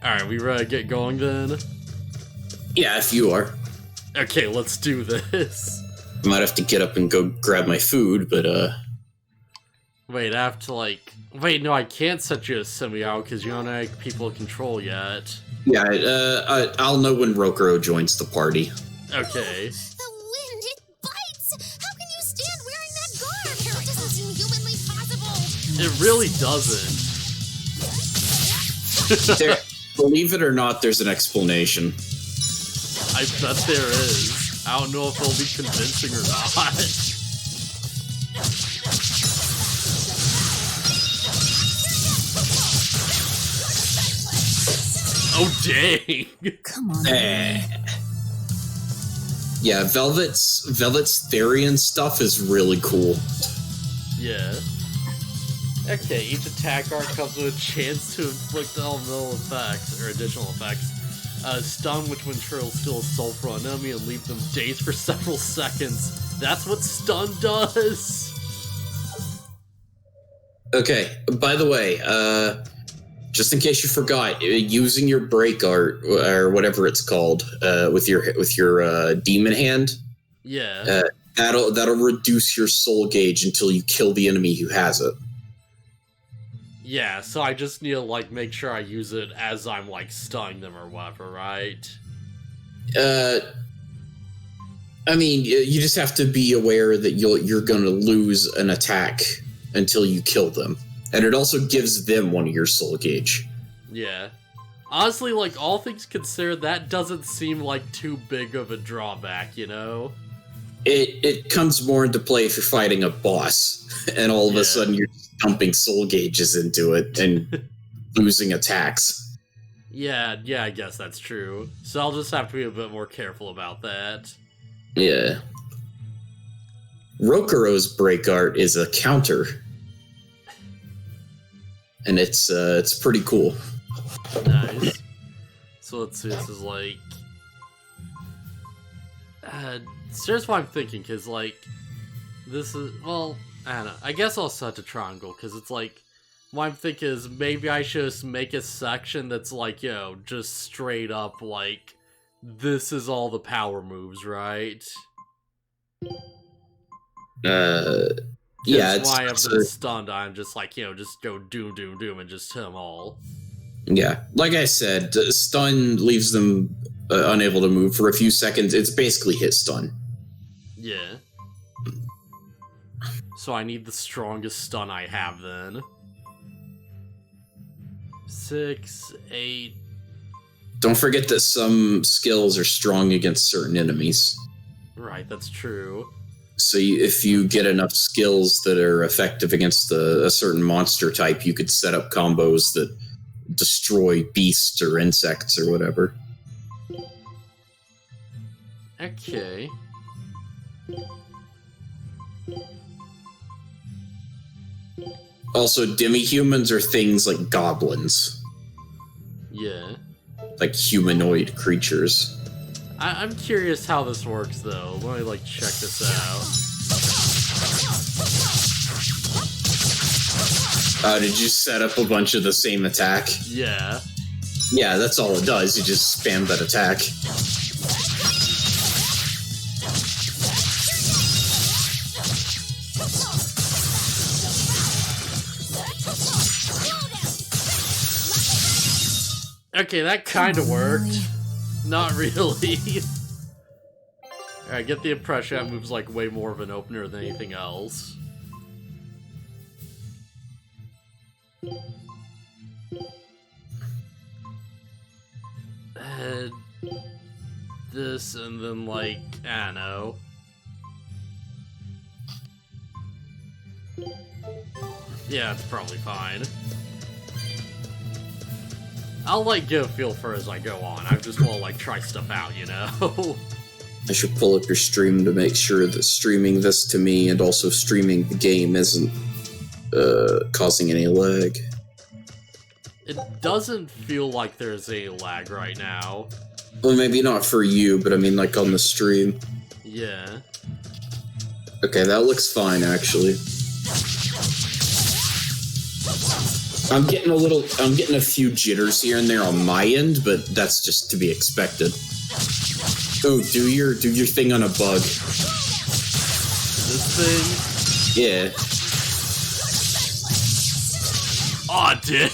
Alright, we ready to get going then? Yeah, if you are. Okay, let's do this. I might have to get up and go grab my food, but Wait, I have to wait, no, I can't set you a semi-out because you don't have people in control yet. Yeah, I'll know when Regrow joins the party. Okay. The wind, it bites! How can you stand wearing that garb? It doesn't seem humanly possible. It really doesn't. Believe it or not, there's an explanation. I bet there is. I don't know if it'll be convincing or not. Oh, dang! Come on. Yeah, Velvet's Therian stuff is really cool. Yeah. Okay, each attack art comes with a chance to inflict elemental effects, or additional effects. Stun, which when Trill steals soul from an enemy and leave them dazed for several seconds. That's what stun does! Okay, by the way, just in case you forgot, using your break art, or whatever it's called, with your demon hand, yeah, that'll reduce your soul gauge until you kill the enemy who has it. Yeah, so I just need to, make sure I use it as I'm, stunning them or whatever, right? I mean, you just have to be aware that you're gonna lose an attack until you kill them. And it also gives them one of your soul gauge. Yeah. Honestly, all things considered, that doesn't seem like too big of a drawback, you know? It comes more into play if you're fighting a boss, and all of a sudden you're dumping soul gauges into it and losing attacks. Yeah, I guess that's true. So I'll just have to be a bit more careful about that. Yeah. Rokuro's break art is a counter. And it's pretty cool. Nice. So let's see, this is here's what I'm thinking, because, this is, well, I don't know. I guess I'll set a triangle, because it's what I'm thinking is maybe I should just make a section that's just straight up, this is all the power moves, right? Yeah, it's why I've been stunned. I'm just just go doom, doom, doom, and just hit them all. Yeah, like I said, stun leaves them unable to move for a few seconds. It's basically hit stun. Yeah. So I need the strongest stun I have then. 6, 8. Don't forget that some skills are strong against certain enemies. Right, that's true. So if you get enough skills that are effective against a certain monster type, you could set up combos that destroy beasts or insects or whatever. Okay. Also, demi-humans are things like goblins. Yeah. Like humanoid creatures. I'm curious how this works, though. Let me, check this out. Did you set up a bunch of the same attack? Yeah. Yeah, that's all it does. You just spam that attack. Okay, that kind of worked. Not really. I get the impression that moves way more of an opener than anything else. This and then I don't know. Yeah, it's probably fine. I'll get a feel for it as I go on. I just want to try stuff out, you know? I should pull up your stream to make sure that streaming this to me and also streaming the game isn't causing any lag. It doesn't feel like there's any lag right now. Well, maybe not for you, but I mean on the stream. Yeah. Okay, that looks fine, actually. I'm getting a few jitters here and there on my end, but that's just to be expected. Oh, do your thing on a bug. This thing? Yeah. Aw, dang.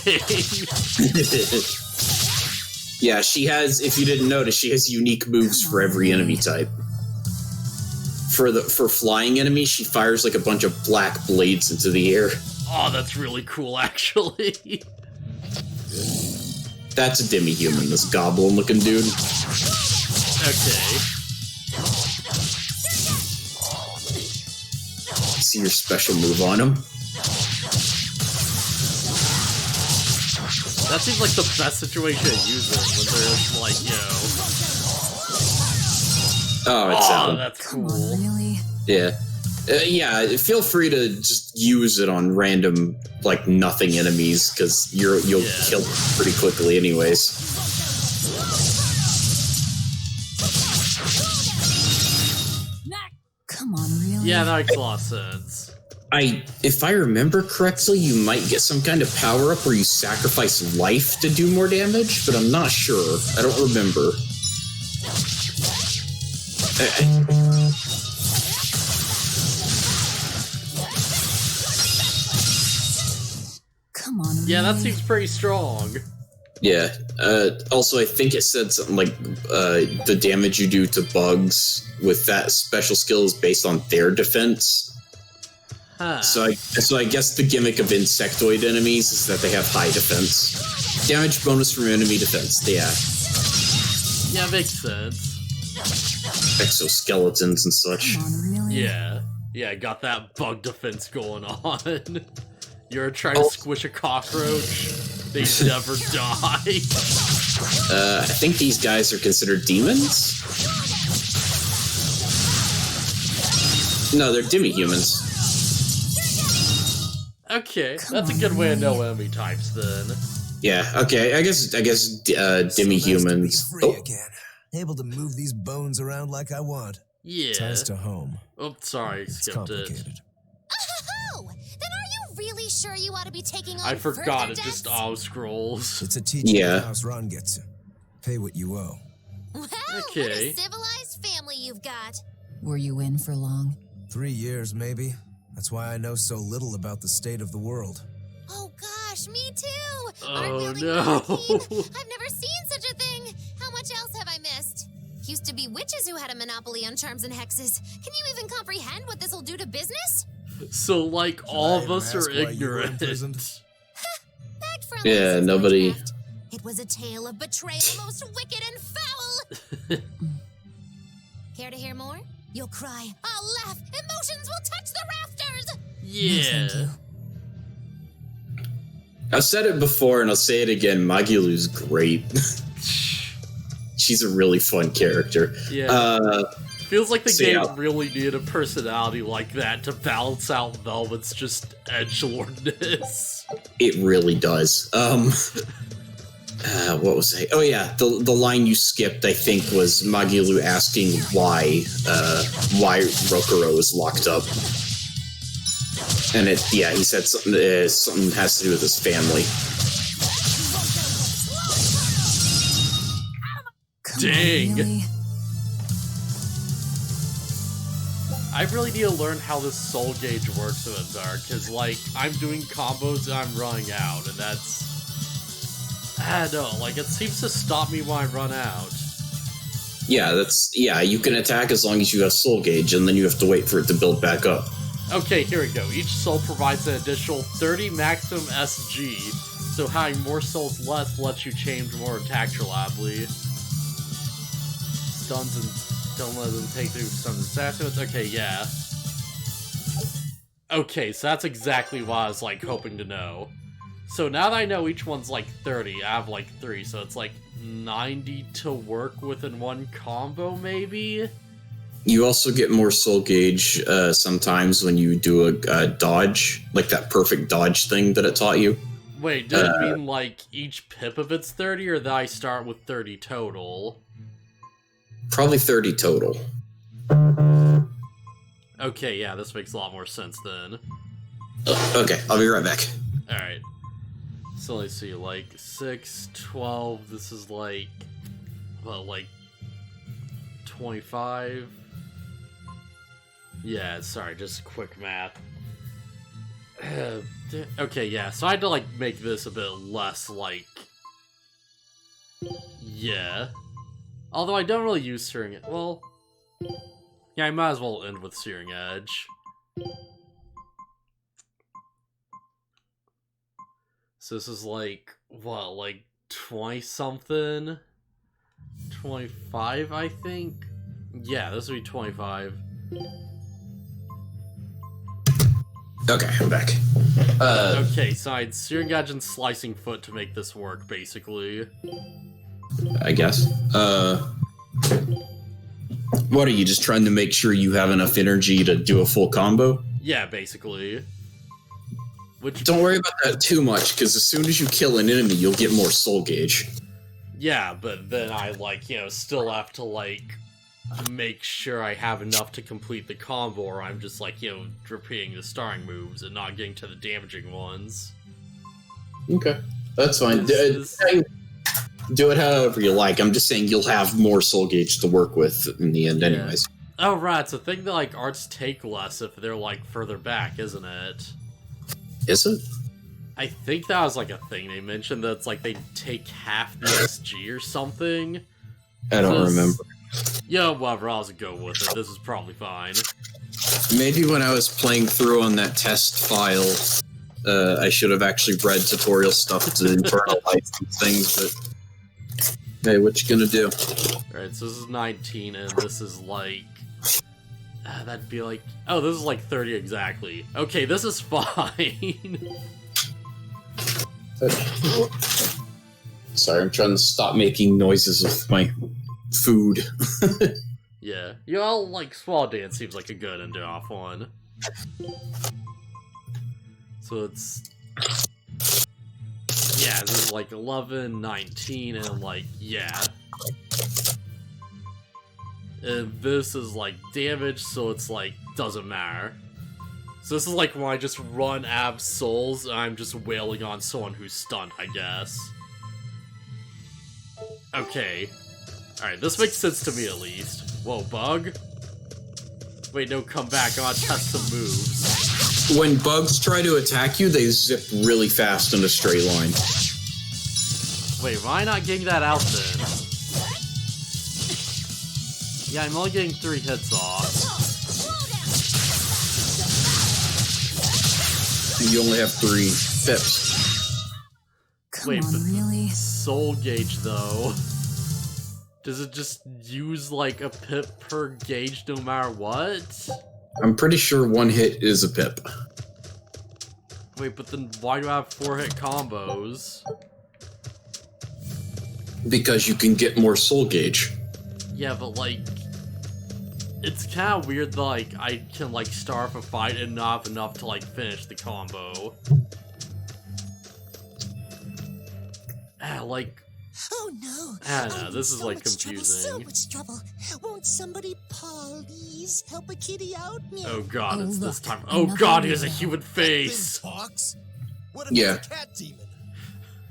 Yeah, she has, if you didn't notice, she has unique moves for every enemy type. For flying enemies, she fires like a bunch of black blades into the air. Oh, that's really cool, actually. That's a demi-human, this goblin-looking dude. Okay. See your special move on him? That seems like the best situation to use it when there's like, Oh, it's out. Oh, that's cool. Really? Yeah. Yeah, feel free to just use it on random, like, nothing enemies, because you'll kill them pretty quickly anyways. Come on, really? Yeah, that makes a lot of sense. If I remember correctly, you might get some kind of power-up where you sacrifice life to do more damage, but I'm not sure. I don't remember. Come on, really? Yeah, that seems pretty strong. Yeah. Also, I think it said something like the damage you do to bugs with that special skill is based on their defense. Huh. So I guess the gimmick of insectoid enemies is that they have high defense. Damage bonus from enemy defense, yeah. Yeah, makes sense. Exoskeletons and such. Come on, really? Yeah. Yeah, got that bug defense going on. You're trying to squish a cockroach, they never die. I think these guys are considered demons? No, they're demi-humans. Okay, that's a good way to know enemy types then. Yeah, okay, I guess demi-humans. So nice to be free again. Able to move these bones around like I want. Yeah. Ties to home. Oh, sorry, It's skipped it. complicated. Oh, then are you really sure you ought to be taking on I forgot further it just debts? auto scrolls. It's a teaching Yeah. house Ron gets you. Pay what you owe. Wow, Okay. what a civilized family you've got. Were you in for long? 3 years, maybe. That's why I know so little about the state of the world. Oh gosh, me too. Oh, Unwielding no. monarchy. I've never seen such a thing. How much else have I missed? Used to be witches who had a monopoly on charms and hexes. Can you even comprehend what this will do to business? So, like, all I of us ask are why you were ignorant. imprisoned? Backed from Yeah, Mrs. nobody- Minecraft. It was a tale of betrayal most wicked and foul. Care to hear more? You'll cry. I'll laugh. Emotions will touch the rafters. Thank Yeah. you. I've said it before and I'll say it again, Magilu's great. She's a really fun character. Yeah. Feels like the so game yeah. really needed a personality like that to balance out Velvet's just edgelordness. It really does. What was I? Oh yeah, the line you skipped, I think, was Magilu asking why Rokuro is locked up, and he said something has to do with his family. Come Dang. on, really? I really need to learn how this soul gauge works in the dark, because, like, I'm doing combos and I'm running out, and that's... I don't know, like, it seems to stop me when I run out. Yeah, you can attack as long as you have soul gauge, and then you have to wait for it to build back up. Okay, here we go. Each soul provides an additional 30 maximum SG, so having more souls lets you change more attacks reliably. Stuns and don't let them take through stuns and assassins. Okay, yeah. Okay, so that's exactly what I was, like, hoping to know. So now that I know each one's, like, 30, I have, like, 3, so it's, like, 90 to work with in one combo, maybe? You also get more soul gauge sometimes when you do a dodge, like that perfect dodge thing that it taught you. Wait, did it mean, like, each pip of it's 30, or that I start with 30 total? Probably 30 total. Okay, yeah, this makes a lot more sense then. Okay, I'll be right back. Alright. So let's see, like 6, 12, this is like, well, like 25. Yeah, sorry, just quick math. Okay, yeah, so I had to like make this a bit less like, yeah. Although I don't really use Searing Edge. Well, yeah, I might as well end with Searing Edge. So this is like, what, like 20-something? 25, I think? Yeah, this would be 25. Okay, I'm back. Okay, so I had Searing Edge and Slicing Foot to make this work, basically. I guess. What are you, just trying to make sure you have enough energy to do a full combo? Yeah, basically. Which, don't worry about that too much, because as soon as you kill an enemy, you'll get more soul gauge. Yeah, but then I, like, you know, still have to, like, make sure I have enough to complete the combo, or I'm just, like, you know, repeating the starring moves and not getting to the damaging ones. Okay, that's fine. Do it however you like. I'm just saying you'll have more soul gauge to work with in the end anyways. Oh, right, it's a thing that, like, arts take less if they're, like, further back, isn't it? Is it? I think that was, like, a thing they mentioned, that it's, like, they take half the SG or something. I don't remember. Yeah, whatever, I'll just go with it. This is probably fine. Maybe when I was playing through on that test file, I should have actually read tutorial stuff to internalize these things, but hey, what you gonna do? Alright, so this is 19, and this is like... that'd be like... Oh, this is like 30 exactly. Okay, this is fine. Sorry, I'm trying to stop making noises with my food. Yeah, you know, like, Swallow Dance seems like a good end off one. So it's... Yeah, this is like 11, 19, and like, yeah. And this is like damage, so it's like, doesn't matter. So this is like when I just run ab souls, and I'm just wailing on someone who's stunned, I guess. Okay. Alright, this makes sense to me at least. Whoa, bug? Wait, no, come back, I wanna test some moves. When bugs try to attack you, they zip really fast in a straight line. Wait, why not getting that out then? Yeah, I'm only getting 3 hits off. You only have 3 pips. Wait, Come on, really? Soul gauge though. Does it just use like a pip per gauge no matter what? I'm pretty sure 1 hit is a pip. Wait, but then why do I have 4-hit combos? Because you can get more soul gauge. Yeah, but like... It's kind of weird that like, I can like start a fight and not have enough to like finish the combo. Like... Oh no! I don't know, I'm this in is so like much trouble, confusing. so much trouble. Won't somebody please help a kitty out? Oh god, Oh, it's this look, time. Oh another god, he has a weirdo. human face! Talks? What if Yeah. it's a cat demon?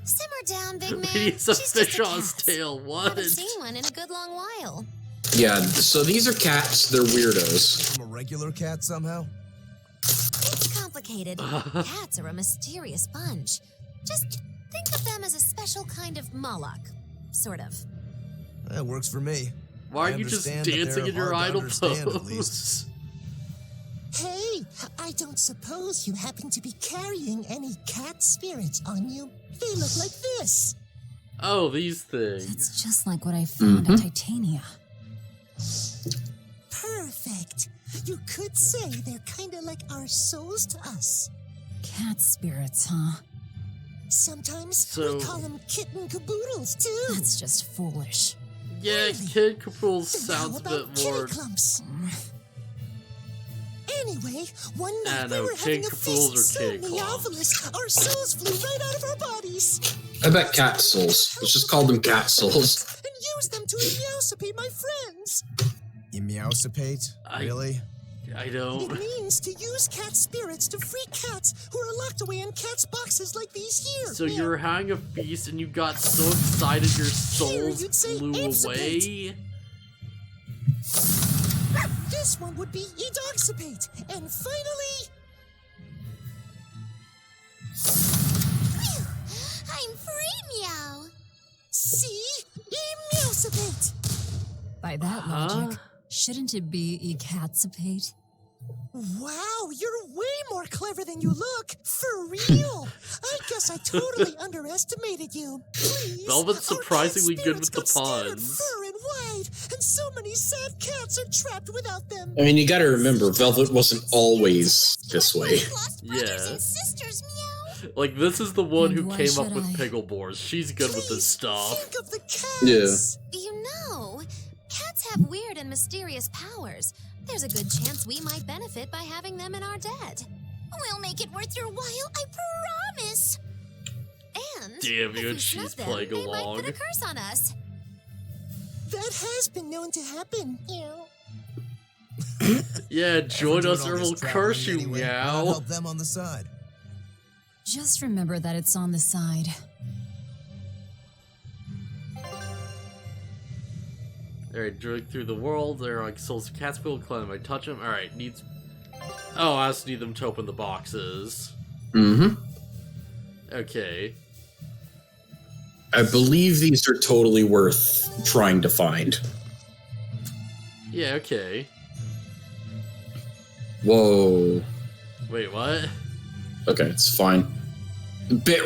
Simmer down, big man. He's a She's fish just a on his cat. tail, what? Haven't seen one in a good long while. Yeah, so these are cats, they're weirdos. From a regular cat somehow? It's complicated. Cats are a mysterious bunch. Just think of them as a special kind of Moloch. Sort of. That works for me. Why I are you just understand, but dancing they're in your hard to idle understand, at pose? least. Hey, I don't suppose you happen to be carrying any cat spirits on you? They look like this. Oh, these things. It's just like what I found at Titania. Perfect. You could say they're kind of like our souls to us. Cat spirits, huh? Sometimes So- we call them kitten caboodles too. That's just foolish. Yeah, Really? Kid Capool And sounds how a about bit more... kitty clumps? Anyway, one night we no, were having kitty a capools feast or so kitty clumps? marvelous, our souls flew right out of our bodies. I bet cat souls. Let's just call them cat souls. And use them to meowsipate my friends. You meowsipate? I- Really? I don't... It means to use cat spirits to free cats who are locked away in cats' boxes like these here. So you were having a feast and you got so excited your souls flew away? This one would be Edoxipate. And finally... I'm free, meow. See? Emusipate. By that logic, shouldn't it be Ecatsipate? Wow, you're way more clever than you look. For real. I guess I totally underestimated you. Please. Velvet's surprisingly our cat good with the spirits got scattered puns. far and wide, and so many sad cats are trapped without them. I mean, you gotta remember, Velvet wasn't always this way. Lost Yeah. brothers and sisters, meow. Like, this is the one who Why came up should with I? Picklebores. She's good with this stuff. Think of the cats. Yeah. You know, cats have weird and mysterious powers. There's a good chance we might benefit by having them in our debt. We'll make it worth your while, I promise. And Damn if you, we and she's snub them, playing they along. might put a curse on us. That has been known to happen. Yeah, join Doing us all or this we'll traveling curse you, anyway, I'll meow. help them on the side. Just remember that it's on the side. Alright, drink through the world. They're like souls of cats, people climb them. I touch them. Alright, needs. Oh, I just need them to open the boxes. Mm-hmm. Okay. I believe these are totally worth trying to find. Yeah, okay. Whoa. Wait, what? Okay, it's fine. Bit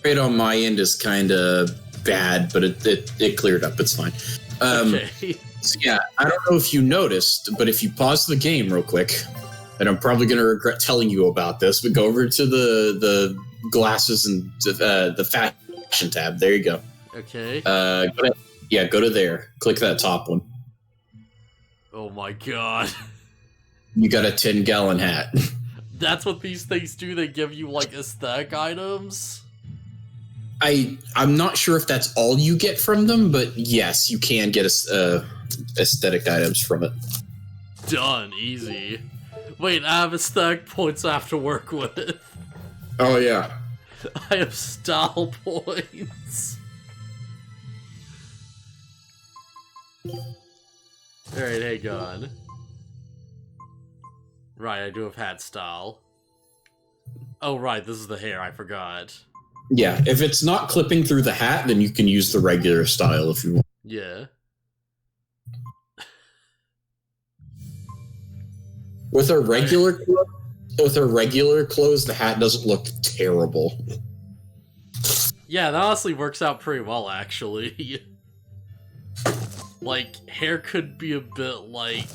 rate on my end is kind of bad, but it cleared up. It's fine. Okay. So yeah, I don't know if you noticed, but if you pause the game real quick, and I'm probably going to regret telling you about this, but go over to the glasses and the fashion tab. There you go. Okay. Go to there. Click that top one. Oh my god. You got a 10-gallon hat. That's what these things do. They give you like aesthetic items. I'm not sure if that's all you get from them, but yes, you can get aesthetic items from it. Done. Easy. Wait, I have aesthetic points I have to work with. Oh yeah. I have style points. Alright, hang on. Right, I do have hat style. Oh right, this is the hair, I forgot. Yeah, if it's not clipping through the hat, then you can use the regular style if you want. Yeah. With our regular clothes, the hat doesn't look terrible. Yeah, that honestly works out pretty well, actually. Like, hair could be a bit like...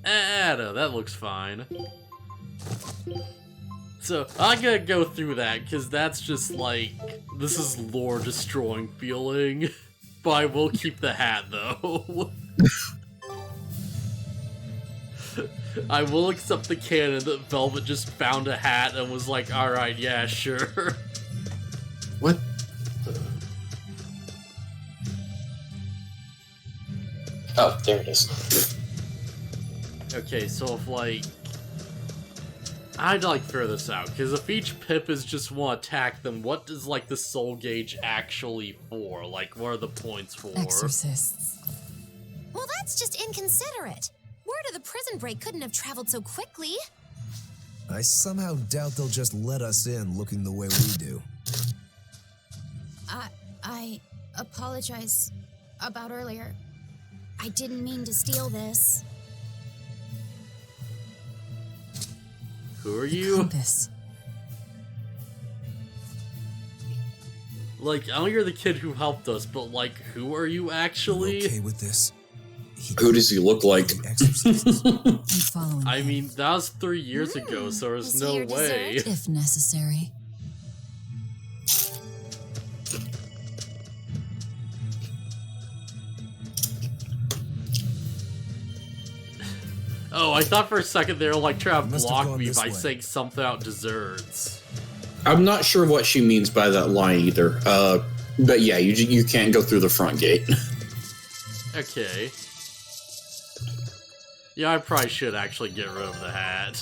no, that looks fine. So, I'm gonna go through that, because that's just like... This is lore-destroying feeling. But I will keep the hat, though. I will accept the canon that Velvet just found a hat and was like, alright, yeah, sure. What? Oh, there it is. Okay, so if, like... I'd, like, figure this out, because if each pip is just want to attack them, what does, like, the soul gauge actually for? Like, what are the points for? Exorcists. Well, that's just inconsiderate. Word of the prison break couldn't have traveled so quickly. I somehow doubt they'll just let us in looking the way we do. I apologize about earlier. I didn't mean to steal this. Who are you? Compass. Like, I know you're the kid who helped us, but, like, who are you actually? You okay with this? Who does he look like? The exorcists. I'm following I him, mean, that was 3 years ago, so there's is no he your way. dessert? if necessary. Oh, I thought for a second they were like trying to Must have block gone me this by way. saying something about desserts. I'm not sure what she means by that line either. But yeah, you can't go through the front gate. Okay. Yeah, I probably should actually get rid of the hat.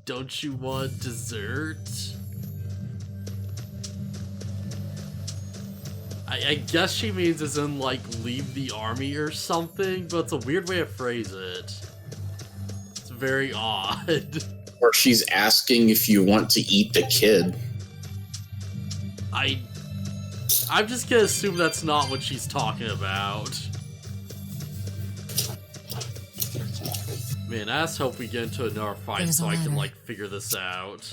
Don't you want dessert? I guess she means as in, like, leave the army or something, but it's a weird way to phrase it. It's very odd. Or she's asking if you want to eat the kid. I'm just gonna assume that's not what she's talking about. Man, I just hope we get into another fight so I can, like, figure this out.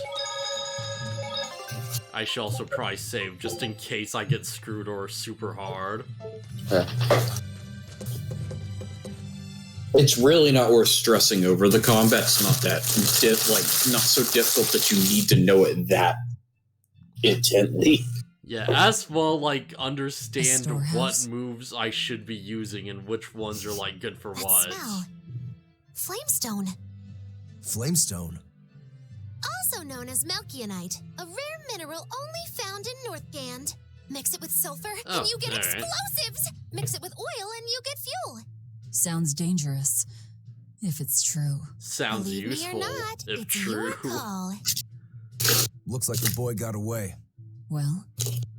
I should also probably save, just in case I get screwed or super hard. It's really not worth stressing over. The combat's not that not so difficult that you need to know it that intently. Yeah, as well, like, understand what moves I should be using and which ones are, like, good for what. Smell. Flamestone. Flamestone? Also known as Melchionite, a rare mineral only found in Northgand. Mix it with sulfur and you get explosives! Mix it with oil and you get fuel! Sounds dangerous, if it's true. Sounds Believe useful, me or not, if it's true. your call. Looks like the boy got away. Well,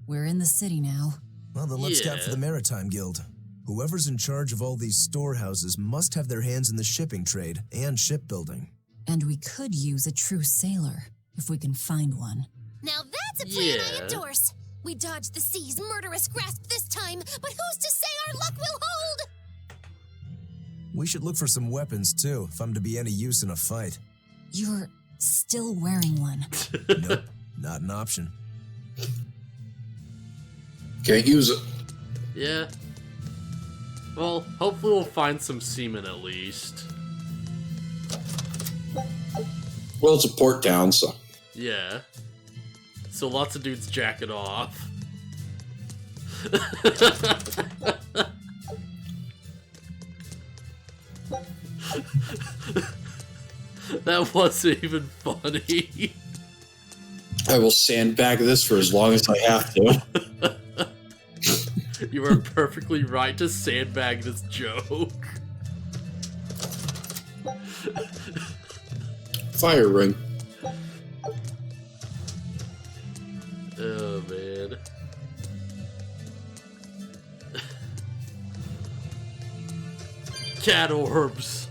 we're in the city now. Well, then let's scout for the Maritime Guild. Whoever's in charge of all these storehouses must have their hands in the shipping trade and shipbuilding. And we could use a true sailor, if we can find one. Now that's a plan I endorse! We dodged the sea's murderous grasp this time, but who's to say our luck will hold? We should look for some weapons, too, if I'm to be any use in a fight. You're still wearing one. Nope, not an option. Can't use it. Yeah. Well, hopefully we'll find some semen at least. Well, it's a port town, so. Yeah. So lots of dudes jack it off. That wasn't even funny. I will sandbag this for as long as I have to. You are perfectly right to sandbag this joke. Fire ring. Oh, man. Cat orbs.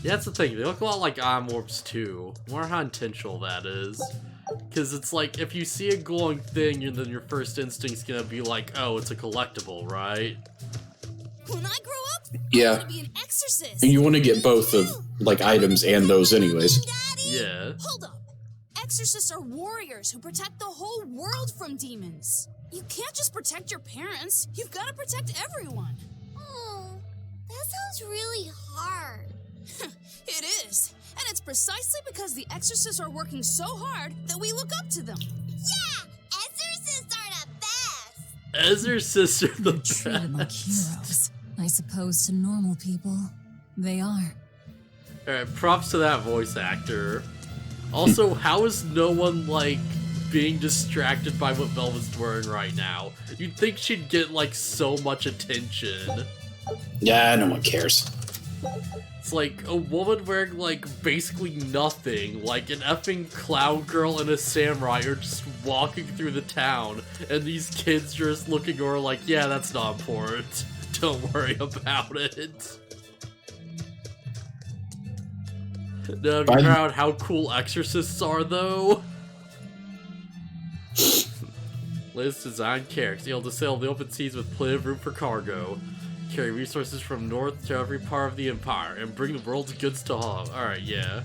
Yeah, that's the thing. They look a lot like Arm orbs too. I wonder how intentional that is. Because it's like, if you see a glowing thing, then your first instinct's gonna be like, oh, it's a collectible, right? When I grow up, Yeah. I want to be an exorcist. And you want to get both of, like, items and those anyways. Daddy? Yeah. Hold up. Exorcists are warriors who protect the whole world from demons. You can't just protect your parents. You've got to protect everyone. Oh, that sounds really hard. It is. And it's precisely because the exorcists are working so hard that we look up to them. Yeah! Exorcists are the best! Exorcists are the Treated like best. heroes. I suppose to normal people, they are. Alright, props to that voice actor. Also, how is no one, like, being distracted by what Velvet's wearing right now? You'd think she'd get, like, so much attention. Yeah, no one cares. It's like a woman wearing, like, basically nothing, like an effing cloud girl and a samurai are just walking through the town, and these kids just looking over like, yeah, that's not important. Don't worry about it. Now, have you figured out how cool exorcists are, though? Latest design characters, able to sail the open seas with plenty of room for cargo. Carry resources from north to every part of the empire, and bring the world's goods to harbor. Alright, yeah.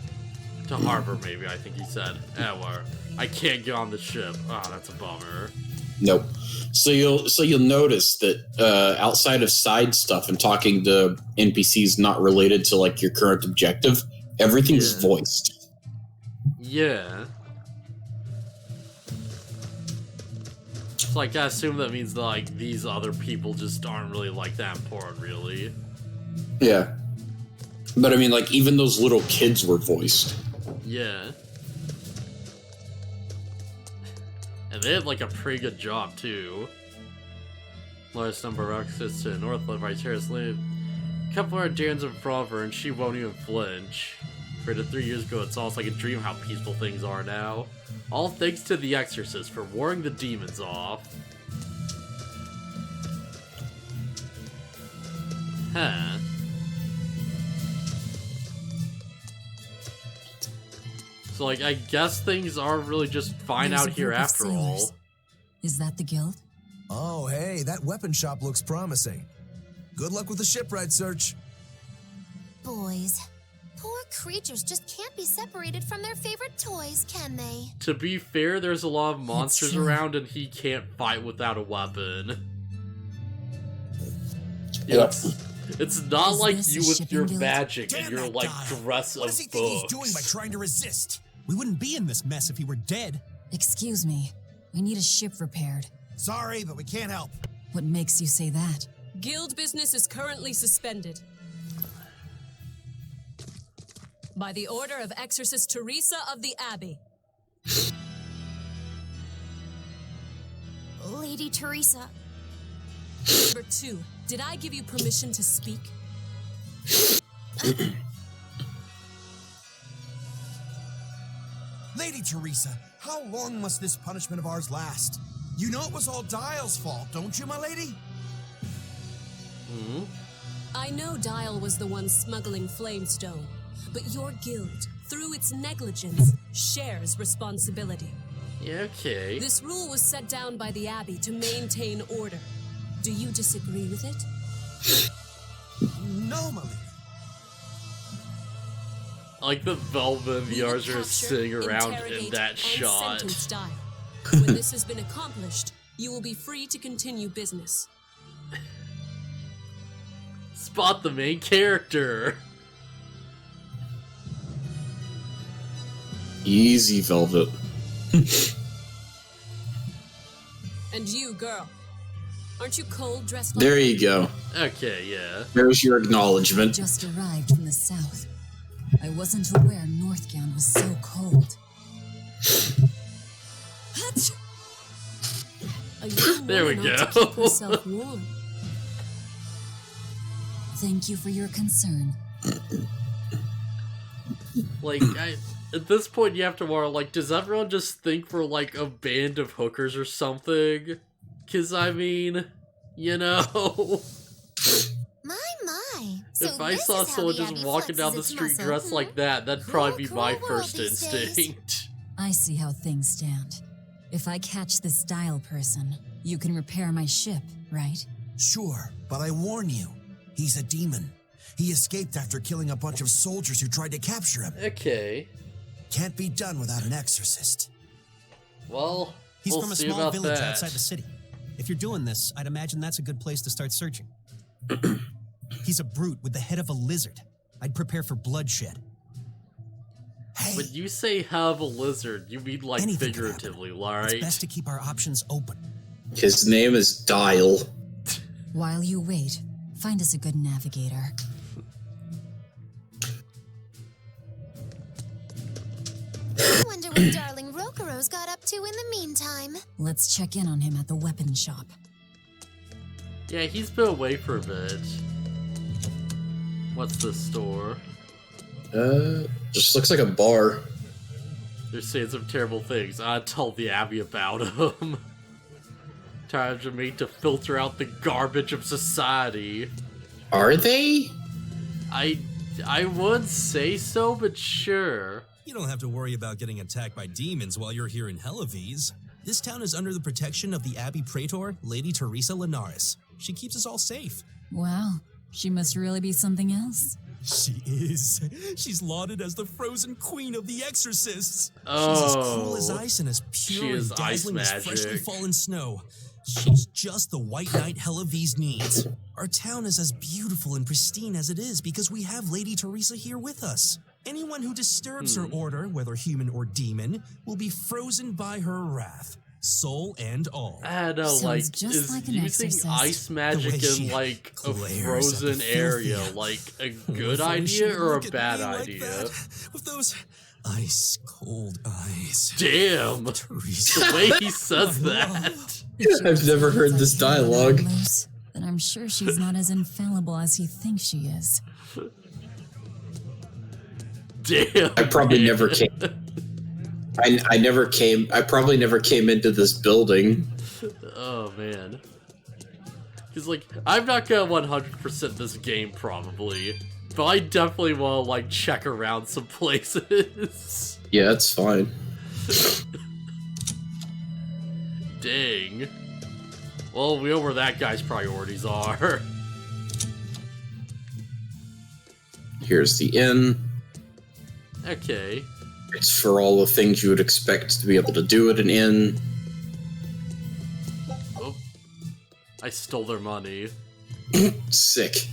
To harbor, maybe, I think he said. Well, I can't get on the ship. Oh, that's a bummer. Nope. So you'll notice that outside of side stuff and talking to NPCs not related to, like, your current objective, everything's voiced. Yeah. So, like, I assume that means that, like, these other people just aren't really, like, that important, really. Yeah. But I mean, like, even those little kids were voiced. Yeah. And they had, like, a pretty good job, too. Largest number of exits to the north, led by Terrace Live. A couple of Darren's in front of her, and she won't even flinch. Compared to 3 years ago, it's almost like a dream how peaceful things are now. All thanks to the Exorcist for warring the demons off. Huh. So, like, I guess things are really just fine There's out a here group of after sailors. all. Is that the guild? Oh, hey, that weapon shop looks promising. Good luck with the shipwright search. Boys, poor creatures just can't be separated from their favorite toys, can they? To be fair, there's a lot of monsters true. around and he can't fight without a weapon. Yep. It's not Is like this you a with shipping your guild? magic Damn and your, that like, Dyle. dress What of does he think he's books. doing by trying to resist? We wouldn't be in this mess if he were dead. Excuse me. I need a ship repaired. Sorry, but we can't help. What makes you say that? Guild business is currently suspended. By the order of Exorcist Teresa of the Abbey. Lady Teresa. Number 2, did I give you permission to speak? Lady Teresa, how long must this punishment of ours last? You know it was all Dyle's fault, don't you, my lady? I know Dyle was the one smuggling Flamestone, but your guild, through its negligence, shares responsibility. Yeah, okay. This rule was set down by the Abbey to maintain order. Do you disagree with it? No, my lady. Like the Velvet and the We will Archer capture, sitting around in interrogate, that and shot. sentence Dyle. When this has been accomplished, you will be free to continue business. Spot the main character. Easy, Velvet. And you, girl, aren't you cold dressed like There you go. Okay, yeah. There's your acknowledgement. Just arrived from the south. I wasn't aware Northgown was so cold. a young There we woman ought go. to keep herself warm? Thank you for your concern. Like, at this point you have to wonder, like, does everyone just think we're like a band of hookers or something? 'Cause I mean, you know... My. So if I this saw is how someone the just Abbey walking down flexes the its street muscle, dressed like that, that'd Cool, probably be my cool world first these days. instinct. I see how things stand. If I catch this Dyle person, you can repair my ship, right? Sure, but I warn you, he's a demon. He escaped after killing a bunch of soldiers who tried to capture him. Okay. Can't be done without an exorcist. Well, He's we'll from a see small about village that. outside the city. If you're doing this, I'd imagine that's a good place to start searching. He's a brute with the head of a lizard. I'd prepare for bloodshed. Hey, When you say have a lizard, you mean like Anything could figuratively, It's right? best to keep our options open. His name is Dyle. While you wait, find us a good navigator. I wonder what darling Rokuro's got up to in the meantime. Let's check in on him at the weapon shop. Yeah, he's been away for a bit. What's this store? Just looks like a bar. They're saying some terrible things. I told the Abbey about him. Time for me to filter out the garbage of society. Are they? I would say so, but sure. You don't have to worry about getting attacked by demons while you're here in Helives. This town is under the protection of the Abbey Praetor, Lady Teresa Linares. She keeps us all safe. Wow, she must really be something else. She is. She's lauded as the frozen queen of the exorcists. Oh, She's as cool as ice and as she pure is and dazzling ice as freshly magic. fallen snow. She's just the white knight Helives needs. Our town is as beautiful and pristine as it is because we have Lady Teresa here with us. Anyone who disturbs her order, whether human or demon, will be frozen by her wrath. soul and all. I know, Sounds like, just is like an using exorcist. ice The magic way she in, like, a glares at frozen the area, filthy. like, a If good only she idea would or a look at bad me like idea? that, with those ice cold eyes. Damn! Teresa. The way he says that! I've never heard this dialogue. Then I'm sure she's not as infallible as he thinks she is. Damn! I probably never came. I never came. I probably never came into this building. Oh, man. Because, like, I'm not gonna 100% this game, probably. But I definitely want to, like, check around some places. Yeah, that's fine. Dang. Well, we know where that guy's priorities are. Here's the inn. Okay. It's for all the things you would expect to be able to do at an inn. Oh. I stole their money. Sick.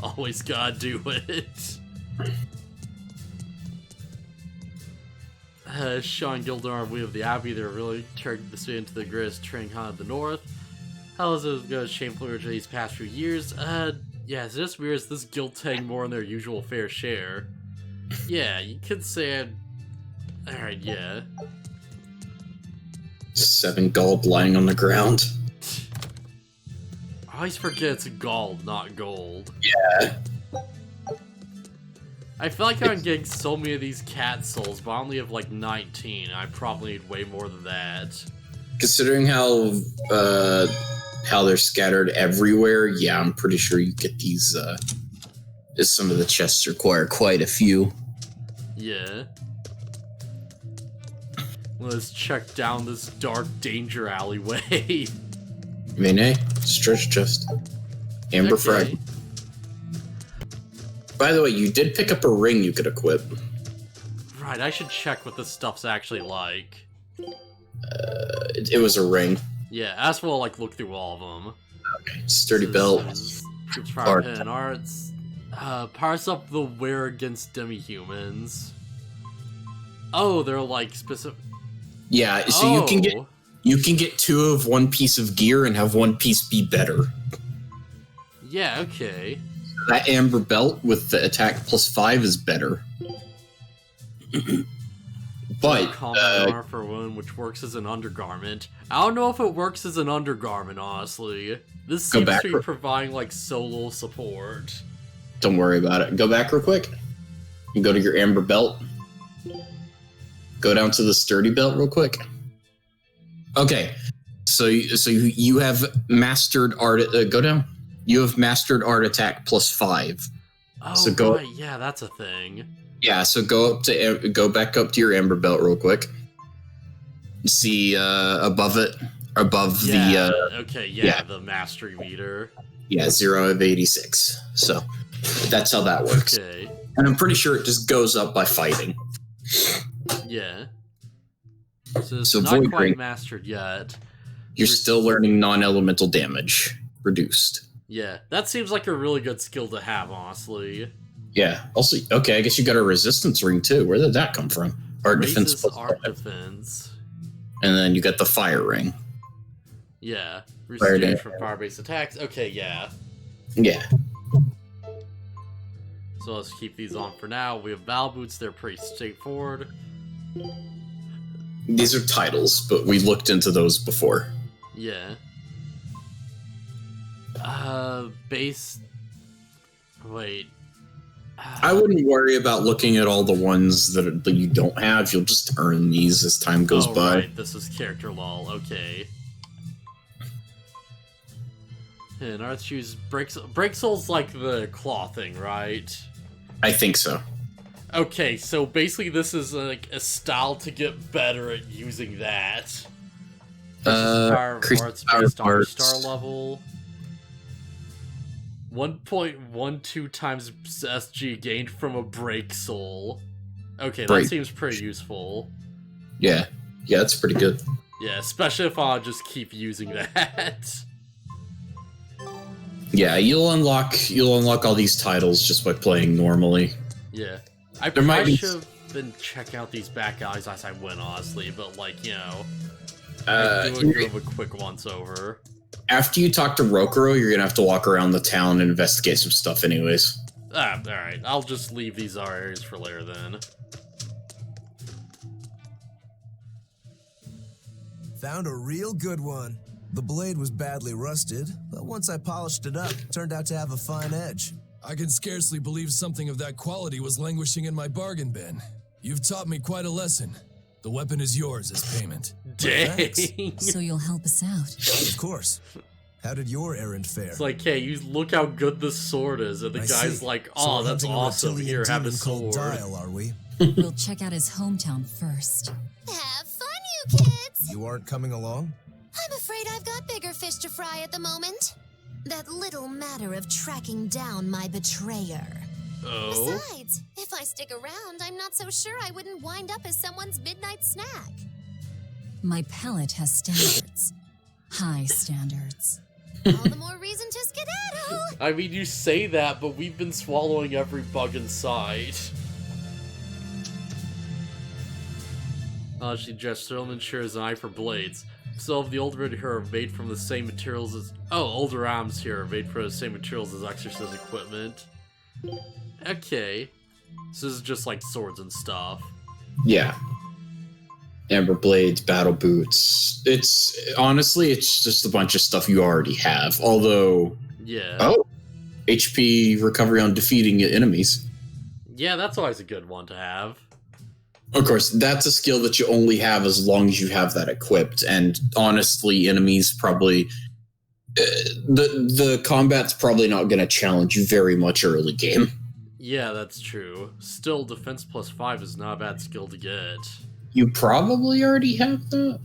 Always gotta do it. Sean Gildor, we of the Abbey, they're really turning the city into the greatest trading hub of the north. How is it going to shamefully these past few years? Yeah, it's just weird as this guild taking more than their usual fair share. Yeah, you could say Alright, yeah. 7 gold lying on the ground. I always forget it's gold, not gold. Yeah. I feel like I'm getting so many of these cat souls, but I only have like 19. I probably need way more than that. Considering how they're scattered everywhere, yeah, I'm pretty sure you get these. Some of the chests require quite a few. Yeah. Let's check down this dark danger alleyway. Vene, stretch chest. Amber frag. By the way, you did pick up a ring you could equip. Right, I should check what this stuff's actually like. It was a ring. Yeah, as well, like, look through all of them. Okay. Sturdy belt. Troops power pin arts. Powers up the wear against demi-humans. Oh, they're like specific. Yeah, so you can get 2 of one piece of gear and have one piece be better. Yeah, okay. That amber belt with the attack +5 is better. But combat armor for wound, which works as an undergarment. I don't know if it works as an undergarment, honestly. This seems to be providing like solo support. Don't worry about it. Go back real quick. You go to your amber belt. Go down to the sturdy belt real quick. Okay, so you have mastered art. Go down. You have mastered art attack +5. Oh, so go. Right, yeah, that's a thing. Yeah, so go back up to your amber belt real quick. See above it, the mastery meter. Yeah, 0 of 86. So that's how that works. Okay. And I'm pretty sure it just goes up by fighting. Yeah. So it's So not Void quite Ring, mastered yet. you're still learning non-elemental damage reduced. Yeah, that seems like a really good skill to have, honestly. Yeah. Also, okay, I guess you got a resistance ring too. Where did that come from? Art defense Raises art +5. defense. And then you got the fire ring. Yeah. Fire Reduced from fire-based attacks. Okay, yeah. Yeah. So let's keep these on for now. We have Val Boots, they're pretty straightforward. These are titles, but we looked into those before. Yeah. Base... Wait. I wouldn't worry about looking at all the ones that you don't have. You'll just earn these as time goes by. Right, this is character lol, okay. And Arts choose Break Soul's like the claw thing, right? I think so. Okay, so basically this is like a style to get better at using that. Power of Arts based on your star level. 1.12 times SG gained from a Break Soul. Okay, that seems pretty useful. Yeah. Yeah, that's pretty good. Yeah, especially if I'll just keep using that. Yeah, you'll unlock all these titles just by playing normally. Yeah. been checking out these back alleys as I went, honestly, but like, you know, do a quick once over. After you talk to Rokuro, you're gonna have to walk around the town and investigate some stuff anyways. Alright, I'll just leave these areas for later then. Found a real good one. The blade was badly rusted, but once I polished it up, it turned out to have a fine edge. I can scarcely believe something of that quality was languishing in my bargain bin. You've taught me quite a lesson. The weapon is yours as payment. Dang! So you'll help us out? Of course. How did your errand fare? It's like, hey, you look how good this sword is, and the guy's like, oh, so that's awesome, here, have a sword. Dyle, are we? We'll check out his hometown first. Have fun, you kids! You aren't coming along? I'm afraid I've got bigger fish to fry at the moment. That little matter of tracking down my betrayer. Oh? Besides, if I stick around, I'm not so sure I wouldn't wind up as someone's midnight snack. My palate has standards. High standards. All the more reason to skedaddle! I mean, you say that, but we've been swallowing every bug in sight. She just still ensures an eye for blades. Some of the older here are made from the same materials as... Oh, older arms here are made from the same materials as Exorcist equipment. Okay. So this is just like swords and stuff. Yeah. Amber blades, battle boots. Honestly, it's just a bunch of stuff you already have. Although... Yeah. Oh! HP recovery on defeating enemies. Yeah, that's always a good one to have. Of course, that's a skill that you only have as long as you have that equipped. And honestly, enemies probably... the combat's probably not going to challenge you very much early game. Yeah, that's true. Still, defense plus 5 is not a bad skill to get. You probably already have that?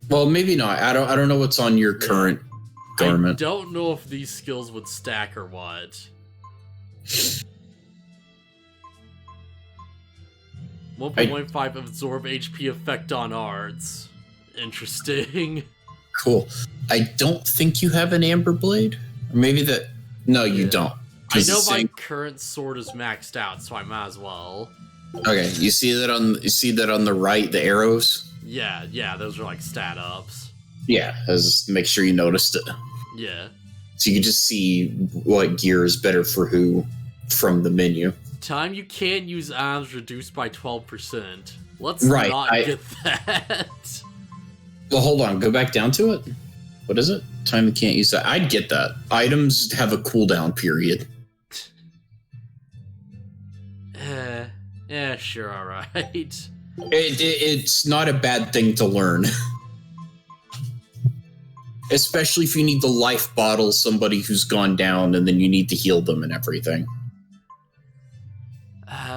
Well, maybe not. I don't know what's on your current garment. I don't know if these skills would stack or what. 1.15 absorb HP effect on arts. Interesting. Cool. I don't think you have an amber blade. Or maybe that... No, you don't. I know my current sword is maxed out, so I might as well. Okay, you see that on the right, the arrows? Yeah, those are like stat ups. Yeah, make sure you noticed it. Yeah. So you can just see what gear is better for who from the menu. Time you can't use arms reduced by 12%. Let's not get that. Well, hold on. Go back down to it. What is it? Time you can't use that. I'd get that. Items have a cooldown period. Yeah, sure, alright. It's not a bad thing to learn. Especially if you need to life bottle somebody who's gone down and then you need to heal them and everything.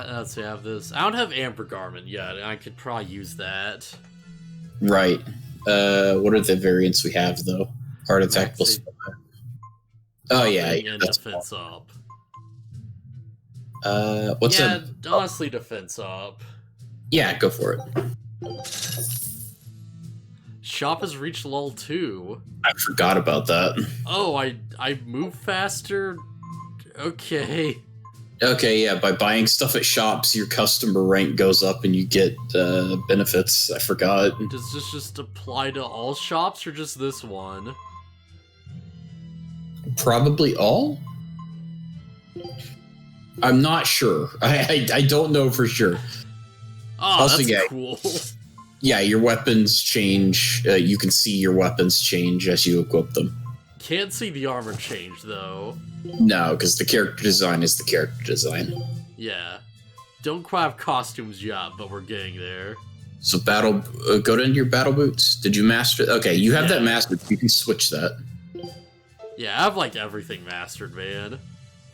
Let's see, I have this. I don't have Amber Garment yet, and I could probably use that. Right. What are the variants we have, though? Heart attack plus 5. Oh, yeah. And That's defense up. What's honestly, defense up. Yeah, go for it. Shop has reached level 2. I forgot about that. Oh, I move faster? Okay. Okay, yeah, by buying stuff at shops, your customer rank goes up and you get benefits. I forgot. Does this just apply to all shops or just this one? Probably all? I'm not sure. I don't know for sure. Oh, also, that's cool. Yeah, your weapons change. You can see your weapons change as you equip them. Can't see the armor change, though. No, because the character design is the character design. Yeah. Don't quite have costumes yet, but we're getting there. So go to your battle boots. Did you master? Okay, you have that mastered. You can switch that. Yeah, I have like everything mastered, man.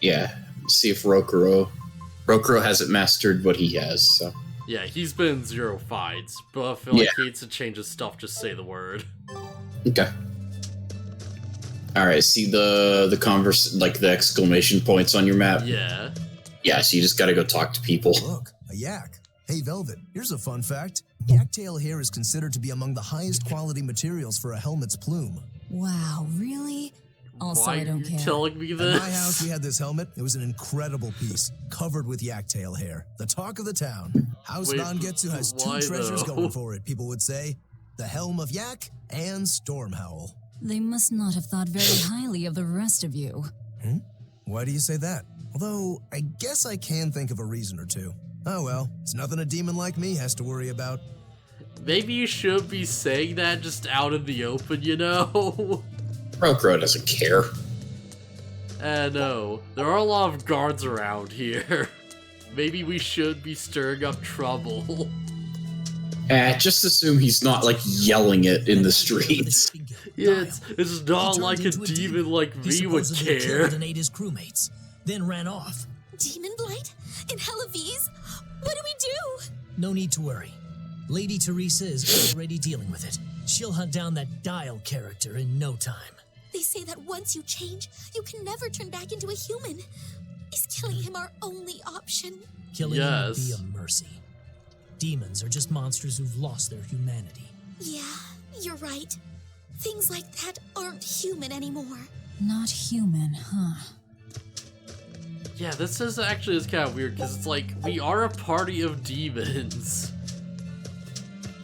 Yeah. See if Rokuro hasn't mastered what he has. So. Yeah, he's been in 0 fights, but I feel like he needs to change his stuff. Just say the word. Okay. All right. See the the exclamation points on your map. Yeah. Yeah. So you just got to go talk to people. Look, a yak. Hey, Velvet. Here's a fun fact. Yak tail hair is considered to be among the highest quality materials for a helmet's plume. Wow, really? Also, Why I don't care. Telling me this? At my house, we had this helmet. It was an incredible piece, covered with yak tail hair. The talk of the town. House Wait, Nangetsu has two why, treasures though? going for it, people would say. The Helm of Yak and Stormhowl. They must not have thought very highly of the rest of you. Why do you say that? Although, I guess I can think of a reason or two. Oh well, it's nothing a demon like me has to worry about. Maybe you should be saying that just out in the open, you know? Regrow doesn't care. No, there are a lot of guards around here. Maybe we should be stirring up trouble. Just assume he's not, like, yelling it in the streets. Yeah, it's not like a demon like me would care. And ate his crewmates, then ran off. Demon Blight? In Hellawes? What do we do? No need to worry. Lady Teresa is already dealing with it. She'll hunt down that Dyle character in no time. They say that once you change, you can never turn back into a human. Is killing him our only option? Killing him would be a mercy. Demons are just monsters who've lost their humanity. Yeah, you're right. Things like that aren't human anymore. Not human, huh? Yeah, this is kind of weird, because it's like, we are a party of demons.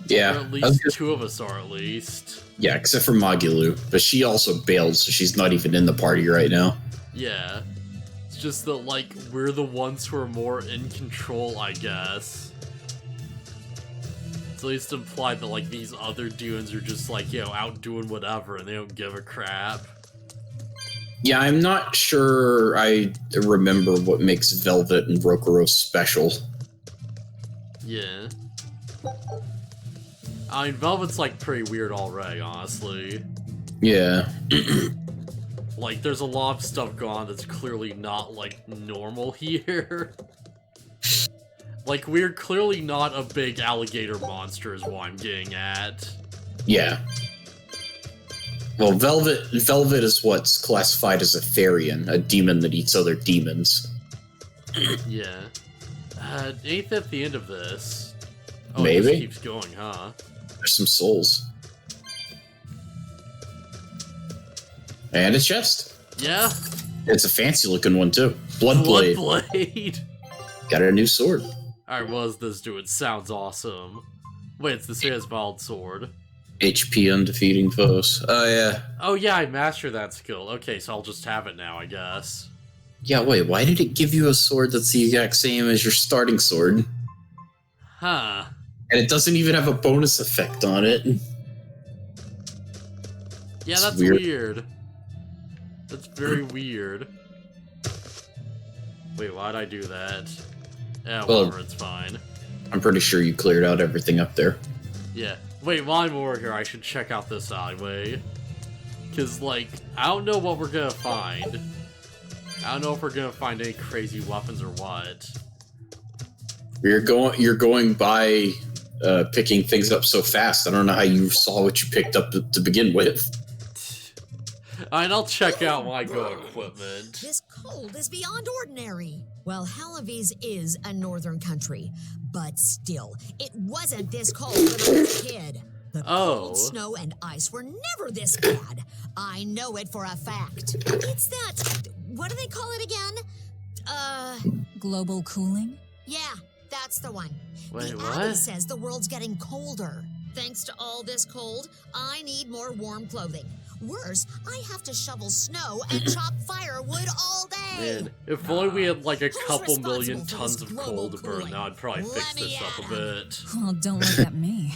Yeah. Or at least two of us are, at least. Yeah, except for Magilu. But she also bailed, so she's not even in the party right now. Yeah. It's just that, like, we're the ones who are more in control, I guess. It's at least implied that, like, these other demons are just, like, you know, out doing whatever, and they don't give a crap. Yeah, I'm not sure I remember what makes Velvet and Rokurou special. Yeah. I mean, Velvet's, like, pretty weird already, honestly. Yeah. Like, there's a lot of stuff going on that's clearly not, like, normal here. Like, we're clearly not a big alligator monster is what I'm getting at. Yeah. Well, Velvet is what's classified as a Therian, a demon that eats other demons. Yeah. Ain't that the end of this? Oh, Maybe. It just keeps going, huh? There's some souls. And a chest. Yeah. It's a fancy looking one, too. Bloodblade. Bloodblade. Got a new sword. Alright, what does this do? It sounds awesome. Wait, it's the Sazbald sword. HP undefeating foes. Oh, yeah. Oh, yeah, I mastered that skill. Okay, so I'll just have it now, I guess. Yeah, wait, why did it give you a sword that's the exact same as your starting sword? Huh. And it doesn't even have a bonus effect on it. Yeah, that's weird. That's very weird. Wait, why'd I do that? Yeah, whatever, it's fine. I'm pretty sure you cleared out everything up there. Yeah. Wait, while I'm over here, I should check out this alleyway. Because, like, I don't know what we're gonna find. I don't know if we're gonna find any crazy weapons or what. You're going by picking things up so fast. I don't know how you saw what you picked up to begin with. Alright, I'll check out my go equipment. This cold is beyond ordinary. Well, Hellawes is a northern country, but still, it wasn't this cold when I was a kid. The cold, snow, and ice were never this bad. I know it for a fact. It's that... what do they call it again? Global cooling? Yeah, that's the one. Wait, the what? Abbey says the world's getting colder. Thanks to all this cold, I need more warm clothing. Worse, I have to shovel snow and chop firewood all day. Man, if only we had like a couple million tons of coal to burn, now I'd probably fix this up a bit. Oh, don't look at me.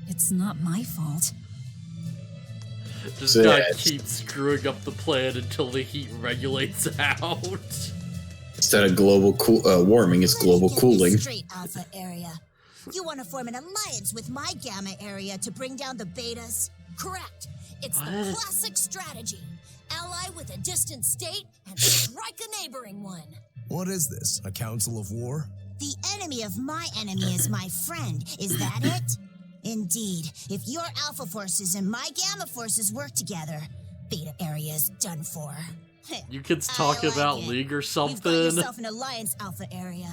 It's not my fault. Just gotta keep screwing up the planet until the heat regulates out. Instead of global warming, it's global cooling. Straight, Alpha area. You want to form an alliance with my Gamma area to bring down the betas? Correct. It's the classic strategy. Ally with a distant state and strike a neighboring one. What is this? A council of war? The enemy of my enemy is my friend. Is that it? Indeed. If your Alpha forces and my Gamma forces work together, Beta area is done for. You kids talk about League or something? You've got yourself an alliance, Alpha area.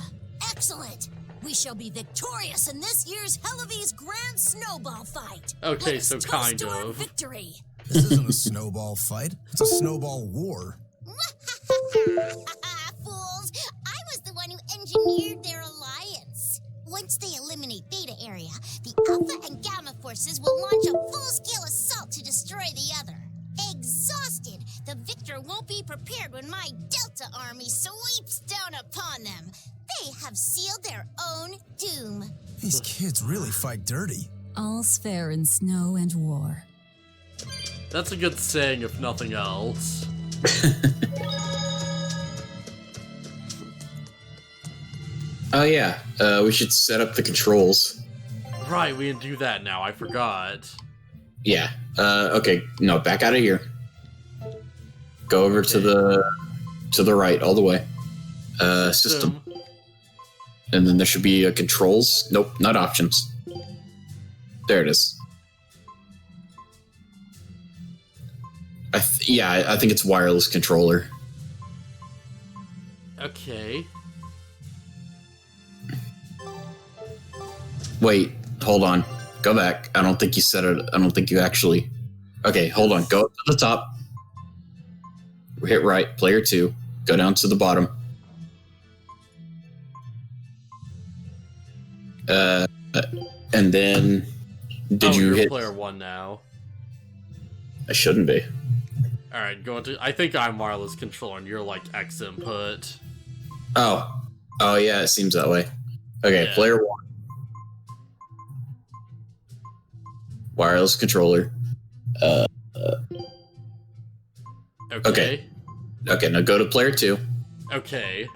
Excellent. We shall be victorious in this year's Hellawes Grand Snowball Fight. Okay, Let us so toast kind to our of. victory. This isn't a snowball fight. It's a snowball war. Fools! I was the one who engineered their alliance. once they eliminate Beta Area, the Alpha and Gamma forces will launch a full-scale assault to destroy the other. Exhausted, the victor won't be prepared when my Delta army sweeps down upon them. They have sealed their own doom. These kids really fight dirty. All's fair in snow and war. That's a good saying, if nothing else. Oh yeah, we should set up the controls. Right, we can do that now. I forgot. Yeah. Okay. No, back out of here. Go over to the right, all the way. System. And then there should be controls. Nope, not options. There it is. I think it's wireless controller. Okay. Wait, hold on. Go back. I don't think you said it. I don't think you actually... Okay, hold on. Go up to the top. Hit right. Player 2. Go down to the bottom. And then... Did you hit... player 1 now. I shouldn't be. Alright, go into... I think I'm wireless controller and you're like X input. Oh. Oh, yeah, it seems that way. Okay, Yeah. player 1. Wireless controller. Okay. Okay, now go to player 2. Okay.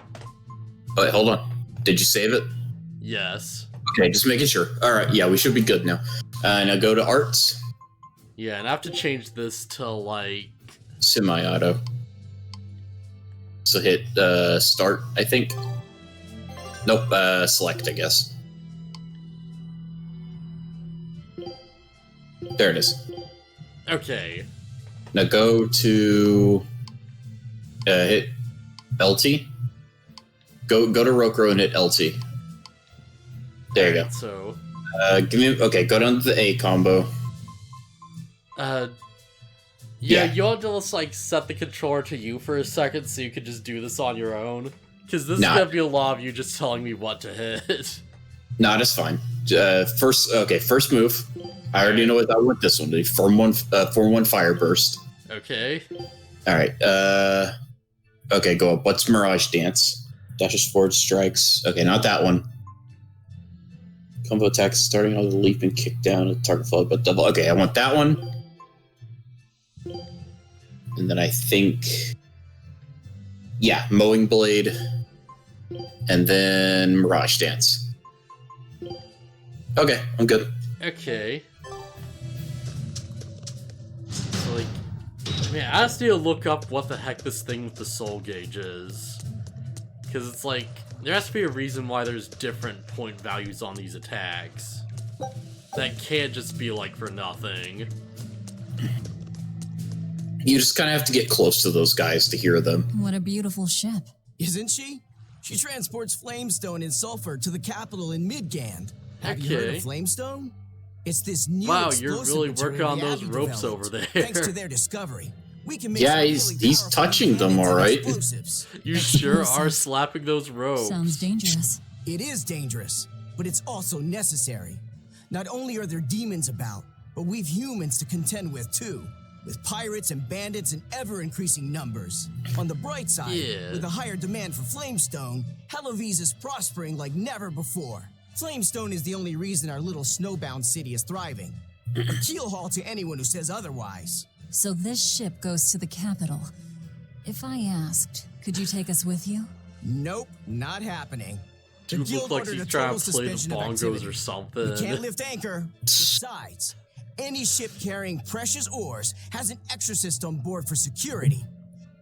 Wait, hold on. Did you save it? Yes. Okay, just making sure. Alright, yeah, we should be good now. Now go to arts. Yeah, and I have to change this to like... Semi-auto. So hit start, I think. Nope, select, I guess. There it is. Okay. Now go to hit LT. Go to Rockro and hit LT. There you go. So go down to the A combo. Yeah, you'll have to just like set the controller to you for a second so you can just do this on your own. Because this is gonna be a lot of you just telling me what to hit. Nah, that's fine. First move. I already know what I want this one to be. Form 1 fire burst. Okay. Alright, okay, go up. What's Mirage Dance? Dashes forward strikes. Okay, not that one. Combo attacks starting on the leap and kick down at target followed by double. Okay, I want that one. And then I think... Yeah, Mowing Blade. And then Mirage Dance. Okay, I'm good. Okay. So, like... I mean, I just need to look up what the heck this thing with the soul gauge is. Because it's like... There has to be a reason why there's different point values on these attacks. That can't just be like for nothing. You just kind of have to get close to those guys to hear them. What a beautiful ship. Isn't she? She transports flamestone and sulfur to the capital in Midgand. Have you heard of flamestone? It's this new you're really working on those ropes over there. Thanks to their discovery, we can make he's touching them all right. You sure are slapping those ropes. Sounds dangerous. It is dangerous, but it's also necessary. Not only are there demons about, but we've humans to contend with too. With pirates and bandits in ever-increasing numbers. On the bright side, with a higher demand for flamestone, Heloviz is prospering like never before. Flamestone is the only reason our little snowbound city is thriving. A keelhaul to anyone who says otherwise. So this ship goes to the capital. If I asked, could you take us with you? Nope, not happening. The Dude guild look like ordered he's a trying total to play the suspension of bongos activity. or something. We can't lift anchor. Besides, any ship carrying precious ores has an exorcist on board for security.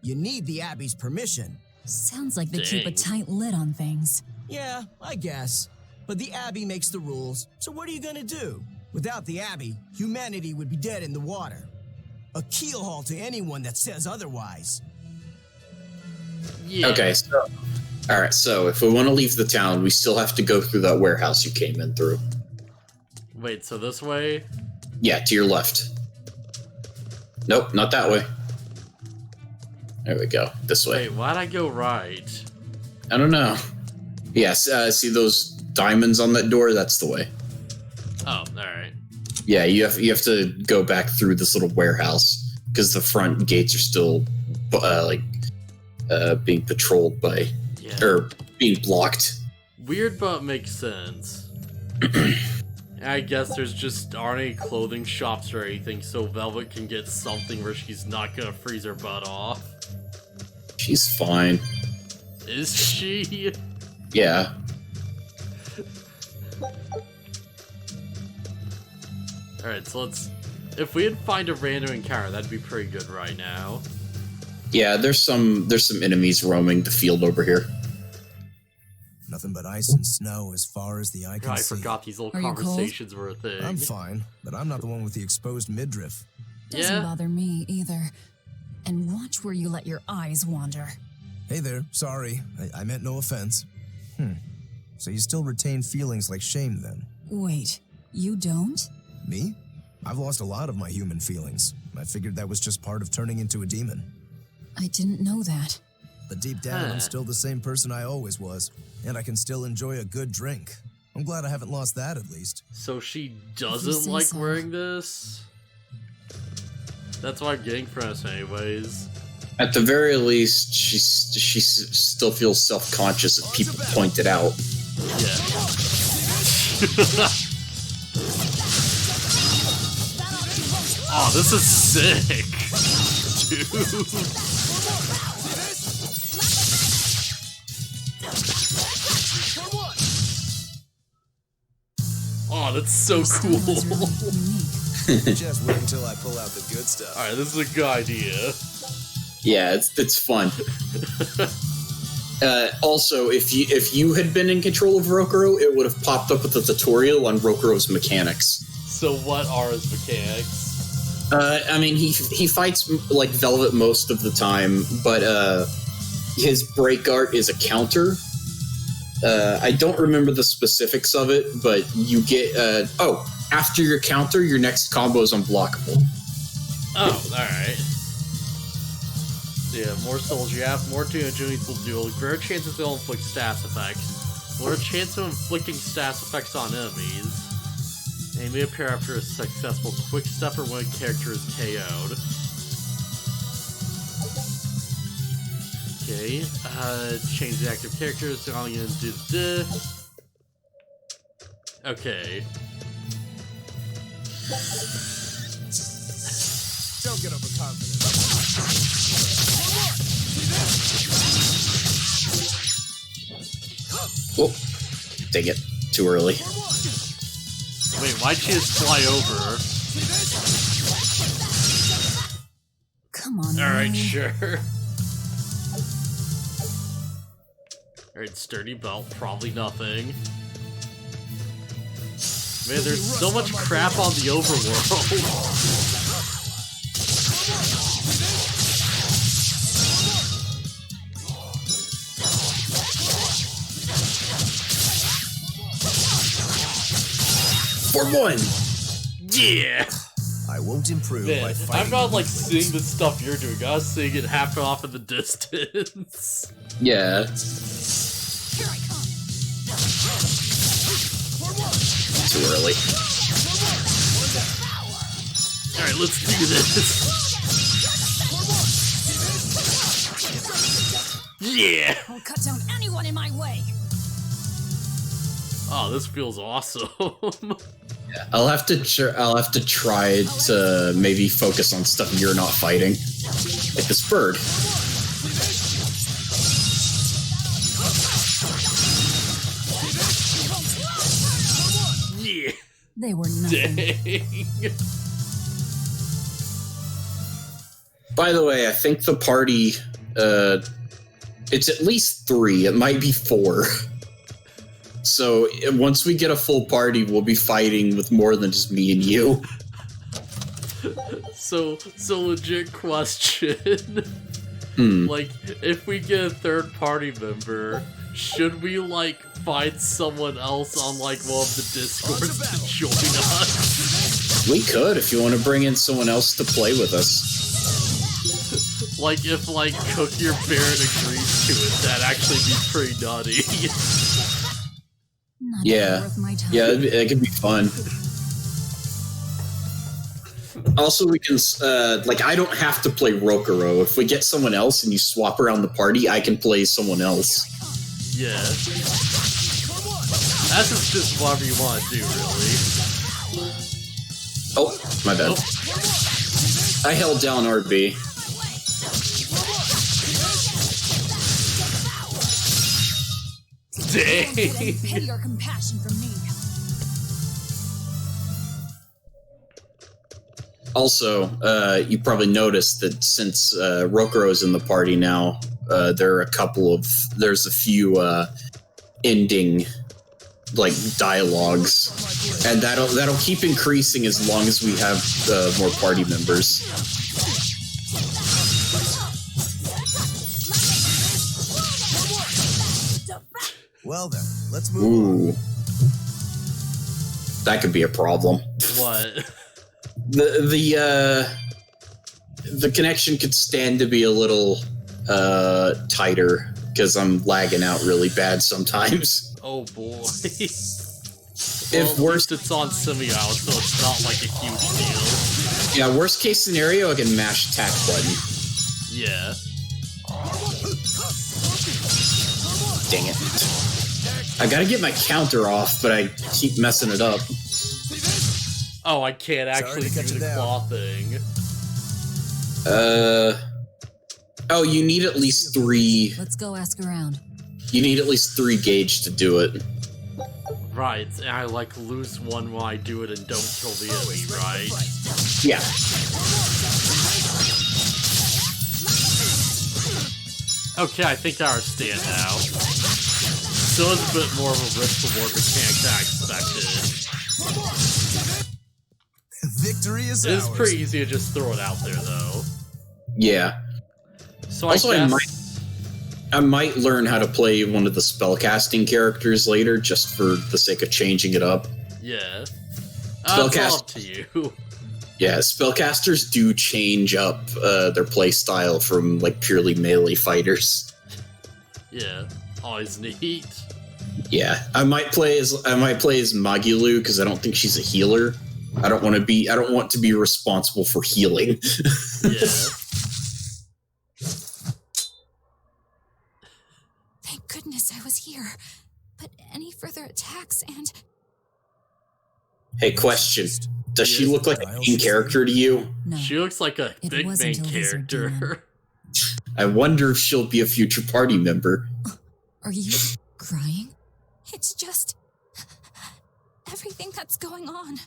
You need the Abbey's permission. Sounds like they keep a tight lid on things. Yeah, I guess. But the Abbey makes the rules, so what are you gonna do? Without the Abbey, humanity would be dead in the water. A keelhaul to anyone that says otherwise. Yeah. Okay, so... Alright, so if we want to leave the town, we still have to go through that warehouse you came in through. Wait, so this way? Yeah, to your left. Nope, not that way. There we go. This way. Wait, why'd I go right? I don't know. Yes, see those diamonds on that door, that's the way. Oh, alright. Yeah, you have to go back through this little warehouse because the front gates are still being patrolled by or being blocked. Weird, but makes sense. I guess there's just aren't any clothing shops or anything, so Velvet can get something where she's not gonna freeze her butt off. She's fine. Is she? Yeah. Alright, so let's... If we had find a random encounter, that'd be pretty good right now. Yeah, there's some enemies roaming the field over here. Nothing but ice and snow as far as the eye can see. I forgot these little conversations were a thing. I'm fine, but I'm not the one with the exposed midriff. Doesn't bother me either. And watch where you let your eyes wander. Hey there, sorry. I meant no offense. So you still retain feelings like shame then? Wait, you don't? Me? I've lost a lot of my human feelings. I figured that was just part of turning into a demon. I didn't know that. But deep down, I'm still the same person I always was. And I can still enjoy a good drink. I'm glad I haven't lost that, at least. So she doesn't like wearing this? That's what I'm getting from us anyways. At the very least, she still feels self-conscious if people point it out. Yeah. Oh, this is sick, dude. Oh, that's so cool. Just wait until I pull out the good stuff. Alright, this is a good idea. Yeah, it's fun. Also, if you had been in control of Rokuro, it would have popped up with a tutorial on Rokuro's mechanics. So what are his mechanics? I mean, he fights like Velvet most of the time, but his break art is a counter. I don't remember the specifics of it, but you get after your counter, your next combo is unblockable. Oh, alright. Yeah, more souls you have, more damage will deal, greater chances they'll inflict stats effects, more chance of inflicting stats effects on enemies. They may appear after a successful quick step or when a character is KO'd. Okay, change the active characters, so I'm gonna do this. Okay. Don't get overconfident. Oh, dang it. Too early. Wait, why'd she just fly over? Come on. Alright, sure. Alright, sturdy belt, probably nothing. Man, there's so much crap on the overworld. For one! Yeah! I won't improve by fighting. I'm not like seeing the stuff you're doing, I was seeing it happen off in the distance. Yeah. Too early. Alright, let's do this. Yeah! I'll cut down anyone in my way. Oh, this feels awesome. Yeah, I'll have to try to maybe focus on stuff you're not fighting, like this bird. Yeah. They were nothing. Dang. By the way, I think the party, it's at least 3. It might be 4. So once we get a full party, we'll be fighting with more than just me and you. So legit question. Like, if we get a third party member, should we like find someone else on like one of the Discords to join us? We could if you want to bring in someone else to play with us. Like if like Cookie or Baron agrees to it, that'd actually be pretty nutty. Yeah. Worth my time. Yeah, it could be fun. Also, we can, like, I don't have to play Rokuro. If we get someone else and you swap around the party, I can play someone else. Yeah. That's just whatever you want to do, really. Oh, my bad. Oh. I held down RB. Dang. Pity or compassion from me. Also, you probably noticed that since Rokuro's in the party now, there's a few ending like dialogues, and that'll keep increasing as long as we have more party members. Well then, let's move on. That could be a problem. What? The connection could stand to be a little tighter because I'm lagging out really bad sometimes. Oh boy. If worst, it's on semi-out, so it's not like a huge deal. Yeah, worst case scenario, I can mash attack button. Yeah. Dang it. I gotta get my counter off, but I keep messing it up. Oh, I can't actually do the claw thing. Oh, you need at least 3. Let's go ask around. You need at least 3 gauge to do it. Right, and I like lose one while I do it and don't kill the enemy, right? Yeah. Okay, I think I understand now. Still is a bit more of a risk reward mechanic than I expected. Victory is It is ours. pretty easy to just throw it out there, though. Yeah. So also, I guess... I might learn how to play one of the spellcasting characters later, just for the sake of changing it up. Yeah. It's up to you. Yeah, spellcasters do change up their playstyle from like purely melee fighters. Yeah, always neat. Yeah, I might play as Magilu because I don't think she's a healer. I don't want to be responsible for healing. Yeah. Thank goodness I was here. But any further attacks and... Hey, question. Does she look like a main character to you? No. She looks like a big main character. I wonder if she'll be a future party member. Are you crying? It's just... everything that's going on.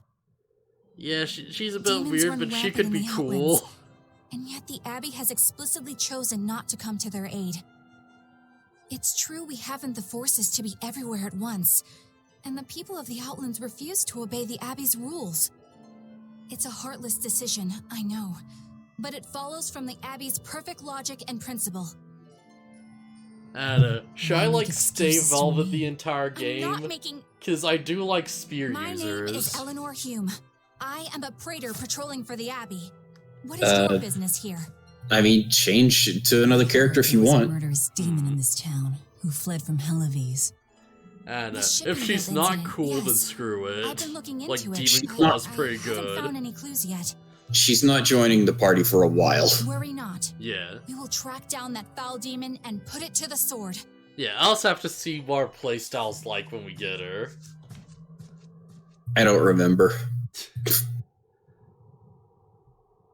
Yeah, she's a bit Demons weird, run but she rampant could in be the cool. Outlands. And yet the Abbey has explicitly chosen not to come to their aid. It's true we haven't the forces to be everywhere at once, and the people of the Outlands refuse to obey the Abbey's rules. It's a heartless decision, I know, but it follows from the Abbey's perfect logic and principle. And should I like stay excuses to Velvet me. the entire I'm game? not making... Because I do like spear My users. name is Eleanor Hume. I am a praetor patrolling for the Abbey. What is your business here? I mean, change it to another character if you There was want. a murderous demon in this town who fled from Helavis. And The if shipment she's of not incident, cool, then yes. screw it. I've been looking Like into it. Demon Claw's I pretty haven't good. found any clues yet. She's not joining the party for a while. Worry not. Yeah. We will track down that foul demon and put it to the sword. Yeah, I'll also have to see what her playstyle's like when we get her. I don't remember.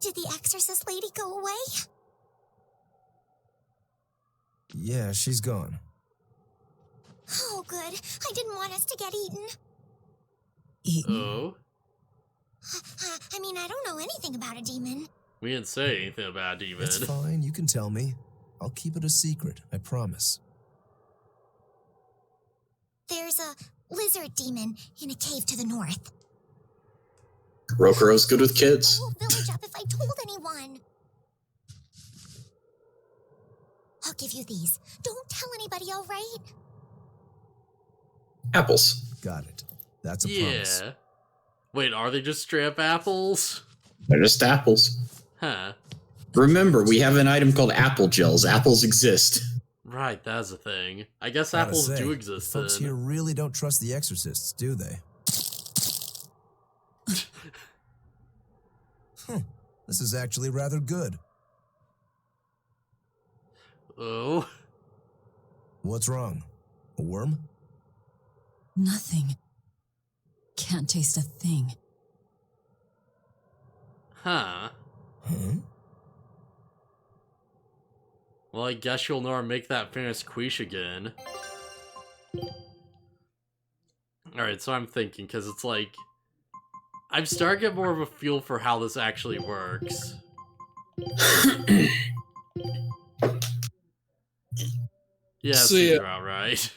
Did the exorcist lady go away? Yeah, she's gone. Oh, good. I didn't want us to get eaten. Oh? I mean, I don't know anything about a demon. We didn't say anything about Demon. It's fine, you can tell me. I'll keep it a secret, I promise. There's a lizard demon in a cave to the north. Rokuro's good with kids. Whole village up if I told anyone. I'll give you these. Don't tell anybody, all right? Apples. Got it. That's a Yeah. promise. Wait, are they just straight up apples? They're just apples. Huh. Remember, we have an item called apple gels. Apples exist. Right, that's a thing. I guess Gotta apples say, do exist Folks then. here really don't trust the exorcists, do they? This is actually rather good. Oh? What's wrong? A worm? Nothing. Can't taste a thing. Huh. Well, I guess you'll know how to make that Phoenix quiche again. Alright, so I'm thinking, because it's like... I'm starting to get more of a feel for how this actually works. Yeah, So, seems yeah. about right.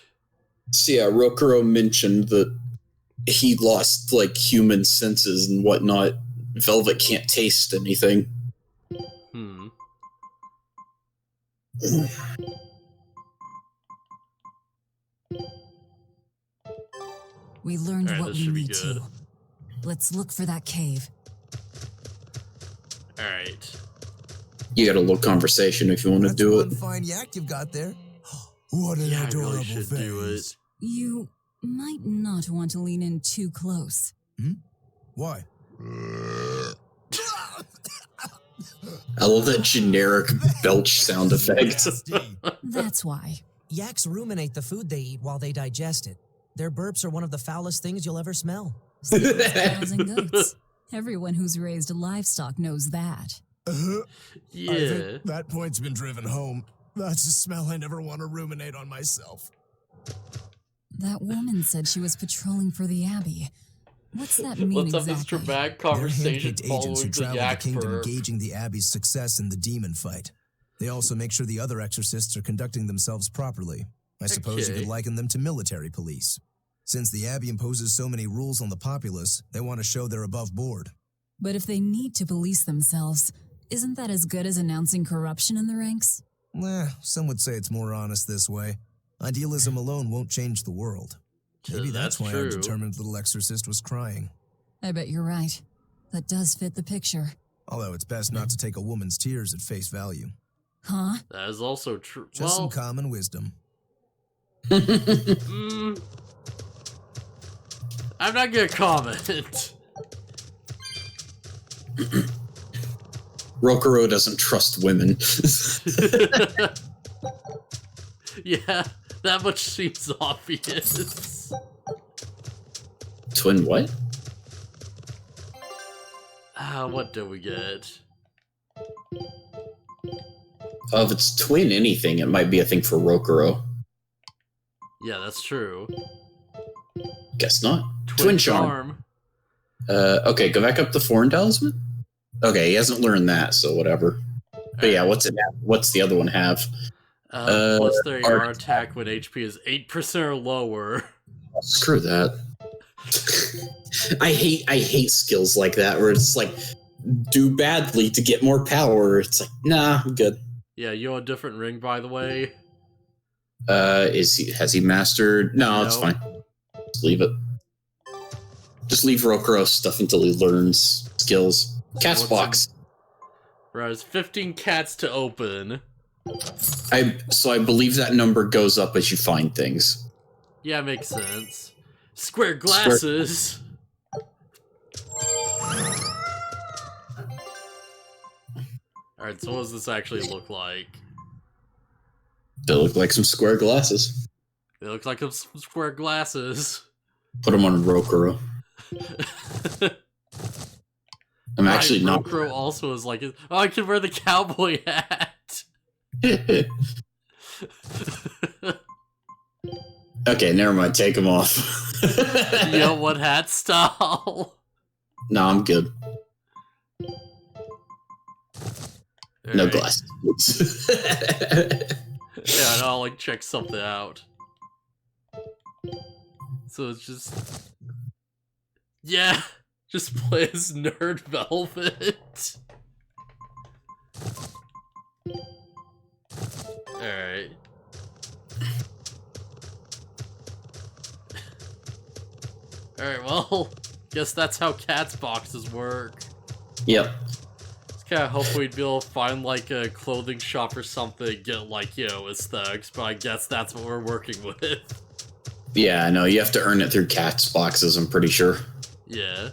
So yeah, Rokuro mentioned that he lost, like, human senses and whatnot. Velvet can't taste anything. We learned Alright, what this we should be need good. to. Let's look for that cave. Alright. You got a little conversation if you want to do it. One fine yak you've got there. What an Yeah, I adorable really should face. do it. You might not want to lean in too close. Why? I love that generic belch sound effect. That's why. Yaks ruminate the food they eat while they digest it. Their burps are one of the foulest things you'll ever smell. Cows and goats. Everyone who's raised livestock knows that. Yeah. I think that point's been driven home. That's a smell I never want to ruminate on myself. That woman said she was patrolling for the Abbey. What's that mean Let's have exactly? this dramatic conversation They're handpicked agents who following the travel the yak kingdom burp. gauging the Abbey's success in the demon fight. They also make sure the other exorcists are conducting themselves properly. I suppose you Okay. could liken them to military police. Since the Abbey imposes so many rules on the populace, they want to show they're above board. But if they need to police themselves, isn't that as good as announcing corruption in the ranks? Some would say it's more honest this way. Idealism alone won't change the world. Maybe that's why our true. determined little exorcist was crying. I bet you're right. That does fit the picture. Although it's best not to take a woman's tears at face value. Huh? That is also true. Just some Well, common wisdom. I'm not gonna comment. Rokuro doesn't trust women. Yeah, that much seems obvious. Twin what? What do we get? Oh, if it's twin anything, it might be a thing for Rokuro. Yeah, that's true. Guess not. Twin charm. Okay, go back up to foreign talisman. Okay, he hasn't learned that, so whatever. But yeah, what's it have? What's the other one have? Plus their art AR attack when HP is 8% or lower. Screw that. I hate skills like that where it's like do badly to get more power. It's like, nah, I'm good. Yeah, you on a different ring, by the way. Has he mastered? No, it's fine. Just leave it. Just leave Rokuro's stuff until he learns skills. Cat's box. Right, it's 15 cats to open. So I believe that number goes up as you find things. Yeah, makes sense. Square glasses. Alright, so what does this actually look like? They look like some square glasses. They look like some square glasses. Put them on Rokuro. I'm actually not. Rokuro also is like, oh, I can wear the cowboy hat. Okay, never mind. Take them off. Yo, what hat style? No, I'm good. No Alright. glasses. Yeah, and I'll like check something out. So it's just, yeah, just play as Nerd Velvet. Alright. Alright, well, guess that's how cats boxes work. Yep. It's kind of hope we'd be able to find like a clothing shop or something, get like, you know, aesthetics, but I guess that's what we're working with. Yeah, I know. You have to earn it through cats boxes, I'm pretty sure. Yeah.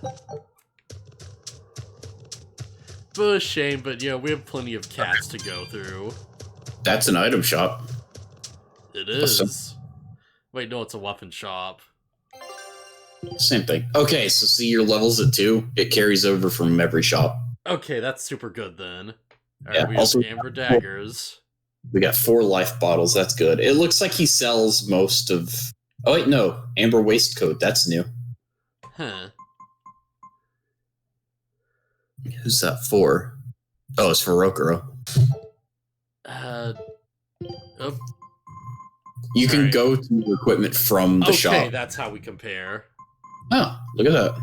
But a shame, but you know, we have plenty of cats to go through. That's an item shop. It is. Wait, no, it's a weapon shop. Same thing. Okay, so see your levels at 2. It carries over from every shop. Okay, that's super good then. Alright, Yeah, we also, have amber daggers. We got 4 life bottles. That's good. It looks like he sells most of... Oh, wait, no. Amber waistcoat. That's new. Huh. Who's that for? Oh, it's for Rokuro. You can go to your equipment from the shop. Okay, that's how we compare. Oh, look at that.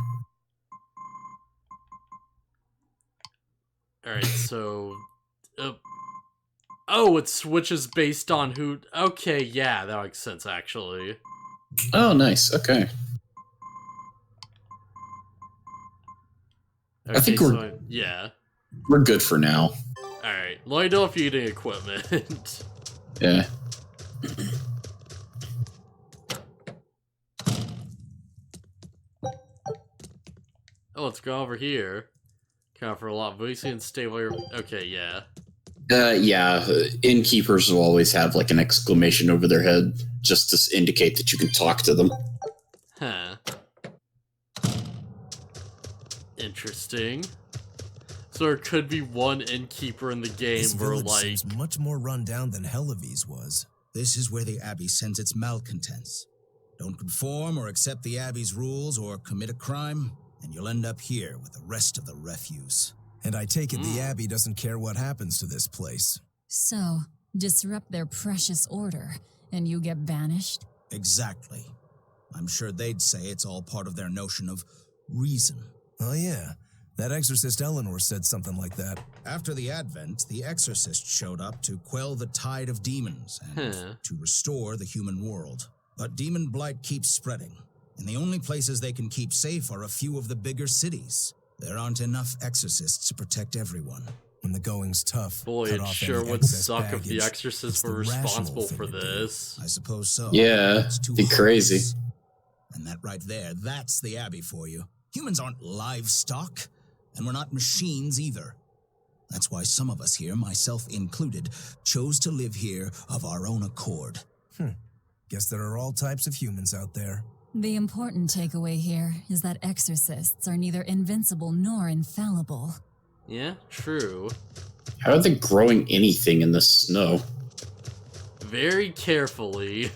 Alright, so... oh, it switches based on who... Okay, yeah, that makes sense, actually. Oh, nice. Okay. I think yeah. We're good for now. Alright, let me know if you need any equipment. Yeah. Oh, let's go over here. Count for a lot. Voicey and stable. Okay, yeah. Yeah. Innkeepers will always have like an exclamation over their head just to indicate that you can talk to them. Huh. Interesting. So there could be one innkeeper in the game This where, village like... seems much more run down than Helavi's was. This is where the Abbey sends its malcontents. Don't conform or accept the Abbey's rules or commit a crime, and you'll end up here with the rest of the refuse. And I take it the Abbey doesn't care what happens to this place. So, disrupt their precious order, and you get banished? Exactly. I'm sure they'd say it's all part of their notion of reason. Oh yeah, that exorcist Eleanor said something like that. After the Advent, the exorcist showed up to quell the tide of demons and to restore the human world. But demon blight keeps spreading, and the only places they can keep safe are a few of the bigger cities. There aren't enough exorcists to protect everyone. When the going's tough, boy, it sure would suck if the exorcists were responsible for this. I suppose so. Yeah, be crazy. And that right there, that's the Abbey for you. Humans aren't livestock, and we're not machines either. That's why some of us here, myself included, chose to live here of our own accord. Guess there are all types of humans out there. The important takeaway here is that exorcists are neither invincible nor infallible. Yeah, true. How are they growing anything in the snow? Very carefully.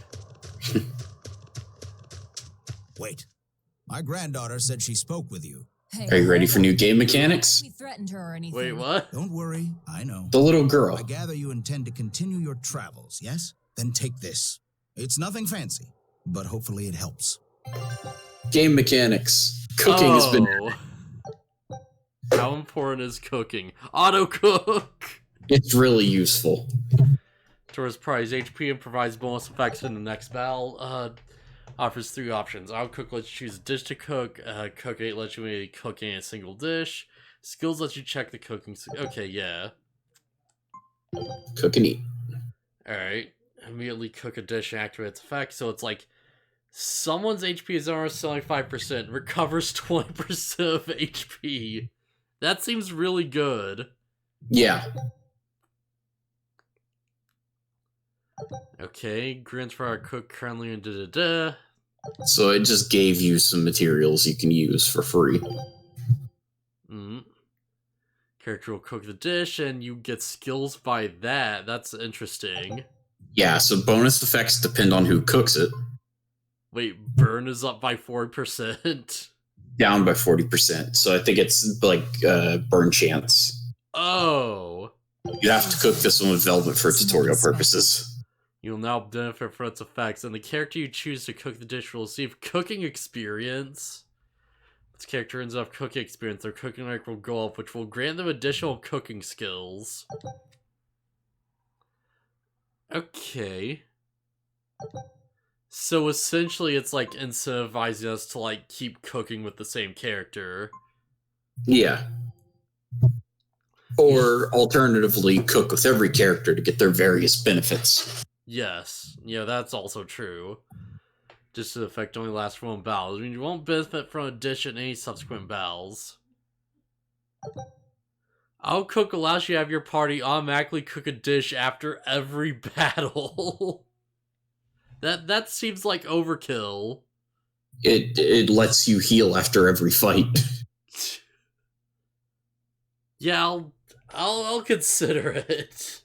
Wait. My granddaughter said she spoke with you. Hey, Are you ready for new game mechanics? We threatened her or anything. Wait, what? Don't worry, I know. The little girl. I gather you intend to continue your travels, yes? Then take this. It's nothing fancy, but hopefully it helps. Game mechanics. Cooking has been... How important is cooking? Auto cook! It's really useful. Towards prize HP and provides bonus effects in the next battle. Offers 3 options. Auto cook lets you choose a dish to cook. Cook 8 lets you cook in a single dish. Skills lets you check the cooking. Okay, yeah. Cook and eat. Alright. Immediately cook a dish and activate its effect. So it's like someone's HP is almost 75%, recovers 20% of HP. That seems really good. Yeah. Okay, grants for our cook currently in da-da-da. So it just gave you some materials you can use for free. Character will cook the dish, and you get skills by that. That's interesting. Yeah, so bonus effects depend on who cooks it. Wait, burn is up by 4%. Down by 40%. So I think it's like burn chance. Oh. You have to cook this one with Velvet for tutorial purposes. You'll now benefit from its effects, and the character you choose to cook the dish will receive cooking experience. If this character ends up cooking experience, their cooking rank will go up, which will grant them additional cooking skills. Okay. So essentially it's like incentivizing us to like keep cooking with the same character. Yeah. Or alternatively, cook with every character to get their various benefits. Yes, yeah, that's also true. Just the effect only lasts for one battle. I mean, you won't benefit from a dish in any subsequent battles. I'll Cook allows you to have your party automatically cook a dish after every battle. That seems like overkill. It lets you heal after every fight. Yeah, I'll consider it.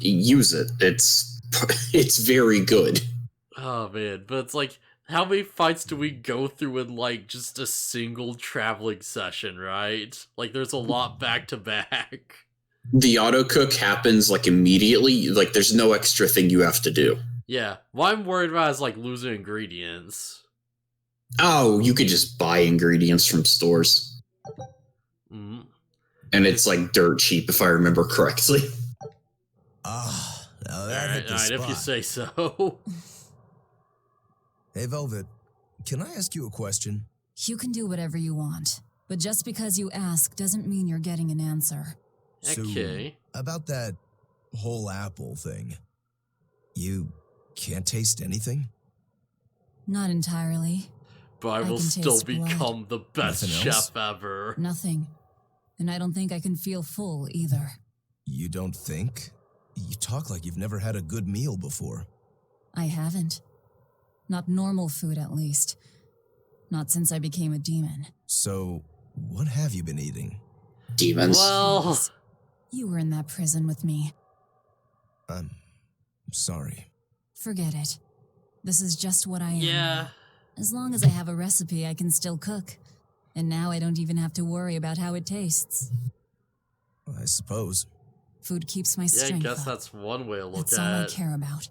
Use it. It's very good. Oh man, but it's like, how many fights do we go through in like just a single traveling session, right? Like there's a lot back to back. The auto cook happens like immediately, like there's no extra thing you have to do. Yeah, what I'm worried about is like losing ingredients. Oh, you could just buy ingredients from stores. Mm. And it's like dirt cheap if I remember correctly. Ah, now that hit the Alright, if you spot. say so. Hey, Velvet, can I ask you a question? You can do whatever you want, but just because you ask doesn't mean you're getting an answer. Okay. So, about that whole apple thing, you can't taste anything? Not entirely. But I will can still taste blood. become the best Nothing else? chef ever. Nothing. And I don't think I can feel full either. You don't think? You talk like you've never had a good meal before. I haven't. Not normal food, at least. Not since I became a demon. So, what have you been eating? Demons. Well, You were in that prison with me. I'm sorry. Forget it. This is just what I am. yeah. As long as I have a recipe, I can still cook. And now I don't even have to worry about how it tastes. I suppose. Food keeps my Yeah, I strength guess up. that's one way to look That's all I at it. care about.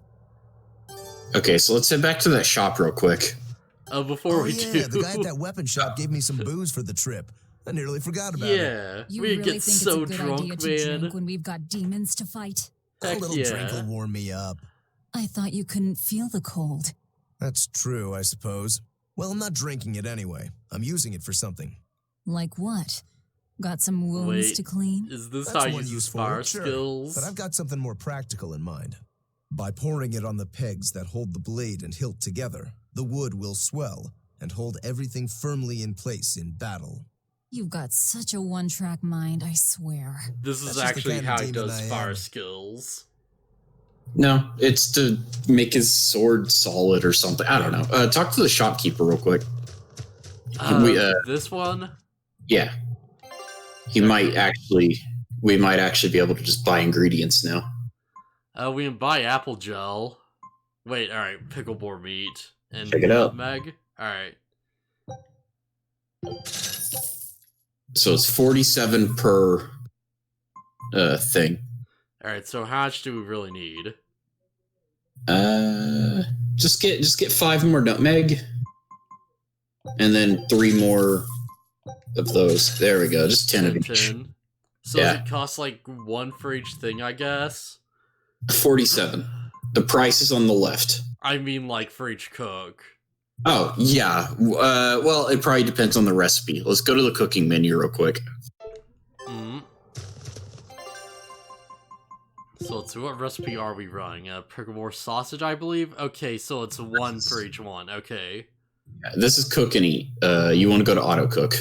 Okay, so let's head back to that shop real quick. Before we yeah, do. the guy at that weapon shop gave me some booze for the trip. I nearly forgot about it. Yeah, You we really get think so it's a good drunk, idea to man. drink when we've got demons to fight? A Heck little yeah. drink will warm me up. I thought you couldn't feel the cold. That's true, I suppose. Well, I'm not drinking it anyway. I'm using it for something. Like what? Got some wounds Wait, to clean? is this That's how you one use use for fire it, sure. skills? But I've got something more practical in mind. By pouring it on the pegs that hold the blade and hilt together, the wood will swell and hold everything firmly in place in battle. You've got such a one-track mind, I swear. This is That's just the actually kind of how he demon does I am. fire skills. No, it's to make his sword solid or something. I don't know. Talk to the shopkeeper real quick. This one? Yeah. We might actually be able to just buy ingredients now. We can buy apple gel. Wait, alright, pickleboar meat. And Check it out. nutmeg? Alright. So it's 47 per thing. Alright, so how much do we really need? Just get 5 more nutmeg, and then 3 more of those. There we go. Just 10 of each. 10. So Yeah. does it cost like 1 for each thing, I guess? 47. The price is on the left. I mean, like for each cook. Oh yeah. Well, it probably depends on the recipe. Let's go to the cooking menu real quick. Mm. So let's see, what recipe are we running? Pickleboar sausage, I believe? Okay, so it's 1 for each one. Okay. Yeah, this is cook and eat. You want to go to auto cook,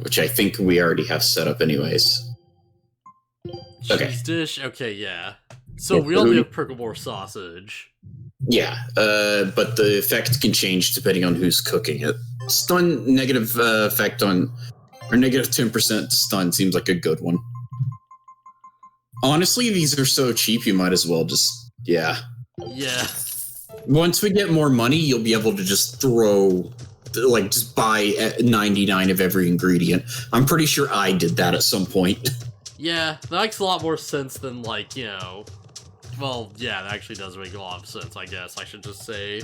which I think we already have set up anyways. Okay. Cheese dish? Okay, yeah. So Yeah, we only have pickleboar sausage. Yeah, but the effect can change depending on who's cooking it. Stun negative effect on, or negative 10% stun seems like a good one. Honestly, these are so cheap, you might as well just, yeah. Yeah. Once we get more money, you'll be able to just throw, like, just buy 99 of every ingredient. I'm pretty sure I did that at some point. Yeah, that makes a lot more sense than, like, you know... Well, yeah, that actually does make a lot of sense, I guess. I should just say.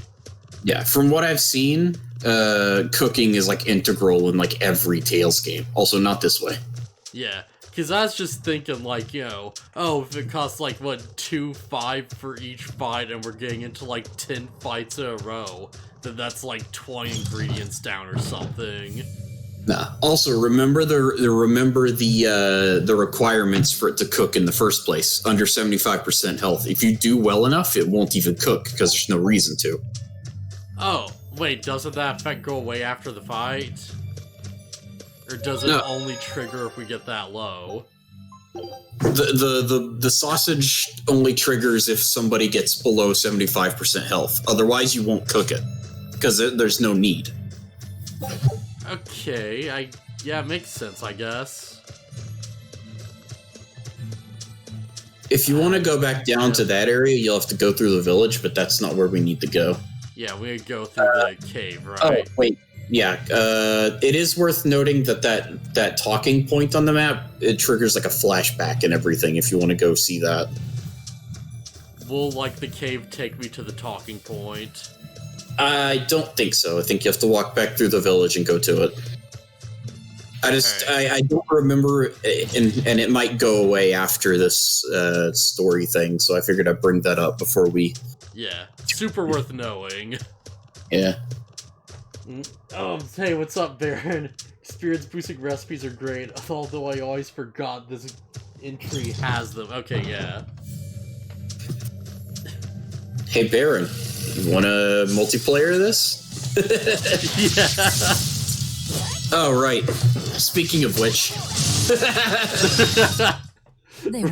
Yeah, from what I've seen, cooking is, like, integral in, like, every Tales game. Also, not this way. Yeah, because I was just thinking, like, you know, oh, if it costs, like, what, 2.5 for each fight, and we're getting into, like, 10 fights in a row, then that's, like, 20 ingredients down or something. Nah. Also, remember the requirements for it to cook in the first place. Under 75% health. If you do well enough, it won't even cook because there's no reason to. Oh, wait, doesn't that effect go away after the fight? Or does it only trigger if we get that low? The sausage only triggers if somebody gets below 75% health. Otherwise, you won't cook it because there's no need. Okay, yeah, it makes sense, I guess. If you want to go back down to that area, you'll have to go through the village, but that's not where we need to go. Yeah, we go through the cave, right? Oh, wait. Yeah, it is worth noting that talking point on the map, it triggers like a flashback and everything if you want to go see that. Will, like, the cave take me to the talking point? I don't think so. I think you have to walk back through the village and go to it. I don't remember, and it might go away after this story thing, so I figured I'd bring that up before we... Yeah, super worth knowing. Yeah. Hey, what's up, Baron? Experience boosting recipes are great, although I always forgot this entry has them. Okay, yeah. Hey, Baron, you want to multiplayer this? Yeah. Oh, right. Speaking of which...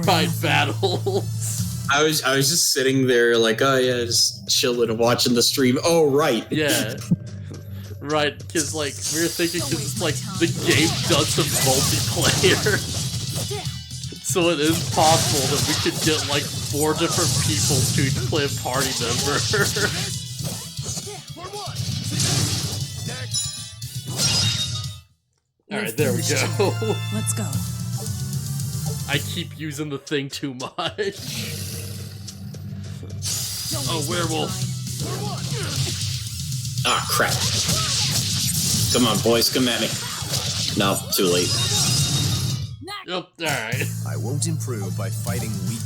Right, battles. I was just sitting there like, oh yeah, just chilling and watching the stream. Oh, right. Yeah. Right, because, like, we were thinking, because it's like, the game does some multiplayer. So it is possible that we could get, like, 4 different people to each play a party member. Alright, there we go. Let's go. I keep using the thing too much. Oh, werewolf. Ah, crap. Come on, boys, come at me. No, too late. Yep, alright. I won't improve by fighting weak.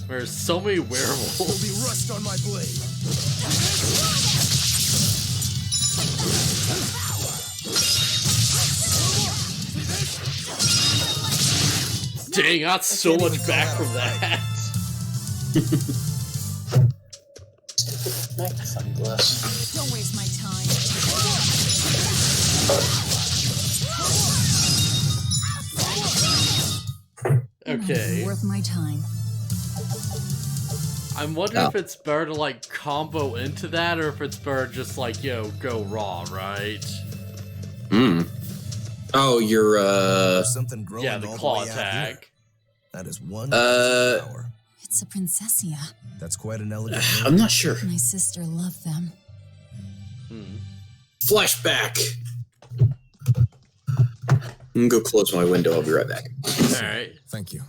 There's so many werewolves. There'll be rust on my blade. Dang, I got so much back from that. Magnifying glass. Don't waste my time. Okay. Worth my time. I'm wondering if it's better to, like, combo into that, or if it's better just, like, go raw, right? Hmm. Oh, you're, something growing yeah, the all claw the way out attack. here. That is one power. It's a princessia. That's quite an elegant. I'm not sure. My sister loved them. Flashback. I'm gonna go close my window. I'll be right back. Alright. Thank you.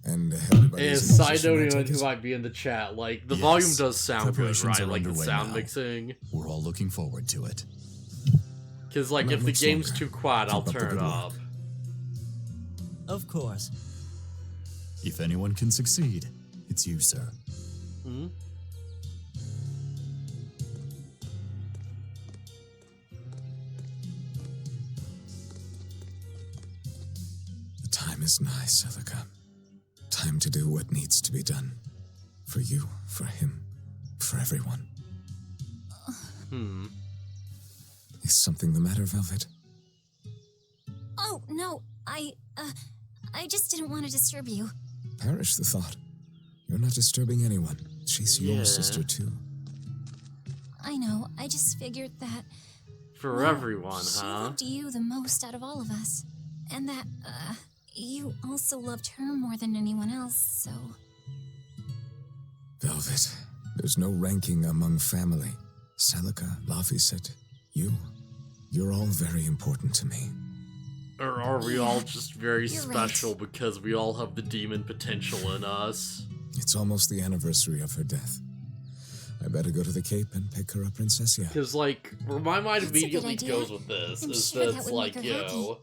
And everybody. And side noting on who might be in the chat, like, the volume does sound good, right? Like, the sound mixing. We're all looking forward to it. Because, like, if the game's too quiet, I'll turn it up. Of course. If anyone can succeed, it's you, sir. Hmm? The time is nigh, Celica. Time to do what needs to be done. For you, for him, for everyone. Is something the matter, Velvet? Oh, no, I just didn't want to disturb you. Perish the thought. You're not disturbing anyone. She's your sister, too. I know, I just figured that... For everyone, she huh? loved you the most out of all of us. And that, you also loved her more than anyone else, so... Velvet, there's no ranking among family. Celica, Laphicet, you're all very important to me. Or are we all just very special because we all have the demon potential in us? It's almost the anniversary of her death. I better go to the Cape and pick her up, Princessia. Because, like, where my mind That's a good immediately idea. goes with this I'm is sure that that it's would like, make her happy.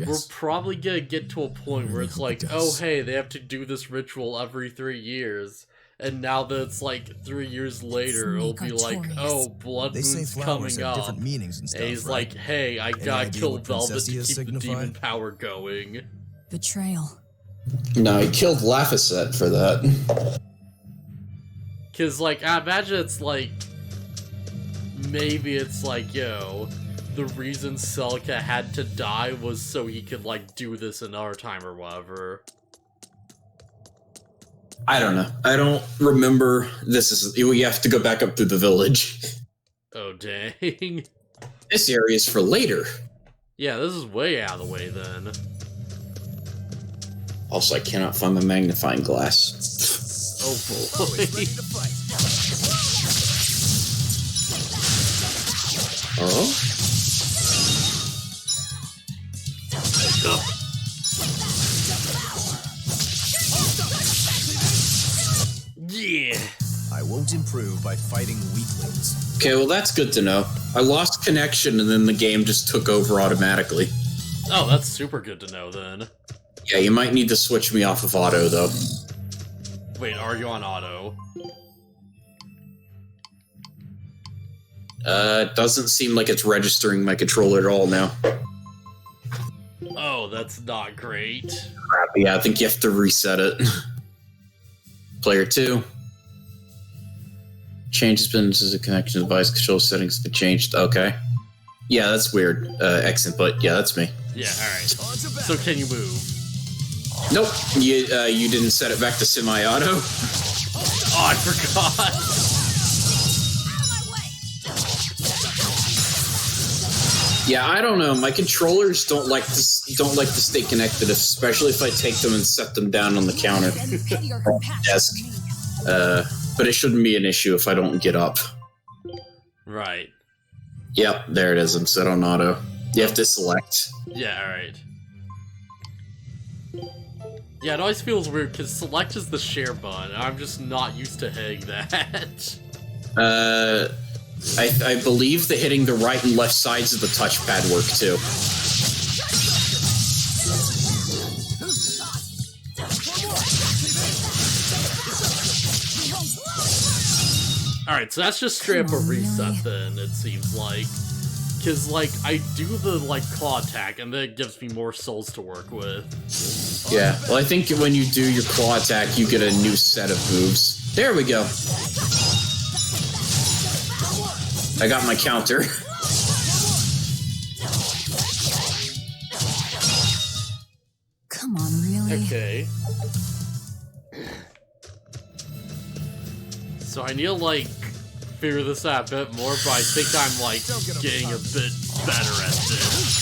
we're probably gonna get to a point where it's like, oh hey, they have to do this ritual every 3 years. and now that it's like 3 years later, it'll be like, oh, Blood They say Moon's flowers coming have up. different meanings and stuff, And he's right? like, hey, I Any gotta idea kill what Velvet to Princessias keep signify? the demon power going. Betrayal. No, he killed Laphicet for that. Cause, like, I imagine it's like, maybe it's like, yo, the reason Celica had to die was so he could, like, do this another time or whatever. I don't know. I don't remember. We have to go back up through the village. Oh, dang. This area is for later. Yeah, this is way out of the way then. Also, I cannot find my magnifying glass. Oh boy. Oh? Yeah. I won't improve by fighting weaklings. Okay, well that's good to know. I lost connection and then the game just took over automatically. Oh, that's super good to know then. Yeah, you might need to switch me off of auto though. Wait, are you on auto? It doesn't seem like it's registering my controller at all now. Oh, that's not great. Crap, yeah, I think you have to reset it. Player 2. Change spins as a connection device control settings get changed. Okay. Yeah, that's weird. X input. Yeah, that's me. Yeah, alright. So can you move? Nope. You didn't set it back to semi-auto? Oh, I forgot. Yeah, I don't know. My controllers don't like to stay connected, especially if I take them and set them down on the counter or desk. But it shouldn't be an issue if I don't get up. Right. Yep, there it is. I'm set on auto. You have to select. Yeah, alright. Yeah, it always feels weird because select is the share button, and I'm just not used to hitting that. I believe that hitting the right and left sides of the touchpad work too. Alright, so that's just straight up a reset then, it seems like. Because, like, I do the, like, claw attack, and then it gives me more souls to work with. Yeah, well I think when you do your claw attack, you get a new set of moves. There we go. I got my counter. Come on, really? Okay. So I need to, like, figure this out a bit more, but I think I'm, like, getting a bit better at this.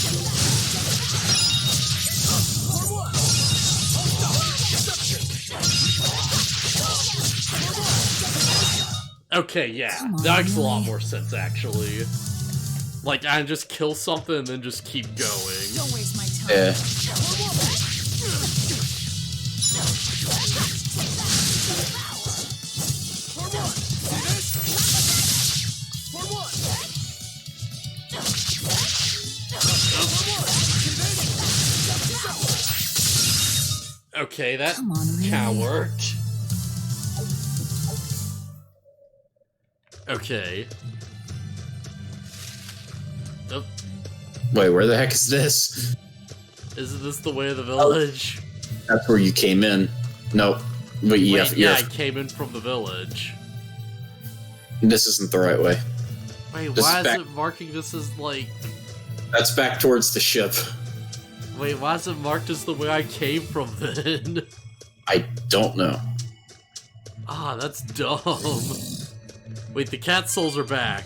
Okay, yeah, that makes a lot more sense, actually. Like, I just kill something and then just keep going. Don't waste my time. Yeah. Okay, that kinda worked. Okay. Oh. Wait, where the heck is this? Isn't this the way of the village? That's where you came in. Nope. But Wait, yeah, I came in from the village. This isn't the right way. Wait, This why is is back- it marking this as, like... That's back towards the ship. Wait, why is it marked as the way I came from then? I don't know. Ah, that's dumb. Wait, the cat souls are back.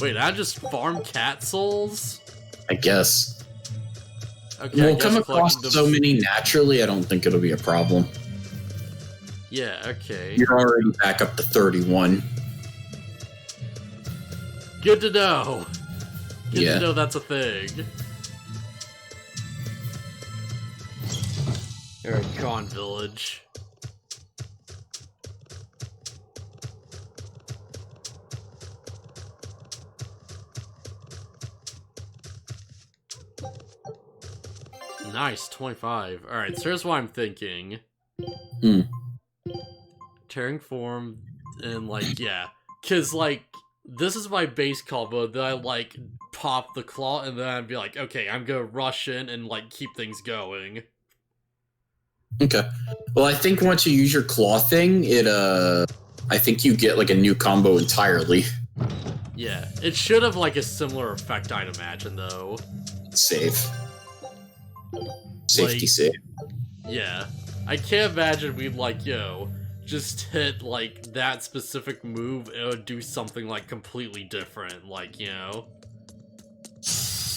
Wait, I just farm cat souls? I guess. Okay, We'll come across collecting so them- many naturally, I don't think it'll be a problem. Yeah, okay. You're already back up to 31. Good to know. Good Yeah. to know that's a thing. Alright, Con Village. Nice, 25. Alright, so here's what I'm thinking. tearing form, and like, yeah. Cause like, this is my base combo, then I like, pop the claw, and then I'd be like, okay, I'm gonna rush in and like, keep things going. Okay. Well, I think once you use your claw thing, I think you get like a new combo entirely. Yeah, it should have like a similar effect, I'd imagine, though. Save. Safety like, save. Yeah. I can't imagine we'd like, just hit like that specific move, it would do something like completely different, like,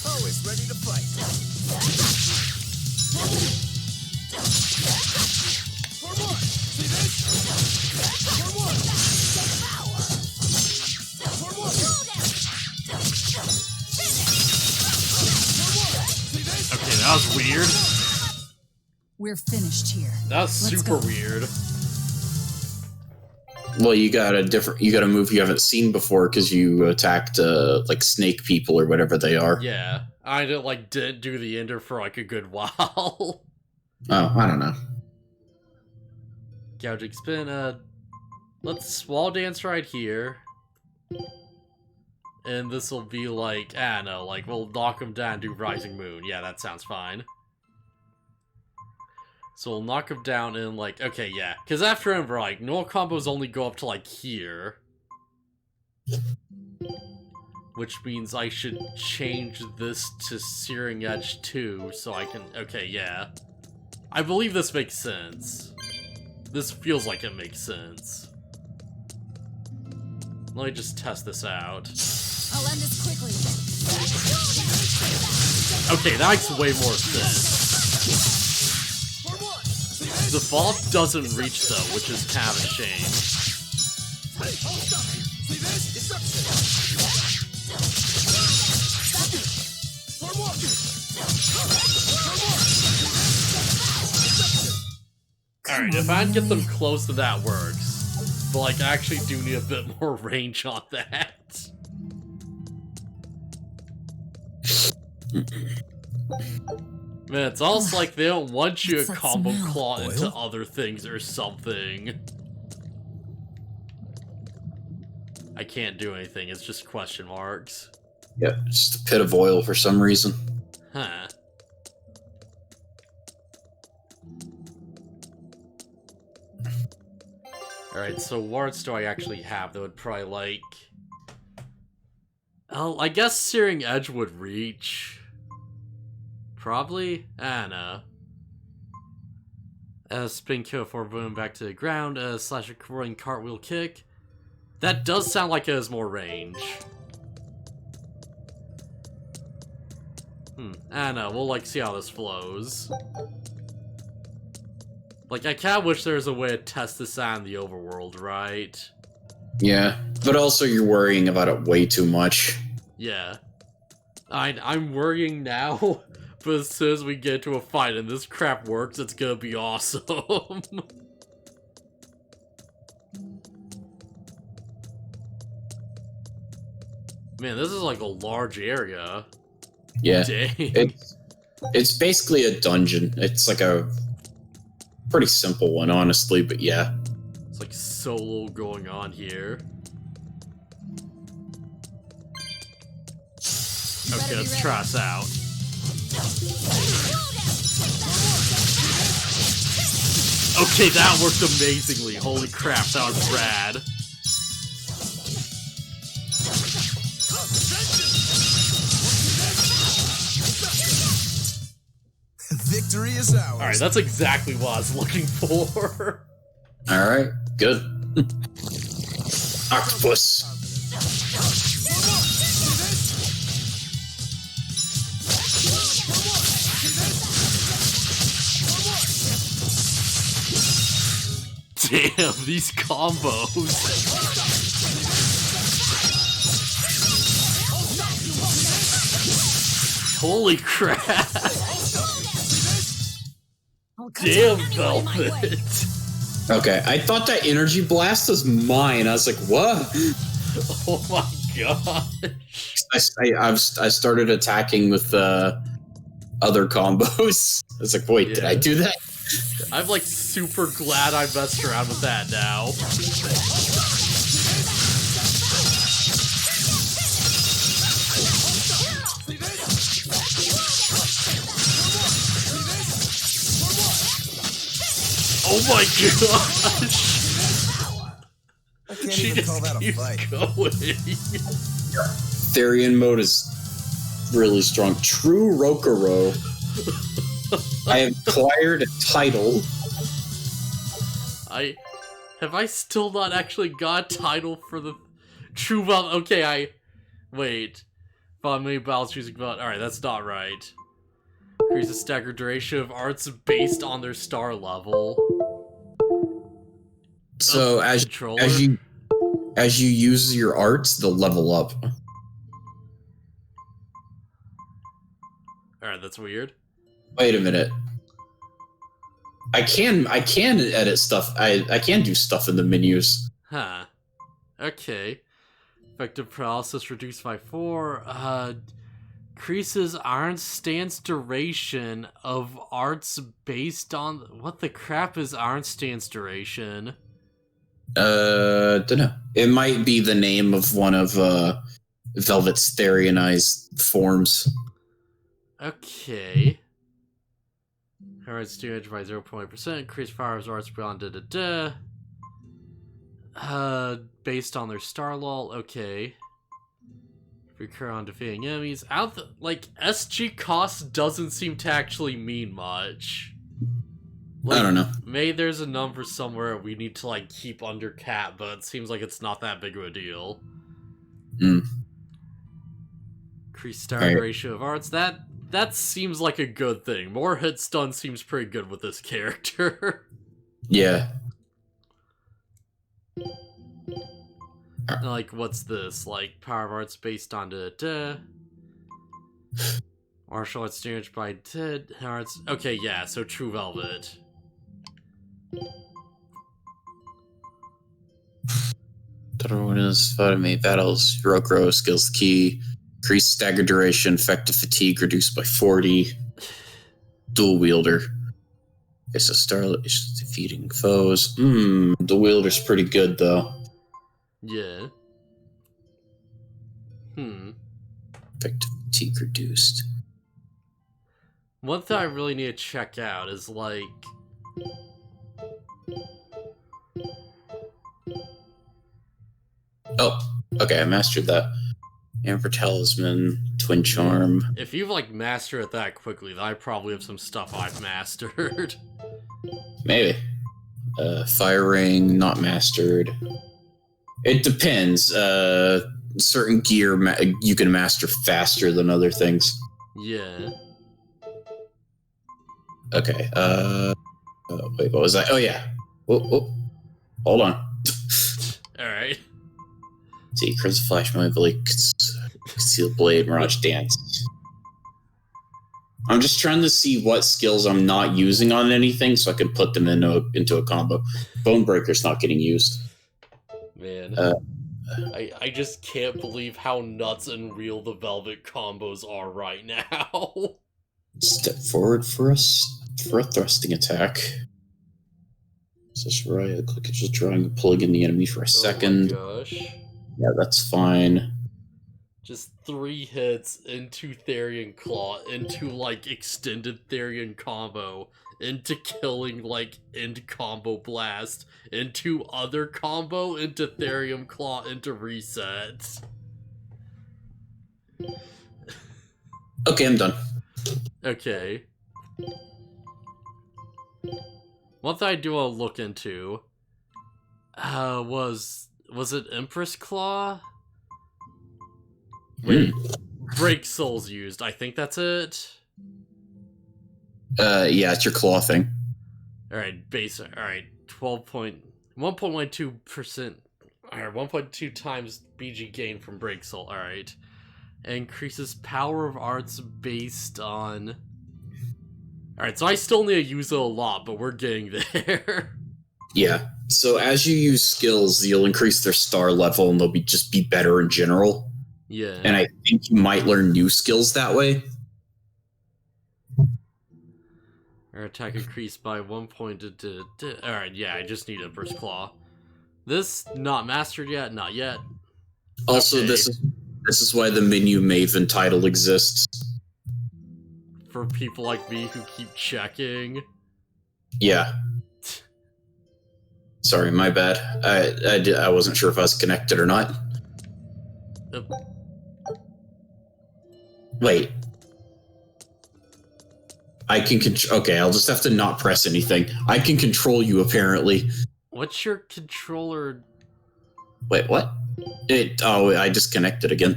Always ready to fight. For more! See this? For more! For more! Okay, that was weird. We're finished here. That's super weird. Well, you got a move you haven't seen before because you attacked like snake people or whatever they are. Yeah, I didn't do the ender for like a good while. Oh, I don't know. Gouging spin. Let's wall dance right here, and this will be like, I don't know, like we'll knock him down, do rising moon. Yeah, that sounds fine. So we'll knock him down and like, okay, yeah. Because after him, like, normal combos only go up to like here. Which means I should change this to Searing Edge too, so I can, okay, yeah. I believe this makes sense. This feels like it makes sense. Let me just test this out. I'll end this quickly. Okay, that makes way more sense. The vault doesn't reach though, which is kind of a shame. Alright, if I can get them close to that works. But like, I actually do need a bit more range on that. Man, it's almost like they don't want you to combo claw into other things or something. I can't do anything, it's just question marks. Yeah, just a pit of oil for some reason. Huh. Alright, so wards do I actually have that would probably like... Oh, I guess Searing Edge would reach. Probably? I don't know. Spin kill for boom back to the ground, slash a rolling cartwheel kick. That does sound like it has more range. I don't know, we'll like see how this flows. Like, I kinda wish there was a way to test this out in the overworld, right? Yeah, but also you're worrying about it way too much. Yeah. I'm worrying now. But as soon as we get to a fight and this crap works, it's gonna be awesome. Man, this is like a large area. Yeah. Dang. It's basically a dungeon. It's like a pretty simple one, honestly, but yeah. It's like so little going on here. Okay, let's try this out. Okay, that worked amazingly. Holy crap, that was rad. Victory is ours. Alright, that's exactly what I was looking for. Alright, good. Octopus. Damn, these combos. Holy crap. Damn, Velvet. Okay, I thought that energy blast was mine. I was like, what? Oh my gosh. I started attacking with other combos. I was like, wait, did I do that? I'm like super glad I messed around with that now. Oh my gosh! I can't even call that a fight. Therian mode is really strong. True Rokuro. I have acquired a title. Have I still not actually got a title for the True Val? Okay, wait. Found many battles using Val. Alright, that's not right. Increase the staggered duration of arts based on their star level. So as you use your arts, they'll level up. Alright, that's weird. Wait a minute. I can edit stuff. I can do stuff in the menus. Huh. Okay. Effective paralysis reduced by 4. Increases Iron Stance duration of arts based on... What the crap is Iron Stance duration? Dunno. It might be the name of one of Velvet's Therianized forms. Okay. Arts damage by 0.1%. Increase fire of arts beyond based on their star lull. Okay. Recur on defeating enemies. SG cost doesn't seem to actually mean much. I don't know. Maybe there's a number somewhere we need to keep under cap, but it seems like it's not that big of a deal. Increase star ratio of arts. That seems like a good thing. More hit stun seems pretty good with this character. Yeah. What's this? Power of arts based on martial arts damage by arts. Okay, yeah, so True Velvet. Fight me battles. Regrow skills key. Increase stagger duration. Effective fatigue reduced by 40. Dual wielder. It's a starlight defeating foes. The wielder's pretty good though. Yeah. Effective fatigue reduced. One thing I really need to check out is Oh, okay, I mastered that. Amber Talisman, Twin Charm. If you've mastered it that quickly, then I probably have some stuff I've mastered. Maybe. Fire Ring, not mastered. It depends. Certain gear you can master faster than other things. Yeah. Okay, wait, what was that? Oh, yeah. Whoa. Hold on. Alright. See, Crimson Flash, Melee, Concealed Blade, Mirage Dance. I'm just trying to see what skills I'm not using on anything so I can put them into a combo. Bonebreaker's not getting used. Man. I just can't believe how nuts and real the Velvet combos are right now. Step forward for a thrusting attack. So that's right. Click it, just drawing and pulling in the enemy for a second. Oh my gosh. Yeah, that's fine. Just 3 hits into Therian Claw, into extended Therian combo, into killing end combo blast, into other combo, into Therian Claw, into reset. Okay, I'm done. Okay. One thing I do want to look into was it Empress Claw? Wait, Break Souls used. I think that's it. Yeah, it's your claw thing. Alright, alright, 1.12%. Alright, 1.2 times BG gain from Break Soul. Alright. Increases power of arts based on... Alright, so I still need to use it a lot, but we're getting there. Yeah. So as you use skills, you'll increase their star level and they'll just be better in general. Yeah. And I think you might learn new skills that way. Our attack increased by 1 point. Alright, yeah, I just need a Burst Claw. This, not mastered yet? Not yet. Also, Okay. this is why the menu Maven title exists. For people like me who keep checking. Yeah. Sorry, my bad. I wasn't sure if I was connected or not. Wait. I can okay, I'll just have to not press anything. I can control you, apparently. What's your controller? Wait, what? I disconnected again.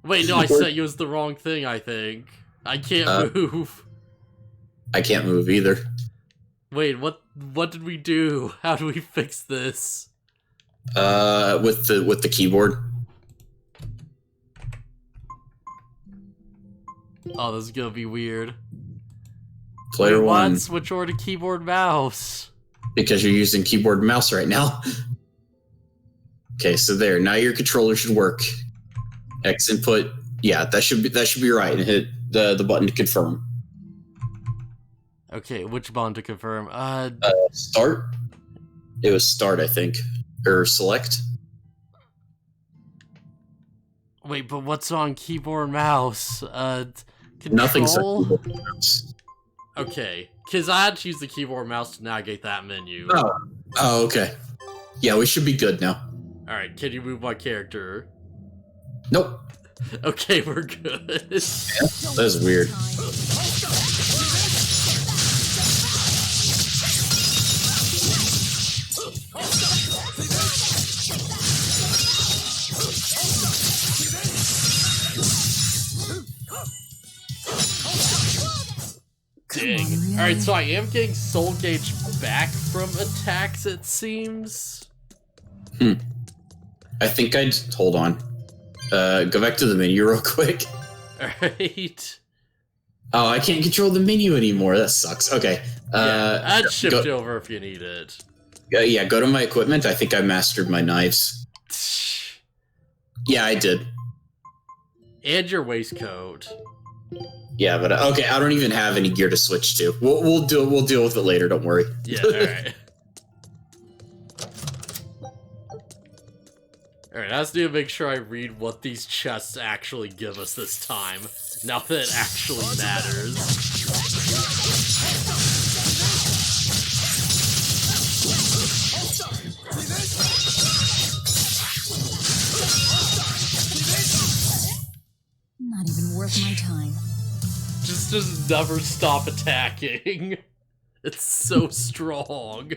Wait, no, I set you as the wrong thing, I think. I can't move. I can't move either. Wait, what did we do? How do we fix this? With the keyboard. Oh, this is gonna be weird. Player Wait, one. Switch over to keyboard mouse. Because you're using keyboard and mouse right now. Okay, so there. Now your controller should work. X input. Yeah, that should be right. And hit the button to confirm. Okay, which button to confirm? Start. It was start, I think, or select. Wait, but what's on keyboard and mouse? Control? Nothing's on keyboard and mouse. Okay, because I had to use the keyboard and mouse to navigate that menu. Oh, okay. Yeah, we should be good now. Alright, can you move my character? Nope. Okay, we're good. Yeah, that is weird. Dang. Alright, so I am getting soul gauge back from attacks, it seems. I think I'd hold on. Go back to the menu real quick. Alright. Oh, I can't control the menu anymore. That sucks. Okay. I'd shift over if you need it. Yeah, go to my equipment. I think I mastered my knives. Yeah, I did. And your waistcoat. Yeah, but okay, I don't even have any gear to switch to. We'll deal with it later. Don't worry. Yeah. All right. All right. I just need to make sure I read what these chests actually give us this time. Now that it actually matters. Not even worth my time. Just never stop attacking. It's so strong.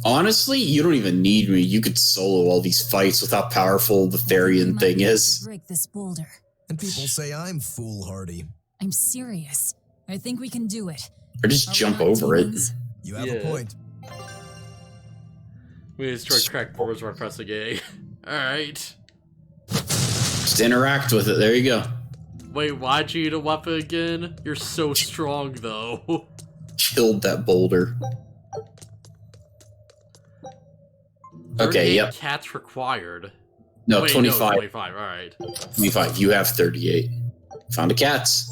Honestly, you don't even need me. You could solo all these fights with how powerful the Therian thing is. Break this boulder. And people say I'm foolhardy. I'm serious. I think we can do it. Or just jump over it. You have a point. We just try to crack boards while pressing A. Alright. Just interact with it. There you go. Wait, why'd you eat a weapon again? You're so strong, though. Killed that boulder. Okay, yep. Cats required. No, wait, 25. No, 25, alright. 25. You have 38. Found a cats.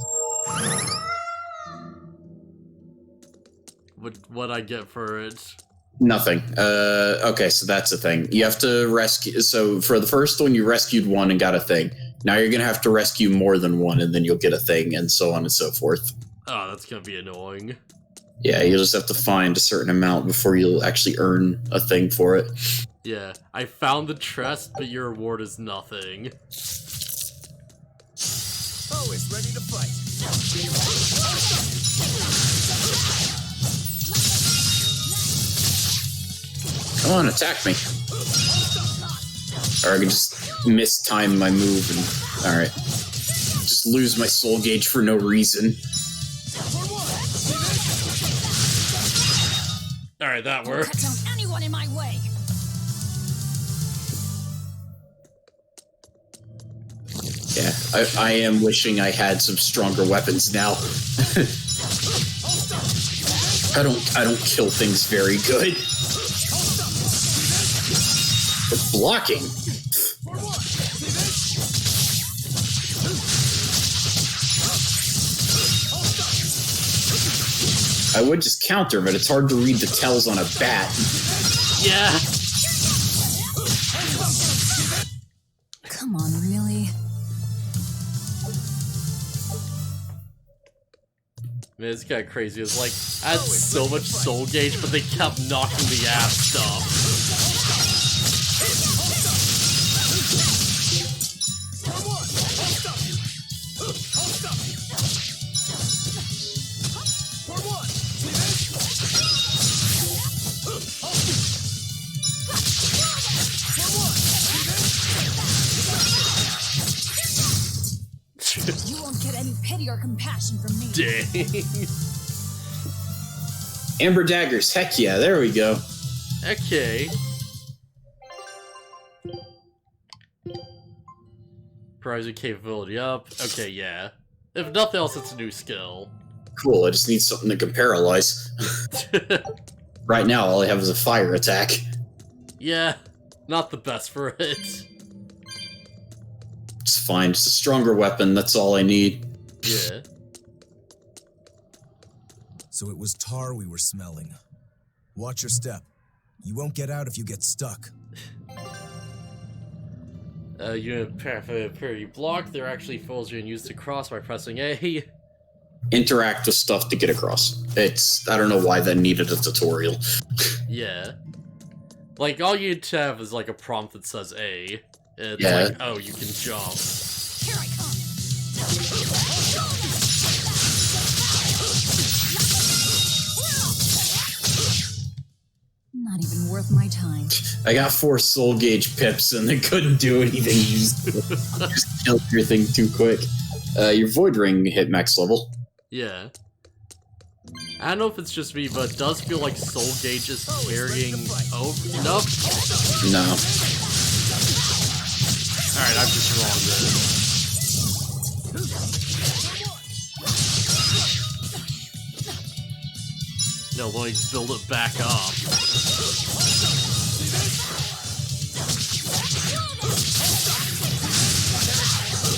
What'd I get for it? Nothing. Okay, so that's the thing. You have to rescue. So for the first one, you rescued one and got a thing. Now you're going to have to rescue more than one, and then you'll get a thing, and so on and so forth. Oh, that's going to be annoying. Yeah, you'll just have to find a certain amount before you'll actually earn a thing for it. Yeah, I found the chest, but your reward is nothing. Always ready to fight. Come on, attack me. Or I can just mistime my move and... Alright. Just lose my soul gauge for no reason. Alright, that works. Cut down anyone in my way. Yeah, I am wishing I had some stronger weapons now. I don't kill things very good. But blocking. I would just counter, but it's hard to read the tells on a bat. Yeah. Come on, really? Man, it's kind of crazy. It's like, I had so much soul gauge, but they kept knocking the ass stuff. You won't get any pity or compassion from me. Dang. Amber daggers, heck yeah, there we go. Okay. Prize capability up. Okay, yeah. If nothing else, it's a new skill. Cool, I just need something that can paralyze. Right now, all I have is a fire attack. Yeah, not the best for it. It's fine, just a stronger weapon, that's all I need. Yeah. So it was tar we were smelling. Watch your step. You won't get out if you get stuck. Unit parry block. There are actually foils you can use to cross by pressing A. Interact with stuff to get across. I don't know why that needed a tutorial. Yeah. Like, all you'd have is like a prompt that says A. It's Yeah. like, oh, you can jump. Here I come. Not even worth my time. I got 4 soul gauge pips and they couldn't do anything. Just killed everything too quick. Your void ring hit max level. Yeah. I don't know if it's just me, but it does feel like soul gauge is carrying over. Nope. No. Alright, I'm just wrong then. No, let me build it back up.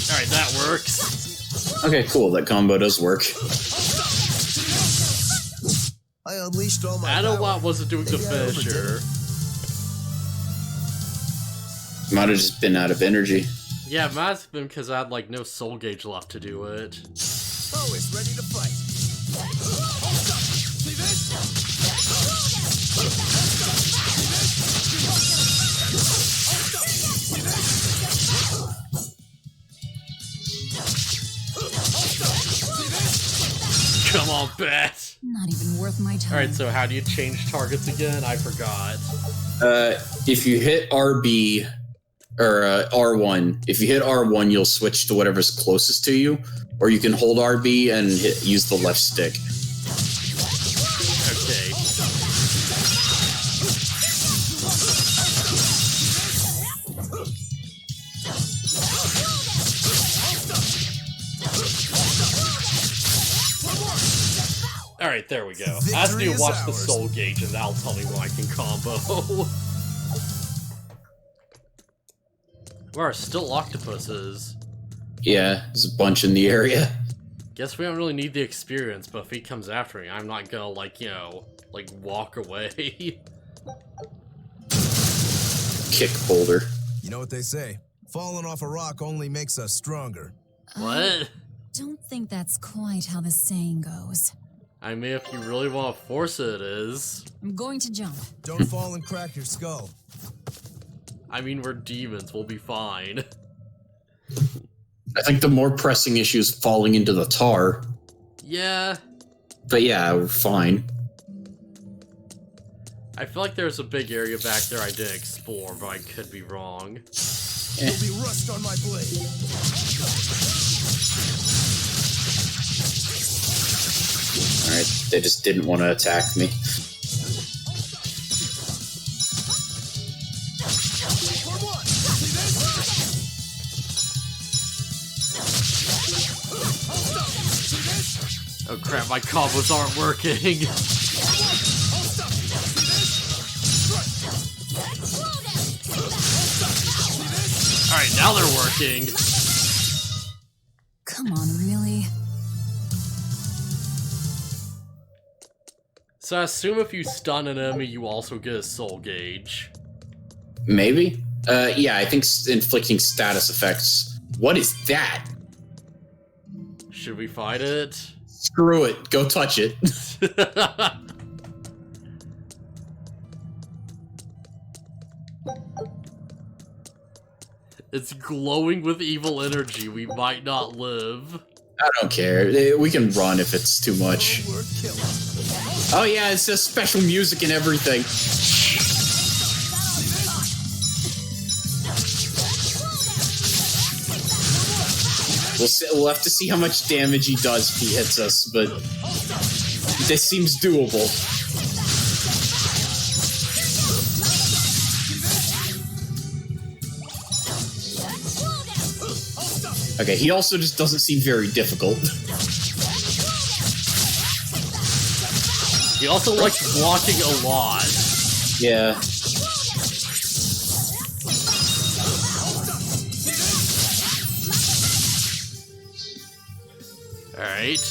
Alright, that works. Okay, cool. That combo does work. I unleashed all my Adawat wasn't doing the finisher. Might have just been out of energy. Yeah, it might have been because I had like no soul gauge left to do it. Always ready to fight. Come on, bet! Not even worth my time. Alright, so how do you change targets again? I forgot. If you hit RB, or R1, if you hit R1, you'll switch to whatever's closest to you, or you can hold RB and use the left stick. Okay. Alright, there we go. I have to watch the soul gauge and that'll tell me when I can combo. There are still octopuses. Yeah, there's a bunch in the area. Guess we don't really need the experience, but if he comes after me, I'm not gonna, like, you know, like, walk away. Kick boulder. You know what they say? Falling off a rock only makes us stronger. What? Don't think that's quite how the saying goes. I mean, if you really want to force it, it is. I'm going to jump. Don't fall and crack your skull. I mean, we're demons. We'll be fine. I think the more pressing issue is falling into the tar. Yeah. But yeah, we're fine. I feel like there's a big area back there I didn't explore, but I could be wrong. There'll be rust on my blade. Alright, they just didn't want to attack me. Oh crap, my combos aren't working. Alright, now they're working. Come on, really? So I assume if you stun an enemy, you also get a soul gauge. Maybe? Yeah, I think inflicting status effects. What is that? Should we fight it? Screw it. Go touch it. It's glowing with evil energy. We might not live. I don't care. We can run if it's too much. Oh yeah, it's just special music and everything. We'll have to see how much damage he does if he hits us, but this seems doable. Okay, he also just doesn't seem very difficult. He also likes blocking a lot. Yeah. Alright.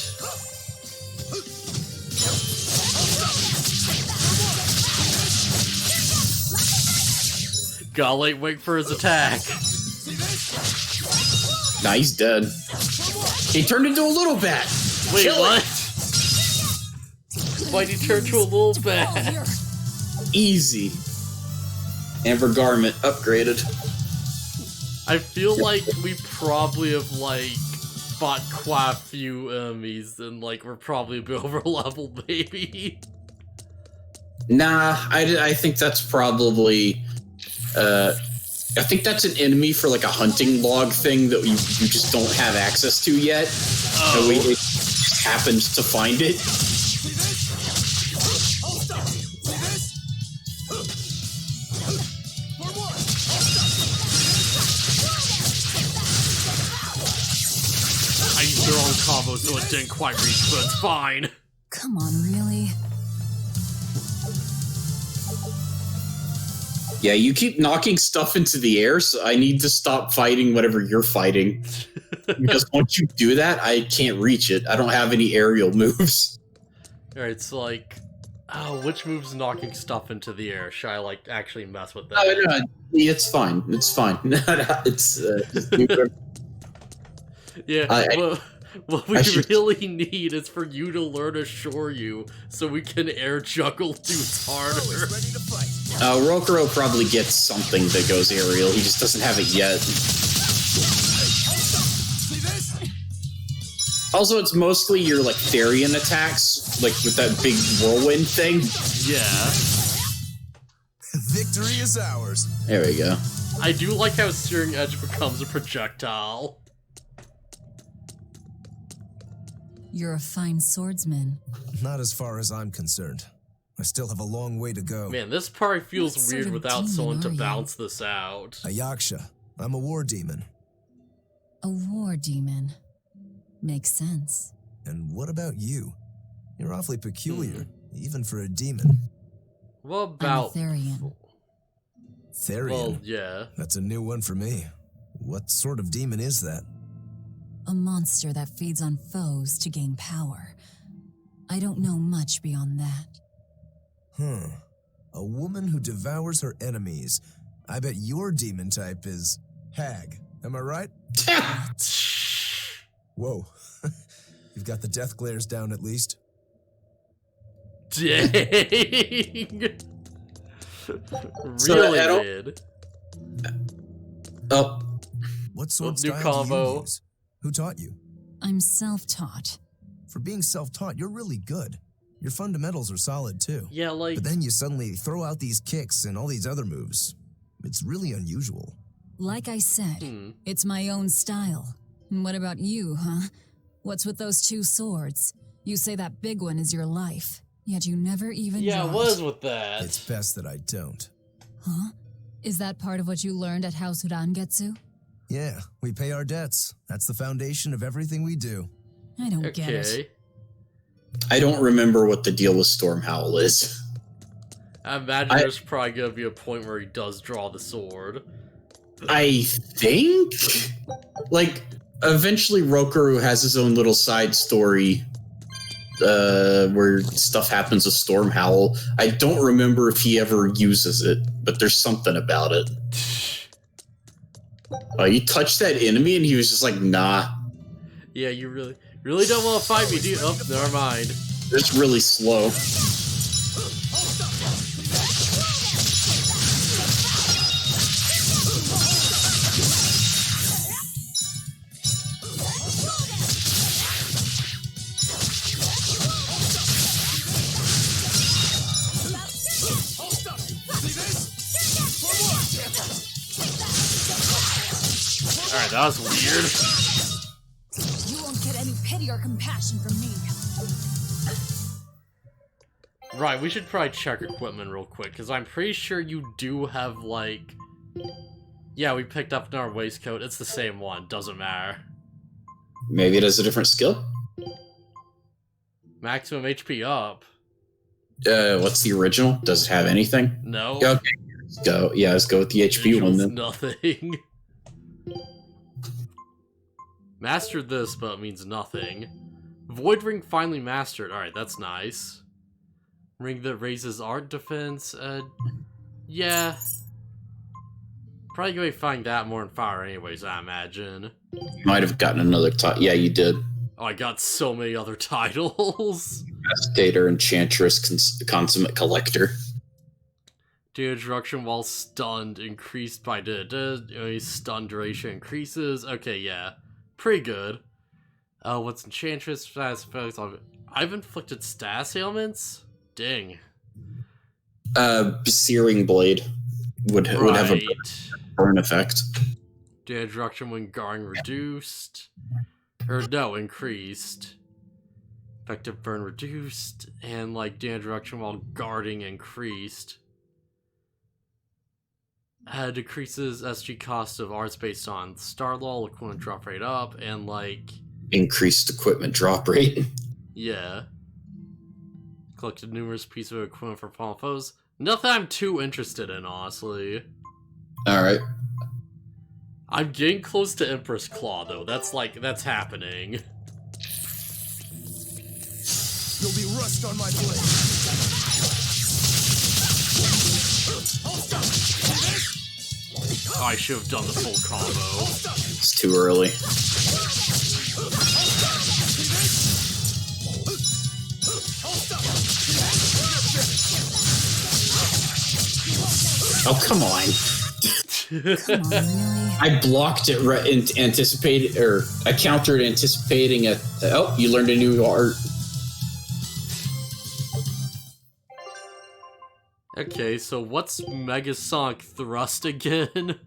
Gotta wait for his attack. Nah, he's dead. He turned into a little bat. Wait, Kill what? it. Why'd he turn to a little bat? Easy. Amber garment upgraded. I feel like we probably have, like, fought quite a few enemies and, like, we're probably a bit over level, maybe. Nah, I think that's probably... I think that's an enemy for like a hunting log thing that you just don't have access to yet. Oh. So we just happened to find it. I used the wrong combo so it didn't quite reach, but it's fine. Come on, really? Yeah, you keep knocking stuff into the air, so I need to stop fighting whatever you're fighting. Because once you do that, I can't reach it. I don't have any aerial moves. Alright, so like... Oh, which move's knocking stuff into the air? Should I, like, actually mess with that? No, it's fine. It's fine. It's... yeah, what we really need is for you to learn a Shoryu so we can air juggle dudes harder. Rokuro probably gets something that goes aerial. He just doesn't have it yet. Also, it's mostly your, like, Therian attacks, like, with that big whirlwind thing. Yeah. Victory is ours. There we go. I do like how Searing Edge becomes a projectile. You're a fine swordsman. Not as far as I'm concerned. I still have a long way to go. Man, this part feels What weird sort of without someone to demon are you? bounce this out. A Yaksha. I'm a war demon. A war demon. Makes sense. And what about you? You're awfully peculiar, even for a demon. What about... I'm a Therian. Therian? Well, yeah. That's a new one for me. What sort of demon is that? A monster that feeds on foes to gain power. I don't know much beyond that. A woman who devours her enemies. I bet your demon type is hag. Am I right? Whoa. You've got the death glares down at least. Dang! Really did. Oh. What sword New style combo. do you use? Who taught you? I'm self-taught. For being self-taught, you're really good. Your fundamentals are solid too. Yeah, like... But then you suddenly throw out these kicks and all these other moves. It's really unusual. Like I said, it's my own style. And what about you, huh? What's with those two swords? You say that big one is your life, yet you never even Yeah, draw it was it. with that. It's best that I don't. Huh? Is that part of what you learned at House Urangetsu? Yeah, we pay our debts. That's the foundation of everything we do. I don't get it. I don't remember what the deal with Stormhowl is. I imagine there's probably gonna be a point where he does draw the sword. I think? Like, eventually Rokuro has his own little side story where stuff happens with Stormhowl. I don't remember if he ever uses it, but there's something about it. You touched that enemy and he was just like, nah. Yeah, you really don't want to fight me, dude. Oh, never mind. It's really slow. Alright, that was weird. You won't get any pity or compassion from me. Right, we should probably check equipment real quick, because I'm pretty sure you do have, like... Yeah, we picked up in our waistcoat. It's the same one. Doesn't matter. Maybe it has a different skill? Maximum HP up. What's the original? Does it have anything? No. Okay, let's go. Yeah, let's go with the HP one then. Nothing. Mastered this, but it means nothing. Void Ring finally mastered. Alright, that's nice. Ring that raises art defense. Yeah. Probably going to find that more in fire anyways, I imagine. Might have gotten another title. Yeah, you did. Oh, I got so many other titles. Investigator, Enchantress, Consummate Collector. Damage reduction while stunned increased by stun duration increases. Okay, yeah. Pretty good. What's Enchantress? Status effects? I've inflicted status ailments? Dang. Searing Blade would have a burn effect. Damage reduction when guarding reduced. Or no, increased. Effective burn reduced. And like damage reduction while guarding increased. Decreases SG cost of arts based on star law, equipment drop rate up, and like... Increased equipment drop rate. Yeah. Collected numerous pieces of equipment for fallen foes. Nothing I'm too interested in, honestly. Alright. I'm getting close to Empress Claw, though. That's happening. You'll be rust on my blade. Oh, I should have done the full combo. It's too early. Oh, come on. Come on, really? I blocked it I countered anticipating it. Oh, you learned a new art. Okay, so what's Megasonic Thrust again?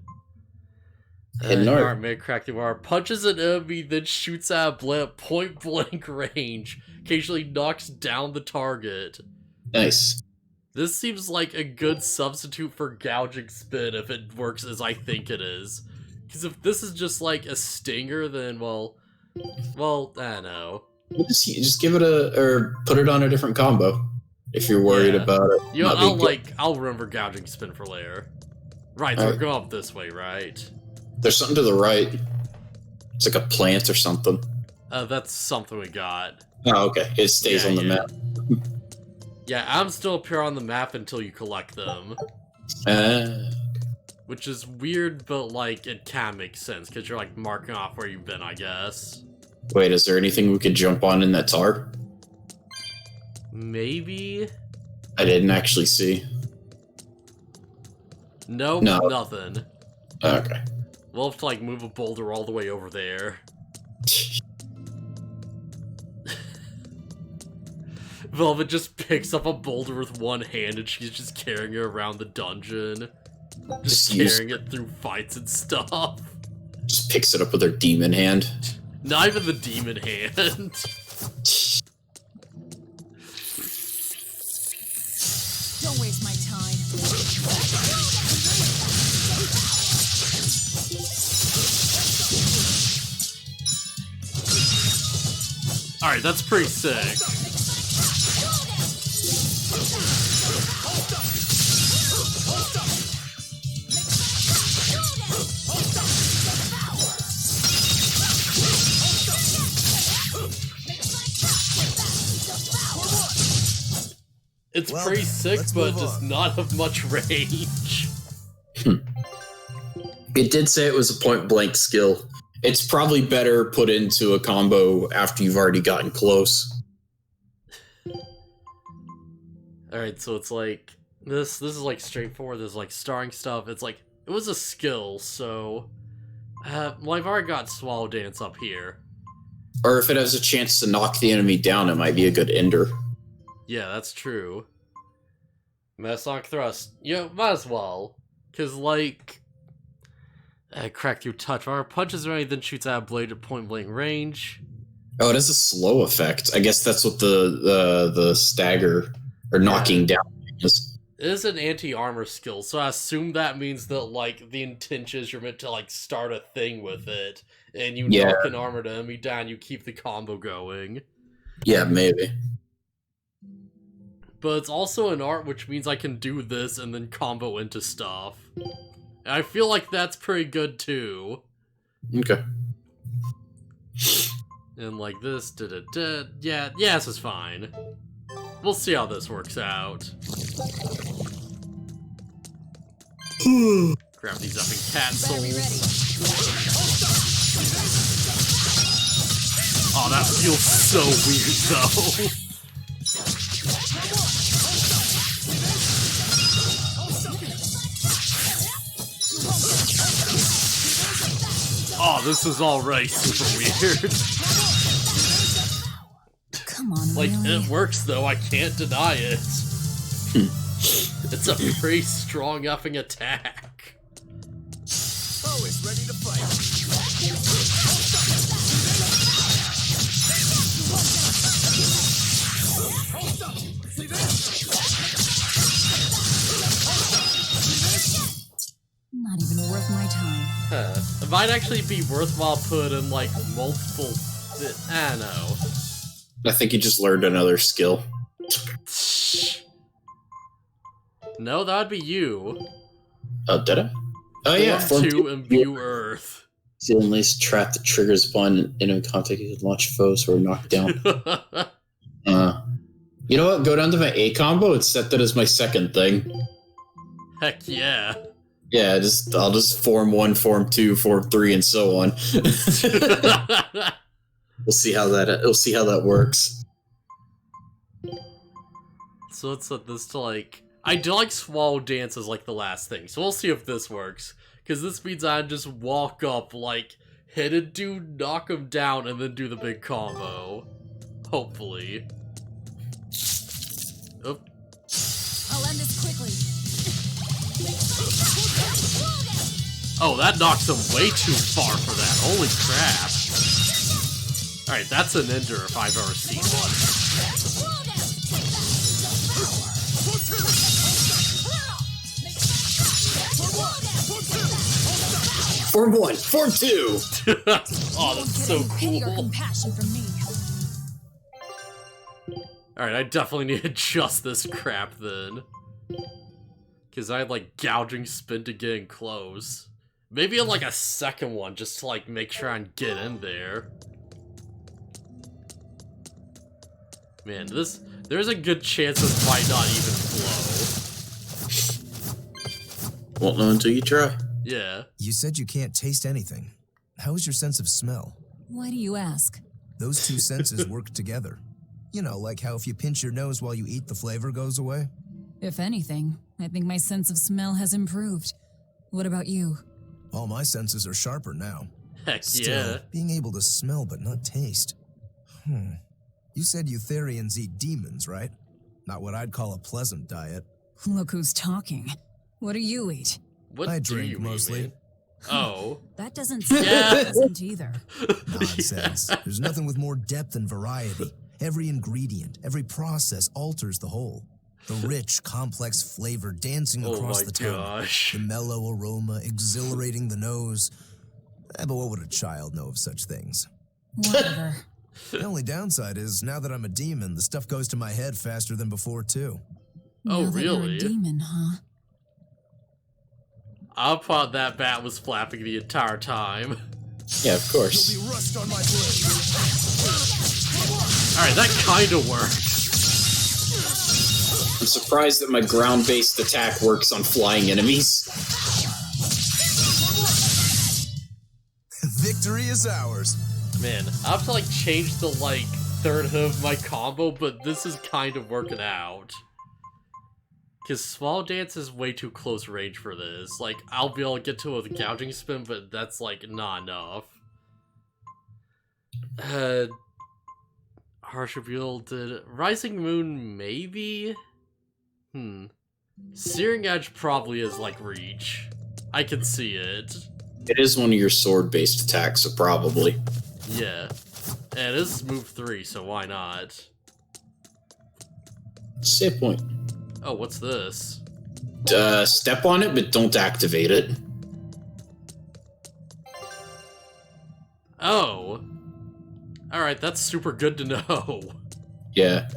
Art. May crack the wire. Punches an enemy, then shoots at a blade at point blank range. Occasionally knocks down the target. Nice. This seems like a good substitute for Gouging Spin if it works as I think it is. Because if this is just like a stinger, then well, I don't know. Just give it or put it on a different combo if you're worried about it. You know, I'll remember Gouging Spin for later. Right, so we're going up this way, right? There's something to the right. It's like a plant or something. That's something we got. Oh, okay. It stays on the map. Yeah, atoms still appear on the map until you collect them. Which is weird, but, like, it can make sense, because you're, like, marking off where you've been, I guess. Wait, is there anything we could jump on in that tar? Maybe? I didn't actually see. Nope, no. Nothing. Okay. We'll have to, like, move a boulder all the way over there. Velvet just picks up a boulder with one hand and she's just carrying it around the dungeon. Just carrying it through fights and stuff. Just picks it up with her demon hand. Not even the demon hand. Don't waste my time. Alright, that's pretty sick. It's pretty sick, but does not have much range. It did say it was a point-blank skill. It's probably better put into a combo after you've already gotten close. Alright, so it's like, this is like straightforward, there's like starring stuff, it's like, it was a skill, so, well, I've already got Swallow Dance up here. Or if it has a chance to knock the enemy down, it might be a good ender. Yeah, that's true. Metasonic Thrust, might as well, cause like, crack through touch, our punches or anything shoots out a blade at point blank range. Oh, it has a slow effect. I guess that's what the stagger or knocking down is. It is an anti-armor skill, so I assume that means that, like, the intention is you're meant to, like, start a thing with it, and you knock an armored enemy down, you keep the combo going. Yeah, maybe. But it's also an art, which means I can do this and then combo into stuff. And I feel like that's pretty good, too. Okay. And, like, this, yeah, this is fine. We'll see how this works out. Grab these up in cat souls. Oh, that feels so weird, though. Oh, this is alright super weird. Come on, like, really? it works though, I can't deny it. It's a pretty strong effing attack. Oh, it's ready to fight. Not even worth my time. It might actually be worthwhile put in, like, multiple... I don't know. I think you just learned another skill. No, that would be you. Oh, did I? Oh, yeah. Form 2 imbue Earth. It's the only trap that triggers upon enemy contact. You can launch foes who are knocked down. You know what? Go down to my A combo and set that as my second thing. Heck yeah. Yeah, I'll just form 1, form 2, form 3, and so on. We'll see how that works. So let's set this to, like... I do like Swallow Dance as, like, the last thing, so we'll see if this works. Because this means I just walk up, like, hit a dude, knock him down, and then do the big combo. Hopefully. Oop. I'll end this quickly. Oh, that knocks him way too far for that. Holy crap. Alright, that's an ender if I've ever seen one. Form 1, form 2! Oh, that's so Pity or cool. compassion from me. Alright, I definitely need to adjust this crap then. Because I had, like, gouging spin to get in close. Maybe like a second one, just to, like, make sure I get in there. Man, there's a good chance this might not even flow. Won't know until you try. Yeah. You said you can't taste anything. How is your sense of smell? Why do you ask? Those two senses work together. You know, like how if you pinch your nose while you eat, the flavor goes away? If anything, I think my sense of smell has improved. What about you? All my senses are sharper now. Heck Still, yeah. being able to smell but not taste. You said Eutherians eat demons, right? Not what I'd call a pleasant diet. Look who's talking. What do you eat? What I do drink you mostly. Eat, oh. That doesn't sound pleasant either. Nonsense. There's nothing with more depth and variety. Every ingredient, every process alters the whole. The rich, complex flavor dancing across the tongue. Gosh. The mellow aroma exhilarating the nose. But what would a child know of such things? Whatever. The only downside is, now that I'm a demon, the stuff goes to my head faster than before, too. Oh, Now that you're really? a demon, huh? I thought that bat was flapping the entire time. Yeah, of course. You'll be rust on my blade. Alright, that kinda works. I'm surprised that my ground-based attack works on flying enemies. Victory is ours. Man, I have to like change the like third of my combo, but this is kind of working out. Because Small Dance is way too close range for this. Like, I'll be able to get to it with Gouging Spin, but that's like not enough. Harsh Reveal did Rising Moon maybe? Searing Edge probably is like reach. I can see it. It is one of your sword-based attacks, so probably. Yeah. And this is move 3, so why not? Save point. Oh, what's this? Step on it, but don't activate it. Oh. Alright, that's super good to know. Yeah.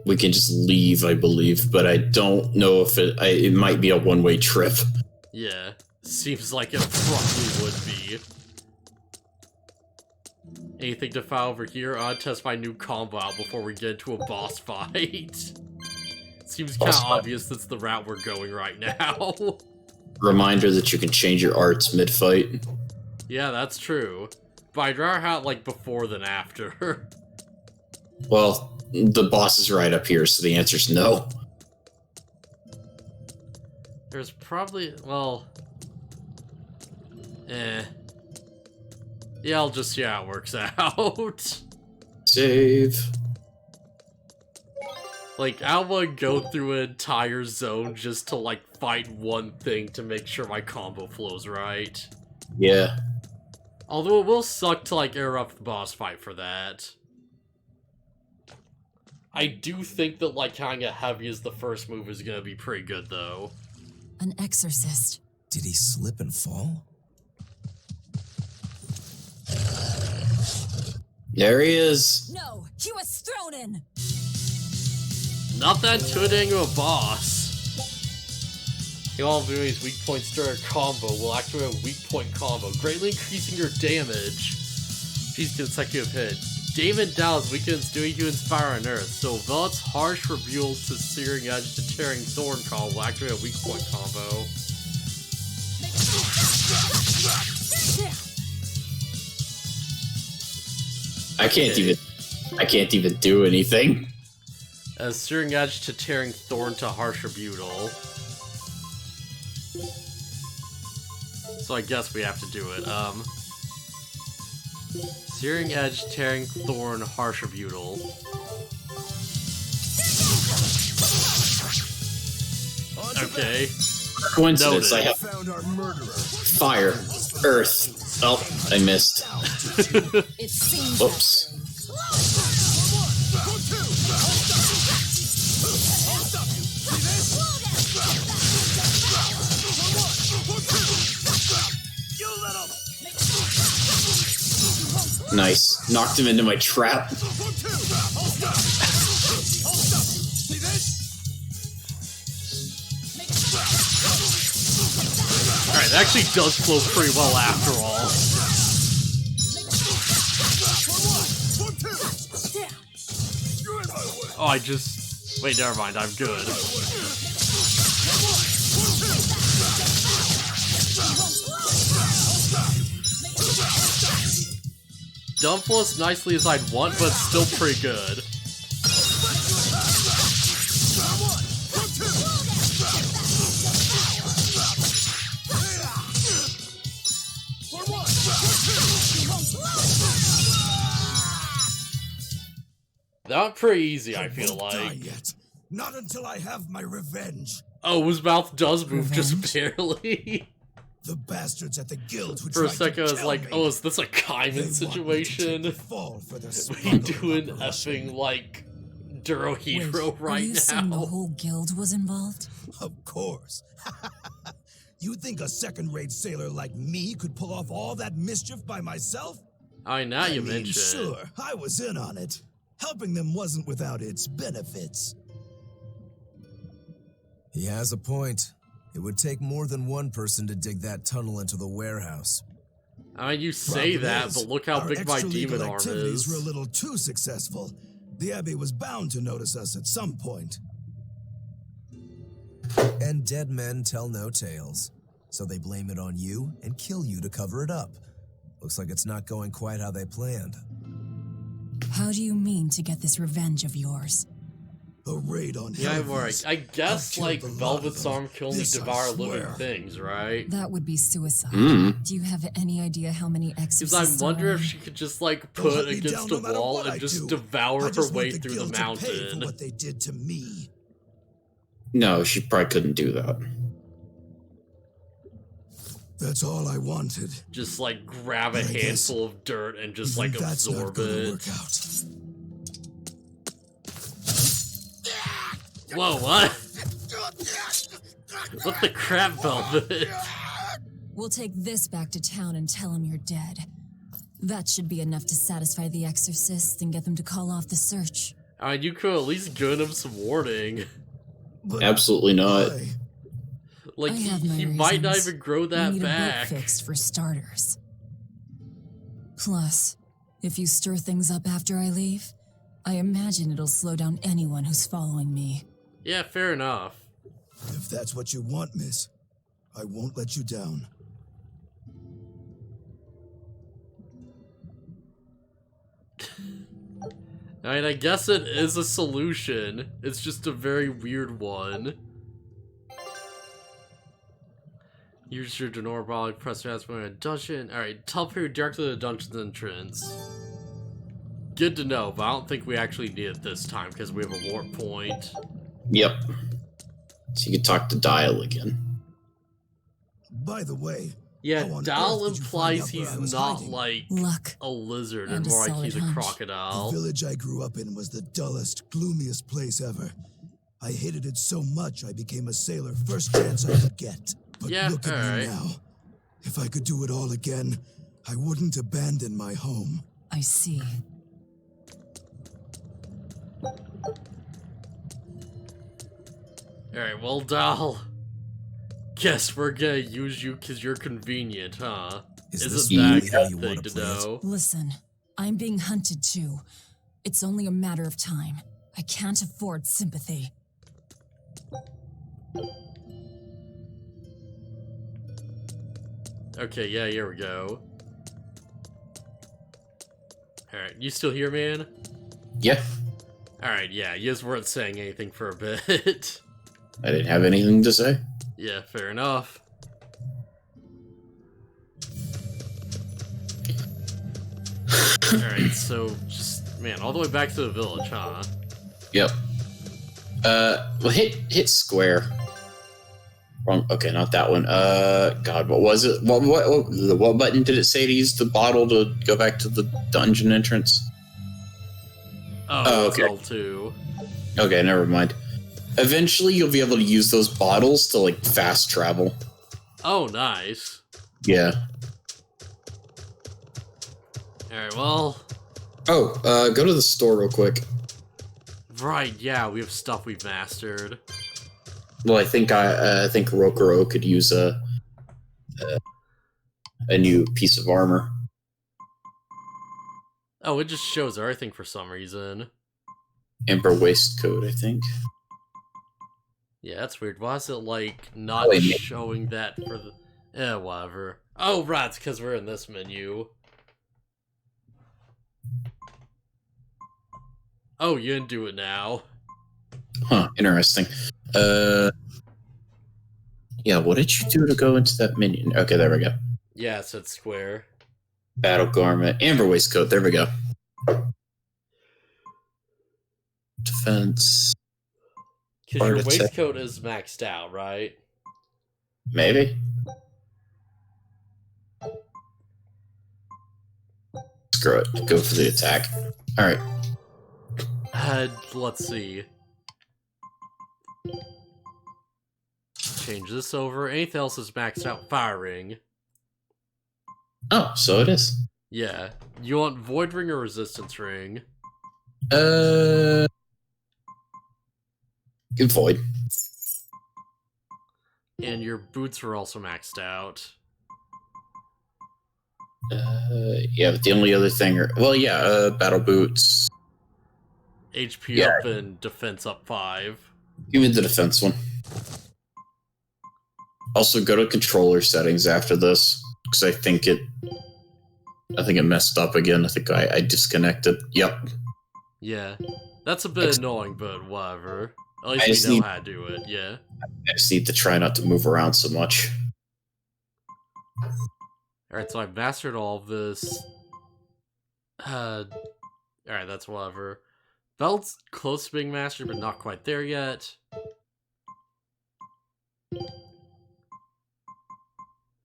We can just leave, I believe, but I don't know if it might be a one-way trip. Yeah. Seems like it probably would be. Anything to file over here? I'll test my new combo out before we get into a boss fight. Seems kind of obvious that's the route we're going right now. Reminder that you can change your arts mid-fight. Yeah, that's true. But I'd rather have it, like, before than after. Well, the boss is right up here, so the answer's no. There's probably... well... Yeah, I'll just see how it works out. Save. Like, I would go through an entire zone just to, like, fight one thing to make sure my combo flows right. Yeah. Although it will suck to, like, interrupt the boss fight for that. I do think that, like, kinda heavy as the first move is gonna be pretty good, though. An exorcist. Did he slip and fall? There he is. No, he was thrown in. Not that intimidating of a boss. All of Louis' weak points during a combo will activate a weak point combo, greatly increasing your damage. She's consecutive hit. Damon Dow's weakens doing you inspire on Earth, so Velvet's harsh reveal to Searing Edge to Tearing Thorn call will activate a weak point combo. I can't even do anything. Searing Edge to Tearing Thorn to Harsh Rebutal. So I guess we have to do it. Searing Edge, Tearing Thorn, Harsh Rebutal. Okay. Coincidence, Noted. I have fire, earth. Oh, I missed. Whoops. Nice. Knocked him into my trap. Alright, that actually does flow pretty well after all. Oh, I just... wait, never mind, I'm good. Don't flow as nicely as I'd want, but still pretty good. That was pretty easy, I feel like. Yet. Not until I have my revenge. Oh, his mouth does move just barely. The bastards at the guild who For a tried second, I to was kill like, me. oh, is this a Kaiman situation? Fall for their We doing effing, like, Duro Hero Wait, are right you saying the now? whole guild was involved? Of course. You think a second-rate sailor like me could pull off all that mischief by myself? Now you mention sure, I was in on it. Helping them wasn't without its benefits. He has a point. It would take more than one person to dig that tunnel into the warehouse. I mean, you say Problem that, is, but look how our big my extralegal demon arm activities is. were a little too successful. The Abbey was bound to notice us at some point. And dead men tell no tales. So they blame it on you and kill you to cover it up. Looks like it's not going quite how they planned. How do you mean to get this revenge of yours? A raid on Yeah, I guess, like, Velvet's arm can only devour living things, right? That would be suicide. Do you have any idea how many exorcists? Because I wonder if she could just, like, put against a wall and just devour her way through the mountain. What they did to me. No, she probably couldn't do that. That's all I wanted. Just, like, grab a handful of dirt and just, like, absorb it. Whoa, what? What the crap, Velvet? We'll take this back to town and tell him you're dead. That should be enough to satisfy the exorcists and get them to call off the search. I mean, you could at least give him some warning. Absolutely not. Like, he might not even grow that we need back. A boat fixed for starters. Plus, if you stir things up after I leave, I imagine it'll slow down anyone who's following me. Yeah, fair enough. If that's what you want, miss, I won't let you down. I mean, I guess it is a solution. It's just a very weird one. Use your Denorabolic press your ass in a dungeon. Alright, teleport you directly to the dungeon's entrance. Good to know, but I don't think we actually need it this time because we have a warp point. Yep. So you can talk to Dyle again. By the way, yeah, Dyle implies he's not like a lizard and more like he's a crocodile. The village I grew up in was the dullest, gloomiest place ever. I hated it so much I became a sailor first chance I could get. But yeah, look at me now. If I could do it all again, I wouldn't abandon my home. I see. Alright, well, Dyle. Guess we're gonna use you because you're convenient, huh? Isn't that a good thing to know? Listen, I'm being hunted too. It's only a matter of time. I can't afford sympathy. Okay, yeah, here we go. Alright, you still here, man? Yeah. Alright, yeah, you just weren't saying anything for a bit. I didn't have anything to say. Yeah, fair enough. Alright, so just, man, all the way back to the village, huh? Yep. Well, hit square. Wrong. Okay, not that one. God, what was it? What button did it say to use the bottle to go back to the dungeon entrance? Oh, okay. L2. Okay, never mind. Eventually, you'll be able to use those bottles to, like, fast travel. Oh, nice. Yeah. Alright, well... Oh, go to the store real quick. Right, yeah, we have stuff we've mastered. Well, I think Rokuro could use a new piece of armor. Oh, it just shows everything for some reason. Ember waistcoat, I think. Yeah, that's weird. Why is it, like, not showing that for the... Eh, whatever. Oh, right, it's because we're in this menu. Oh, you didn't do it now. Huh, interesting. Yeah, what did you do to go into that menu? Okay, there we go. Yeah, it said square. Battle garment, amber waistcoat, there we go. Defense. Because your waistcoat is maxed out, right? Maybe. Screw it, go for the attack. Alright. Let's see. Change this over. Anything else is maxed out. Firing. Oh, so it is. Yeah. You want Void Ring or Resistance Ring? Void. And your boots are also maxed out. Yeah, but the only other thing are... Well, yeah, battle boots. HP up and defense up 5. Give me the defense one. Also, go to controller settings after this, because I think it messed up again. I think I disconnected. Yep. Yeah, that's a bit annoying, but whatever. At least we know how to do it, yeah. I just need to try not to move around so much. Alright, so I've mastered all of this. Alright, that's whatever. Belt's close to being mastered, but not quite there yet.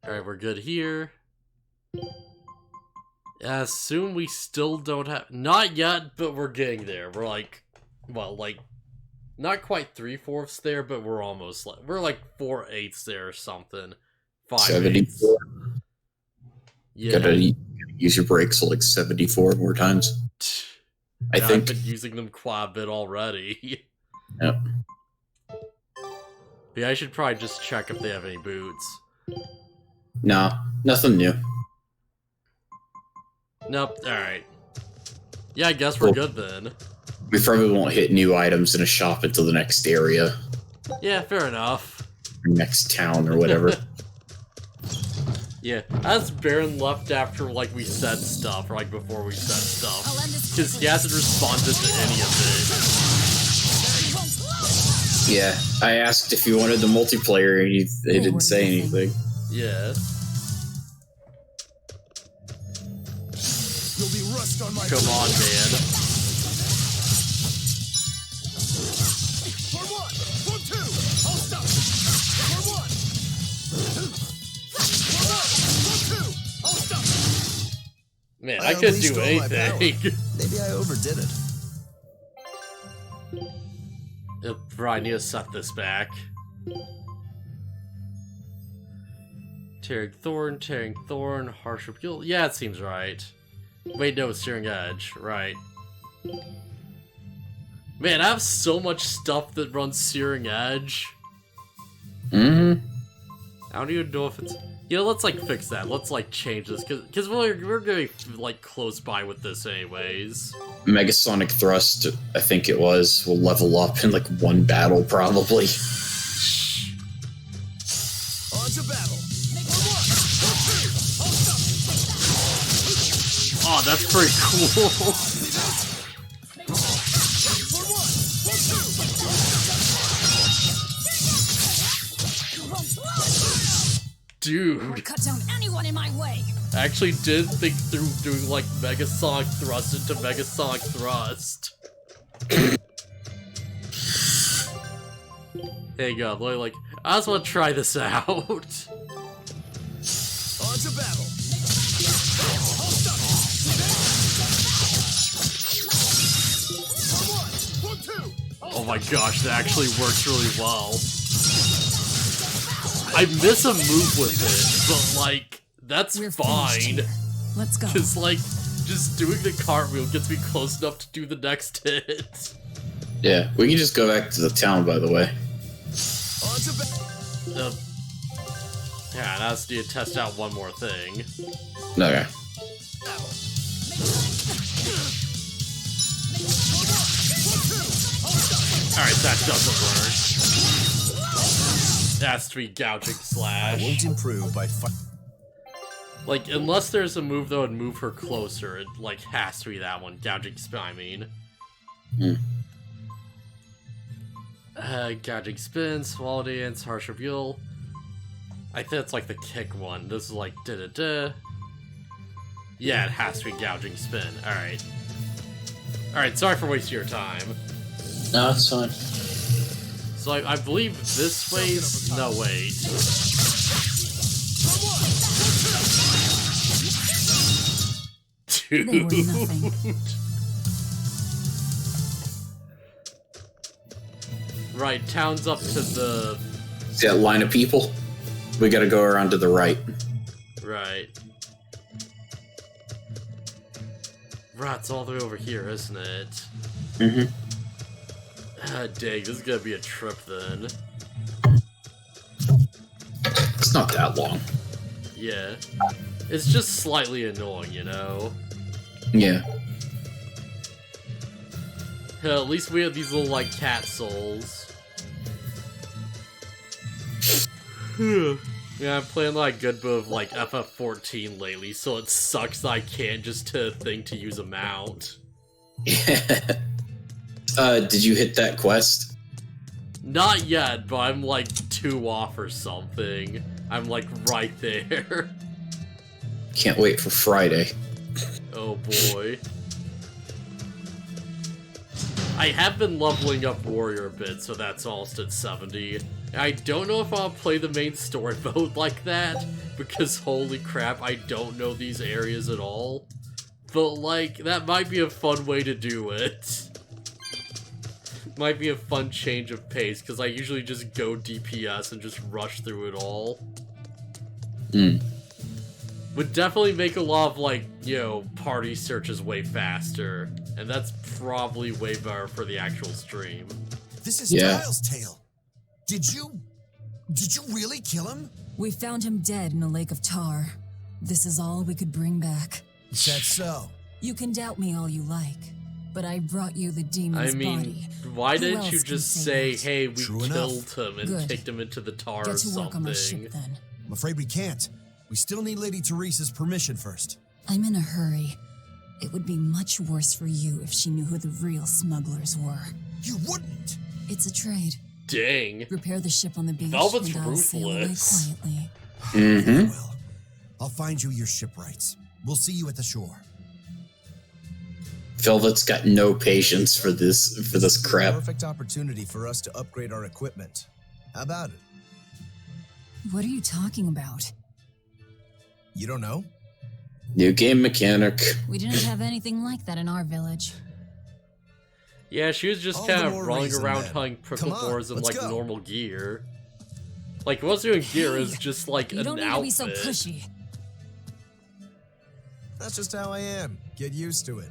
Alright, we're good here. Assume we still don't have... Not yet, but we're getting there. We're like... Well, like... Not quite 3/4 there, but we're almost like... We're like 4/8 there or something. 5/8. Yeah. Gotta use your brakes like 74 more times. I think. I've been using them quite a bit already. Yep. Yeah, I should probably just check if they have any boots. Nah, nothing new. Nope, alright. Yeah, I guess we're good then. We probably won't hit new items in a shop until the next area. Yeah, fair enough. Next town or whatever. Yeah, as Baron left after, like, we said stuff, or, like, before we said stuff. Because he hasn't responded to any of it. Yeah, I asked if he wanted the multiplayer, and they didn't say anything. Yeah. You'll be rust on my Come on, man. For one, for two, I'll stop. For one, for two, I'll stop. Man, I couldn't do anything. Maybe I overdid it. Bro, I need to set this back. Tearing Thorn, Harsh Rebuke. Yeah, it seems right. Wait, no, Searing Edge. Right. Man, I have so much stuff that runs Searing Edge. Mm-hmm. I don't even know if it's... You know, let's, like, fix that. Let's, like, change this. Because we're gonna be, like, close by with this anyways. Megasonic Thrust, I think it was, will level up in, like, one battle, probably. On to battle. Oh, that's pretty cool. Dude. Cut down anyone in my way. I actually did think through doing like Megasonic Thrust into Megasonic Thrust. Hey God, like, I just want to try this out. On to battle. Oh my gosh, that actually works really well. I miss a move with it, but like, that's fine. Let's go. Cause like, just doing the cartwheel gets me close enough to do the next hit. Yeah, we can just go back to the town, by the way. Yeah, now I just need to test out one more thing. Okay. Alright, that doesn't work. That's to be Gouging Slash. I won't improve by like, unless there's a move that would move her closer, it, like, has to be that one. Gouging Spin, I mean. Gouging Spin, Swallow Dance, Harsh Reveal. I think it's like the kick one. This is like da-da-da. Yeah, it has to be Gouging Spin. Alright. Alright, sorry for wasting your time. No, it's fine. So I believe this way's... No, wait. Dude. They were nothing. Right, town's up to the... See that line of people? We gotta go around to the right. Right. Right, it's all the way over here, isn't it? Mm-hmm. Ah, dang, this is gonna be a trip then. It's not that long. Yeah. It's just slightly annoying, you know? Yeah. At least we have these little, like, cat souls. Yeah, I'm playing, like, good bit of, like, FF14 lately, so it sucks that I can't just think to use a mount. Did you hit that quest? Not yet, but I'm, like, 2 off or something. I'm, like, right there. Can't wait for Friday. Oh, boy. I have been leveling up Warrior a bit, so that's almost at 70. I don't know if I'll play the main story mode like that, because holy crap, I don't know these areas at all. But, like, that might be a fun way to do it. Might be a fun change of pace, because I usually just go DPS and just rush through it all. Would definitely make a lot of, like, you know, party searches way faster. And that's probably way better for the actual stream. This is Dyle's tale. Did you really kill him? We found him dead in a lake of tar. This is all we could bring back. Is that so? You can doubt me all you like, but I brought you the demon's body. Why Who didn't you else just can say, that? hey, we True killed enough. him and Good. kicked him into the tar Get or to work on my ship something? then. I'm afraid we can't. We still need Lady Teresa's permission first. I'm in a hurry. It would be much worse for you if she knew who the real smugglers were. You wouldn't! It's a trade. Dang. Repair the ship on the beach Velvet's and I'll sail away ruthless. quietly. Well, I'll find you your shipwrights. We'll see you at the shore. Velvet's got no patience for this crap. Perfect opportunity for us to upgrade our equipment. How about it? What are you talking about? You don't know? New game mechanic. We didn't have anything like that in our village. Yeah, she was just All kind the of more running reason, around then. hunting prickle Come on, boars in, let's like, go. normal gear. Like, what's doing gear is just, like, You an don't need outfit. to be so pushy. That's just how I am. Get used to it.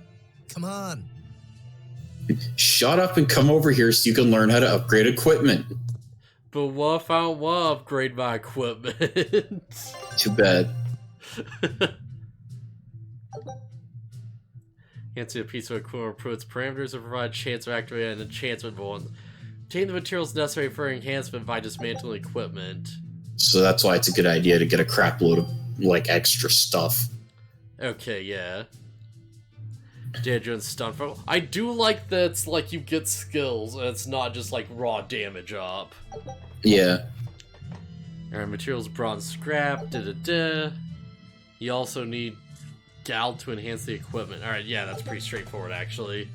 Come on. Shut up and come over here so you can learn how to upgrade equipment. But what if I don't want to upgrade my equipment? Too bad. Can't see a piece of equipment improve its parameters or provide a chance of activating an enchantment bonus. Obtain the materials necessary for enhancement by dismantling equipment. So that's why it's a good idea to get a crap load of, like, extra stuff. Okay, yeah. Danger and stun. I do like that it's like you get skills and it's not just like raw damage up. Yeah. Alright, materials, bronze scrap, da-da-da. You also need gal to enhance the equipment. Alright, yeah, that's pretty straightforward actually.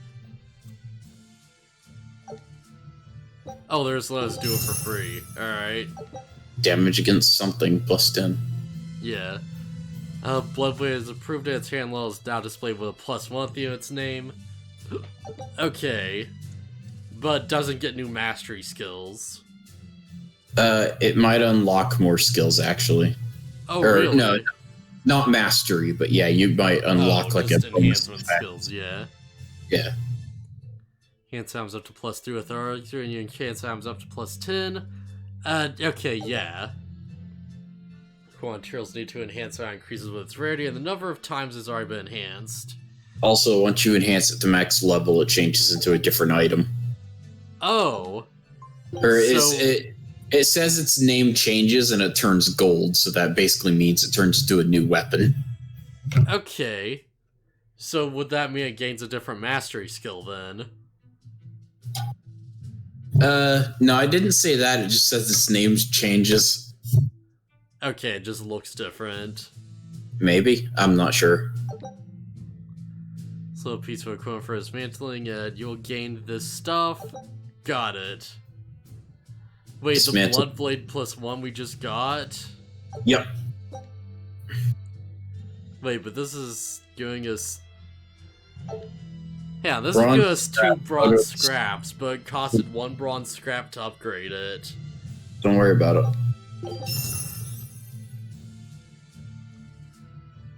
Oh, there's let us do it for free. Alright. Damage against something, plus 10. Yeah. Bloodblade is approved and its hand level is now displayed with a +1 at the unit's name. Okay. But doesn't get new mastery skills. It might unlock more skills, actually. Oh, or, really? No, not mastery, but yeah, you might unlock, like, a bonus enhancement effect. skills, yeah. Yeah. Hand sounds up to +3 authority, and your hand sounds up to +10. Okay, yeah. Core materials need to enhance or increases with its rarity, and the number of times has already been enhanced. Also, once you enhance it to max level, it changes into a different item. Oh. Or it says its name changes and it turns gold, so that basically means it turns into a new weapon. Okay. So would that mean it gains a different mastery skill then? No, I didn't say that. It just says its name changes. Okay, it just looks different. Maybe? I'm not sure. So a piece of equipment for dismantling, you'll gain this stuff. Got it. Wait, Dismantle. the Bloodblade +1 we just got? Yep. Wait, but this is giving us... Yeah, this Bronze is giving us 2 scrap. bronze scraps, but it costed 1 bronze scrap to upgrade it. Don't worry about it.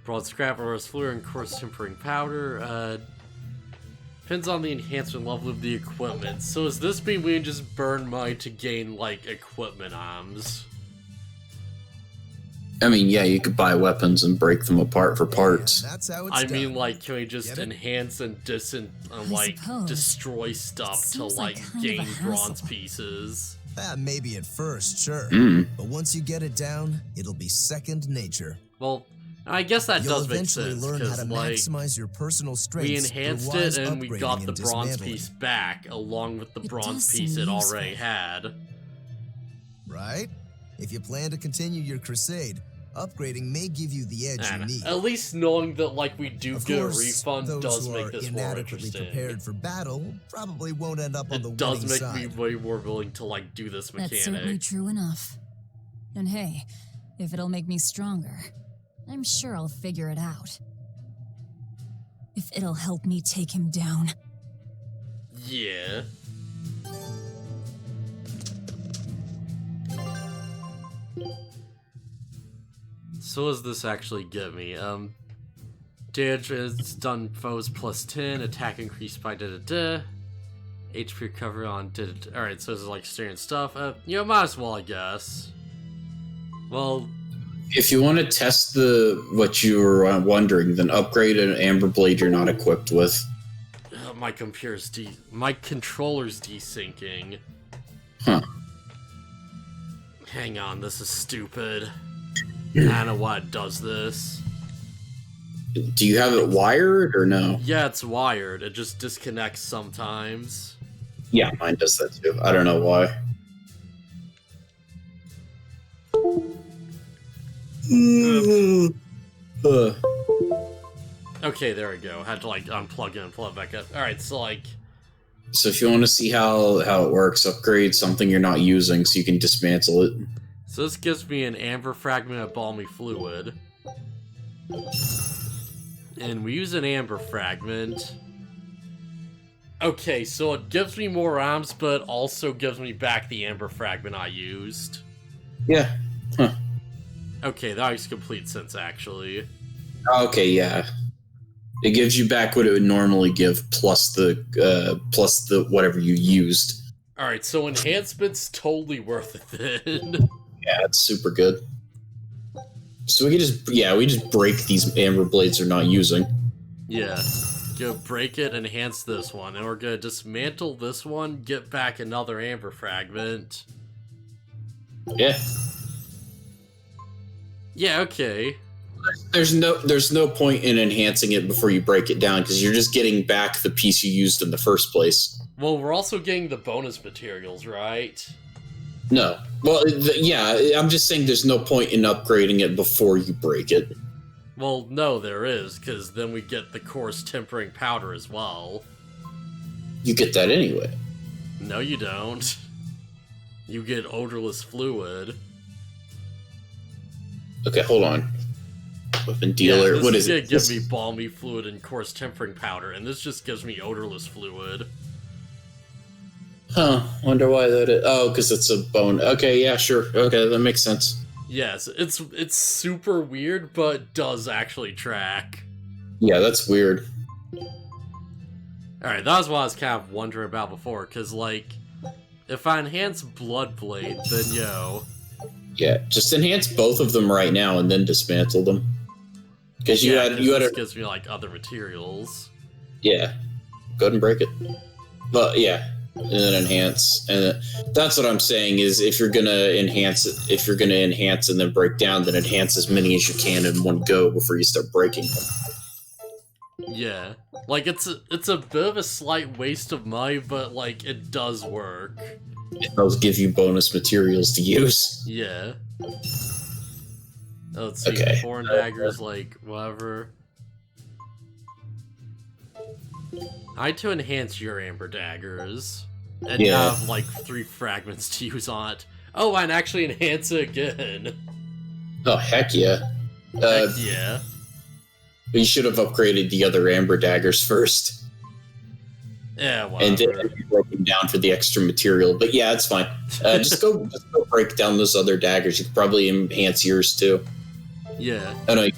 Bronze scrap or fluor and coarse tempering powder. Depends on the enhancement level of the equipment. So does this mean we can just burn money to gain, like, equipment items? I mean, yeah, you could buy weapons and break them apart for parts. That's how it's I done. mean, like, can we just enhance and like, suppose. destroy stuff to, Seems like like, kind of a gain bronze hassle. pieces? Maybe at first, sure. But once you get it down, it'll be second nature. Well, I guess that You'll does make eventually sense, learn how because, to like, maximize your personal we strengths enhanced through it wise and we upgrading got the and bronze dismantling. piece back, along with the It bronze does piece seem it already useful. had. Right? If you plan to continue your crusade, upgrading may give you the edge you And need. at least knowing that, like, we do Of get a course, refund those does who make are this more inadequately interesting. prepared for battle probably won't end up on the It does winning make side. me way more willing to, like, do this mechanic. That's certainly true enough. And hey, if it'll make me stronger, I'm sure I'll figure it out. If it'll help me take him down. Yeah. So what does this actually get me? Damage is done foes plus 10, attack increased by da-da-da. HP recovery on da-da-da. Alright, so this is like standard stuff. Might as well, I guess. Well, If you want to test what you were wondering, then upgrade an Amber Blade you're not equipped with. my controller's desyncing. Huh. Hang on, this is stupid. I don't know why it does this. Do you have it wired or no? Yeah, it's wired. It just disconnects sometimes. Yeah, mine does that too. I don't know why. Okay, there we go. Had to, like, unplug it and plug it back up. Alright, so, like... So if you want to see how it works, upgrade something you're not using so you can dismantle it. So this gives me an amber fragment of balmy fluid. And we use an amber fragment. Okay, so it gives me more arms, but also gives me back the amber fragment I used. Yeah. Huh. Okay, that makes complete sense, actually. Okay, yeah. It gives you back what it would normally give, plus the whatever you used. Alright, so enhancement's totally worth it then. Yeah, it's super good. So we just break these Amber Blades they're not using. Yeah. Go break it, enhance this one, and we're gonna dismantle this one, get back another amber fragment. Yeah. Yeah, okay. There's no point in enhancing it before you break it down, because you're just getting back the piece you used in the first place. Well, we're also getting the bonus materials, right? No. Well, yeah, I'm just saying there's no point in upgrading it before you break it. Well, no, there is, because then we get the coarse tempering powder as well. You get that anyway. No, you don't. You get odorless fluid. Okay, hold on. Weapon dealer. Yeah, What is it? it? Give me balmy fluid and coarse tempering powder, and this just gives me odorless fluid. Huh, wonder why that is. Oh, because it's a bone. Okay, yeah, sure. Okay, that makes sense. Yes, it's super weird, but does actually track. Yeah, that's weird. Alright, that was what I was kind of wondering about before, because, like, if I enhance Bloodblade, then yo. Yeah, just enhance both of them right now and then dismantle them. Because you had this gives me, like, other materials. Yeah, go ahead and break it. But yeah, and then enhance, and that's what I'm saying is if you're gonna enhance and then break down, then enhance as many as you can in one go before you start breaking them. Yeah, like it's a bit of a slight waste of money, but like it does work. It does give you bonus materials to use. Yeah. Let's see, Okay. foreign daggers, like whatever. I had to enhance your amber daggers and have like 3 fragments to use on it. Oh, and actually enhance it again. Oh heck yeah! Heck yeah. But you should have upgraded the other amber daggers first. Yeah, whatever. And then broke them down for the extra material. But yeah, it's fine. Just go break down those other daggers. You could probably enhance yours too. Yeah. Oh no,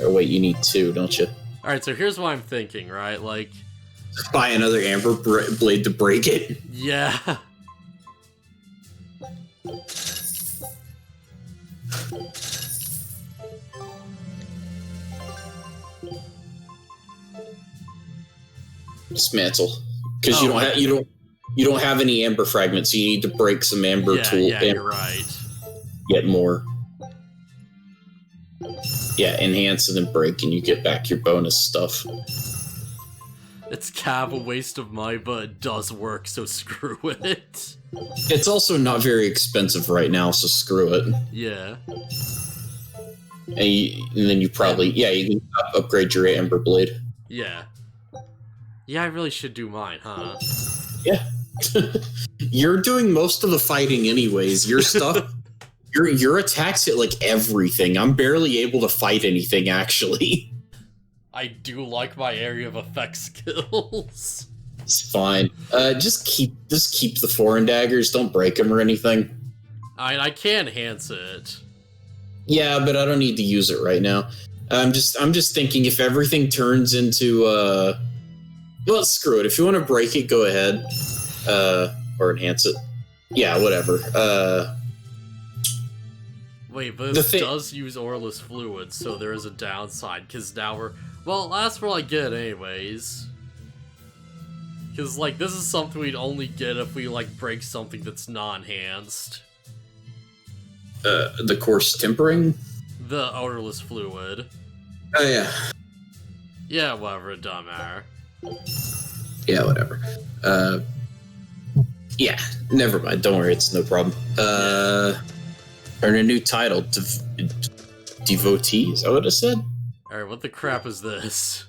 or wait, you need 2, don't you? Alright, so here's what I'm thinking, right? Like, buy another amber blade to break it. yeah. Dismantle. Because you don't have any amber fragments, so you need to break some amber tool. Yeah, you're right. Get more. Yeah, enhance and then break, and you get back your bonus stuff. It's kind of a waste of money, but it does work, so screw it. It's also not very expensive right now, so screw it. Yeah. And then you probably, you can upgrade your amber blade. Yeah. Yeah, I really should do mine, huh? Yeah. You're doing most of the fighting anyways. Your stuff, your attacks hit like everything. I'm barely able to fight anything, actually. I do like my area of effect skills. It's fine. Just keep the foreign daggers. Don't break them or anything. I can enhance it. Yeah, but I don't need to use it right now. I'm just thinking if everything turns into well, screw it. If you want to break it, go ahead. Or enhance it. Yeah, whatever. Wait, but this does use aureless fluid, so there is a downside, because now we're... Well, that's what I get anyways. Because, like, this is something we'd only get if we, like, break something that's non-enhanced. The coarse tempering? The odorless fluid. Oh, yeah. Yeah, whatever, it doesn't matter. Yeah, whatever. Yeah, never mind. Don't worry, it's no problem. Earn a new title. Devotee? Is that what it said? Alright, what the crap is this?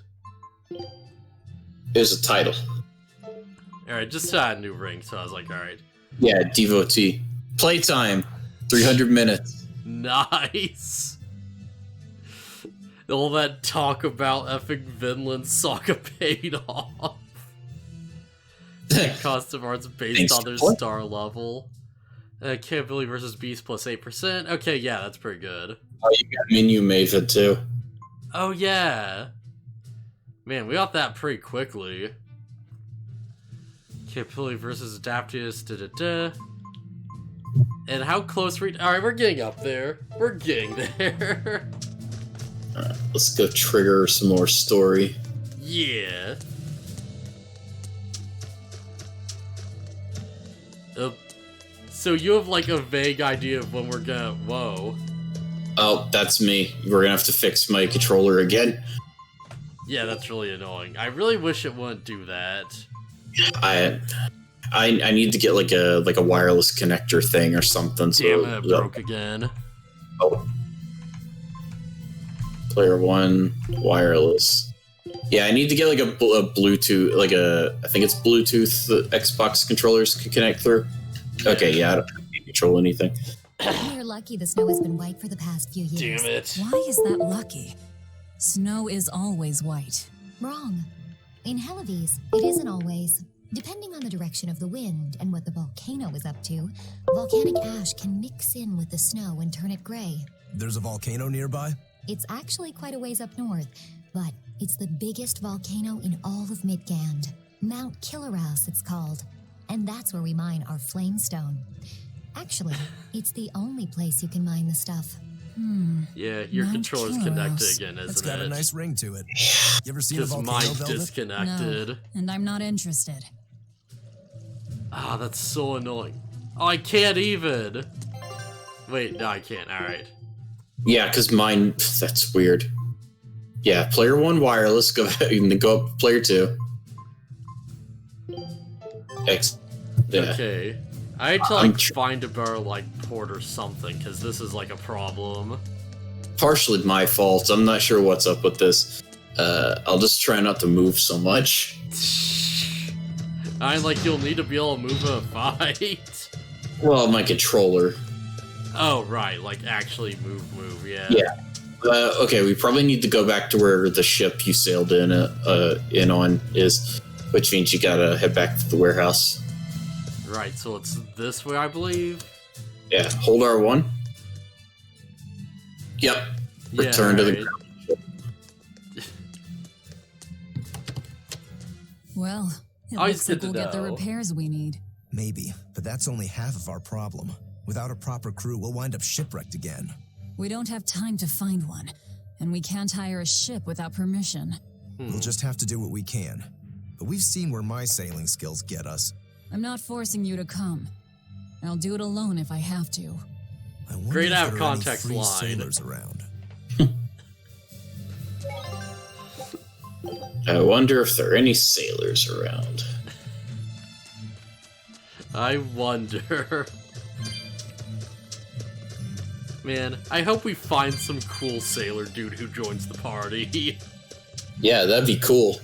There's a title. Alright, just add a new ring, so I was like, alright. Yeah, devotee. Playtime. 300 minutes. Nice! All that talk about effing Vinland Saga paid off. Costume art's based on their star level. Capability versus Beast plus 8%. Okay, yeah, that's pretty good. Oh, you got Minu Maven too. Oh, yeah. Man, we got that pretty quickly. Capability versus Adaptius, da-da-da. And how close we... Alright, we're getting up there. We're getting there. Alright, let's go trigger some more story. Yeah. So you have, like, a vague idea of when we're gonna... Whoa. Oh, that's me. We're gonna have to fix my controller again. Yeah, that's really annoying. I really wish it wouldn't do that. I need to get like a wireless connector thing or something. Damn it, it broke again. Oh. Player 1, wireless. Yeah, I need to get like a Bluetooth, like I think it's Bluetooth that Xbox controllers can connect through. Okay, yeah, I don't need to control anything. You're lucky the snow has been white for the past few years. Damn it. Why is that lucky? Snow is always white. Wrong. In Helives, it isn't always. Depending on the direction of the wind and what the volcano is up to, volcanic ash can mix in with the snow and turn it gray. There's a volcano nearby? It's actually quite a ways up north, but it's the biggest volcano in all of Midgand. Mount Killerouse, it's called. And that's where we mine our flamestone. Actually, it's the only place you can mine the stuff. Yeah, your controller's connected again, isn't it? It's got a nice ring to it. You ever seen a volcano, mine's Velvet? disconnected. No, and I'm not interested. Ah, that's so annoying. Oh, I can't even. Wait, no, I can't. Alright. Yeah, because mine, that's weird. Yeah, player 1 wireless, go ahead and go up player 2. Yeah. Okay. I had to like find a better like port or something, because this is like a problem. Partially my fault. I'm not sure what's up with this. I'll just try not to move so much. Like you'll need to be able to move in a fight. Well, my controller. Oh, right, like actually move, yeah. Yeah. Okay, we probably need to go back to where the ship you sailed in on is, which means you gotta head back to the warehouse. Right, so it's this way, I believe? Yeah, hold R1. Yep. Return to the ground. Well, it Always looks like good we'll to get the know. repairs we need. Maybe, but that's only half of our problem. Without a proper crew, we'll wind up shipwrecked again. We don't have time to find one, and we can't hire a ship without permission. We'll just have to do what we can. but we've seen where my sailing skills get us. I'm not forcing you to come. I'll do it alone if I have to. Great out of if there are any context free line. sailors around. I wonder if there are any sailors around. I wonder. Man, I hope we find some cool sailor dude who joins the party. Yeah, that'd be cool.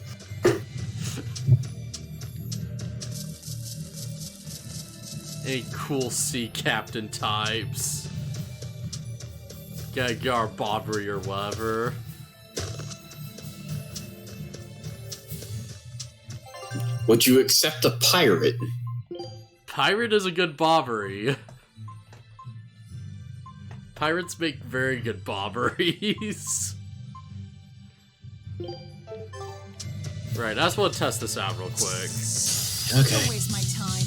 Any cool sea captain types. Gar Bobbery or whatever. Would you accept a pirate? Pirate is a good bobbery. Pirates make very good bobberies. Right, I just want to test this out real quick. Okay. Don't waste my time.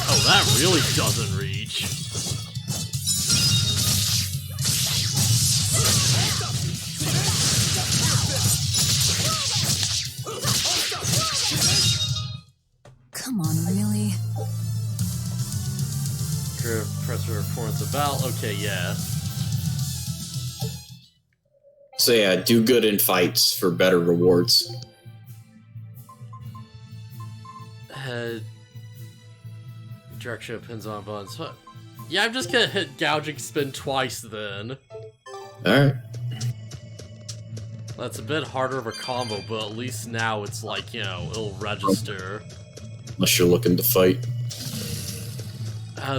Oh, that really doesn't reach. Come on, really? Pressure reports about. Okay, yeah. So yeah, do good in fights for better rewards. Direction depends on buttons. Yeah, I'm just gonna hit gouging spin twice then. Alright. That's a bit harder of a combo, but at least now it's like, you know, it'll register. Unless you're looking to fight.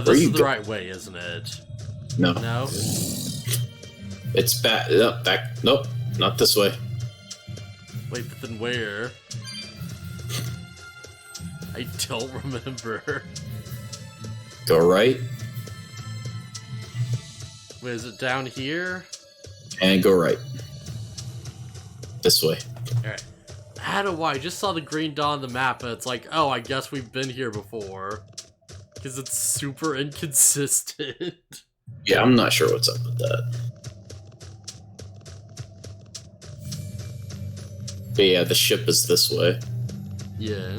This is the right way, isn't it? No. No? It's back. Back. Nope. Not this way. Wait, but then where? I don't remember. Go right. Wait, is it down here? And go right. This way. Alright. I don't know why, I just saw the green dot on the map and it's like, oh, I guess we've been here before. Because it's super inconsistent. Yeah, I'm not sure what's up with that. But yeah, the ship is this way. Yeah.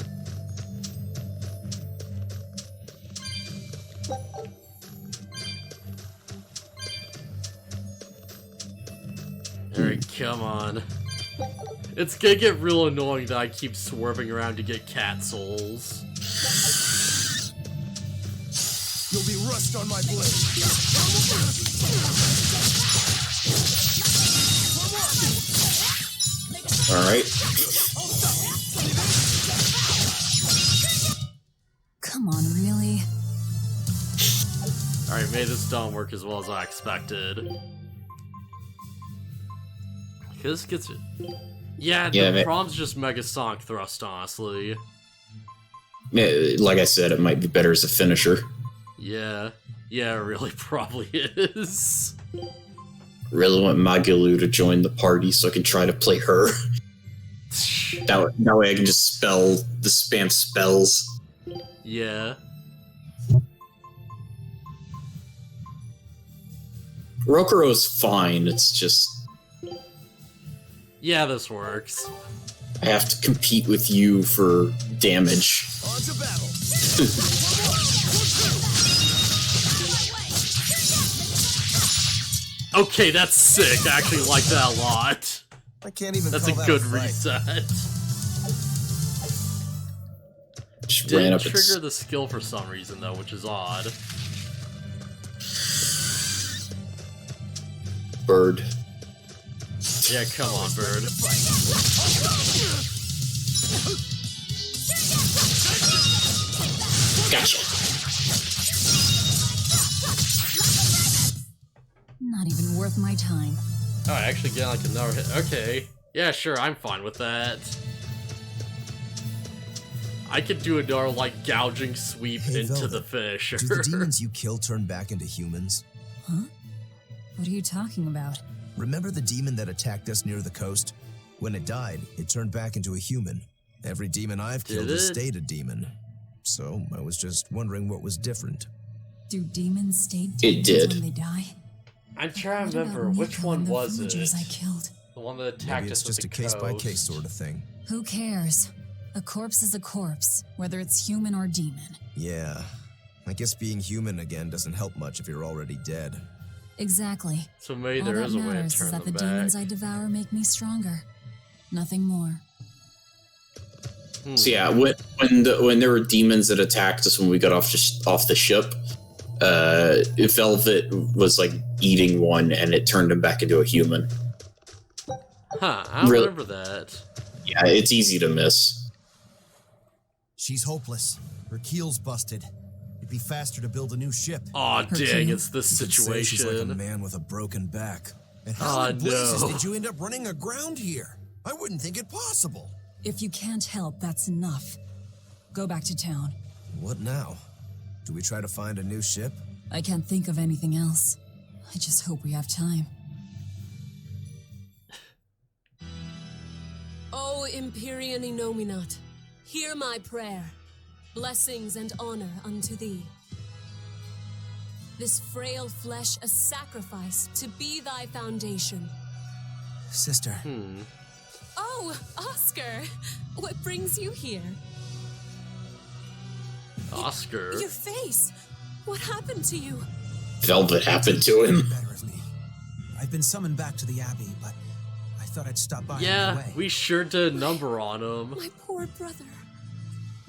Alright, come on. It's gonna get real annoying that I keep swerving around to get cat souls. You'll be rust on my blade. Alright. Come on, really? Alright, maybe this don't work as well as I expected. This gets it. Yeah, the problem's just Mega Sonic Thrust, honestly. Yeah, like I said, it might be better as a finisher. Yeah. Yeah, it really probably is. Really want Magalu to join the party so I can try to play her. that way I can just spam spells. Yeah. Rokuro's fine, it's just... Yeah, this works. I have to compete with you for damage. On to battle. Okay, that's sick. I actually like that a lot. I can't even That's a call that good fight. reset. Just ran Didn't up trigger the skill for some reason, though, which is odd. Bird. Yeah, come on, bird. Gotcha. Not even worth my time. Oh, I actually get like another hit. Okay. Yeah, sure, I'm fine with that. I could do another, like, gouging sweep into Velvet, the finisher. Do the demons you kill turn back into humans? Huh? What are you talking about? Remember the demon that attacked us near the coast? When it died, it turned back into a human. Every demon I've killed has stayed a demon. So, I was just wondering what was different. Do demons stay It demons did. when they die? I'm trying to What remember, about which Nico one and the was it? villagers I killed? The one that attacked Maybe it's us just with a the case-by-case sort of thing. Who cares? A corpse is a corpse, whether it's human or demon. Yeah. I guess being human again doesn't help much if you're already dead. Exactly. So maybe All there that is a way to matters turn is that them the back. demons I devour make me stronger. Nothing more. So yeah, when there were demons that attacked us when we got off the ship, Velvet was like eating one, and it turned him back into a human. Huh? I don't remember that. Yeah, it's easy to miss. She's hopeless. Her keel's busted. It'd be faster to build a new ship. Aw, dang, it's this You could say she's like a situation. man with a broken back. And how in blazes no. did you end up running aground here? I wouldn't think it possible. If you can't help, that's enough. Go back to town. What now? Do we try to find a new ship? I can't think of anything else. I just hope we have time. O Empyrean Innominat, hear my prayer. Blessings and honor unto thee. This frail flesh a sacrifice to be thy foundation. Sister. Oh, Oscar! What brings you here? Oscar? Your face! What happened to you? Velvet happened to him. Better of me. I've been summoned back to the Abbey, but I thought I'd stop by on the Yeah, way. we sure did a number on him. My poor brother.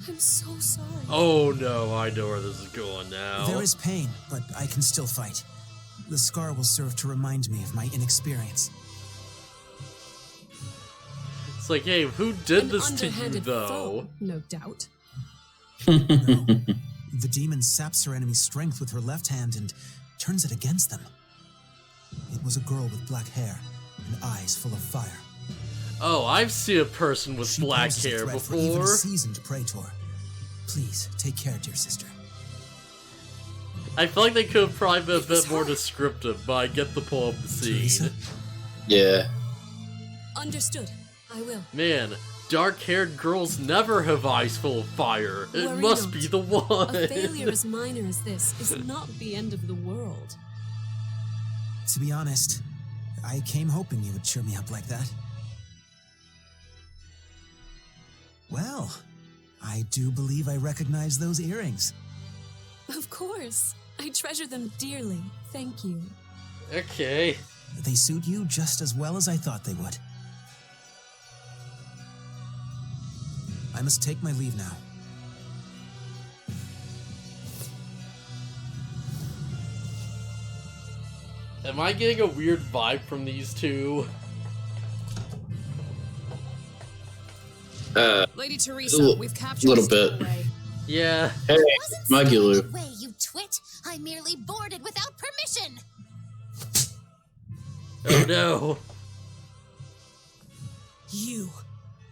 I'm so sorry. Oh no, I know where this is going now. There is pain, but I can still fight. The scar will serve to remind me of my inexperience. It's like, hey, who did An this to you, underhanded though? foe, no doubt. The demon saps her enemy's strength with her left hand and turns it against them. It was a girl with black hair and eyes full of fire. Oh, I've seen a person with black poses a hair threat for even a before. seasoned praetor. Please, take care, dear sister. I feel like they could have probably been a bit more descriptive, but I get the pull of the scene. Yeah. Understood. I will. Man, dark-haired girls never have eyes full of fire. It Worry must not. be the one. A failure as minor as this is not the end of the world. To be honest, I came hoping you would cheer me up like that. Well, I do believe I recognize those earrings. Of course. I treasure them dearly. Thank you. Okay. They suit you just as well as I thought they would. I must take my leave now. Am I getting a weird vibe from these two? Lady Teresa, we've captured little a bit. stowaway. Yeah. Hey, Magulu. Way, you twit! I merely boarded without permission. Oh no.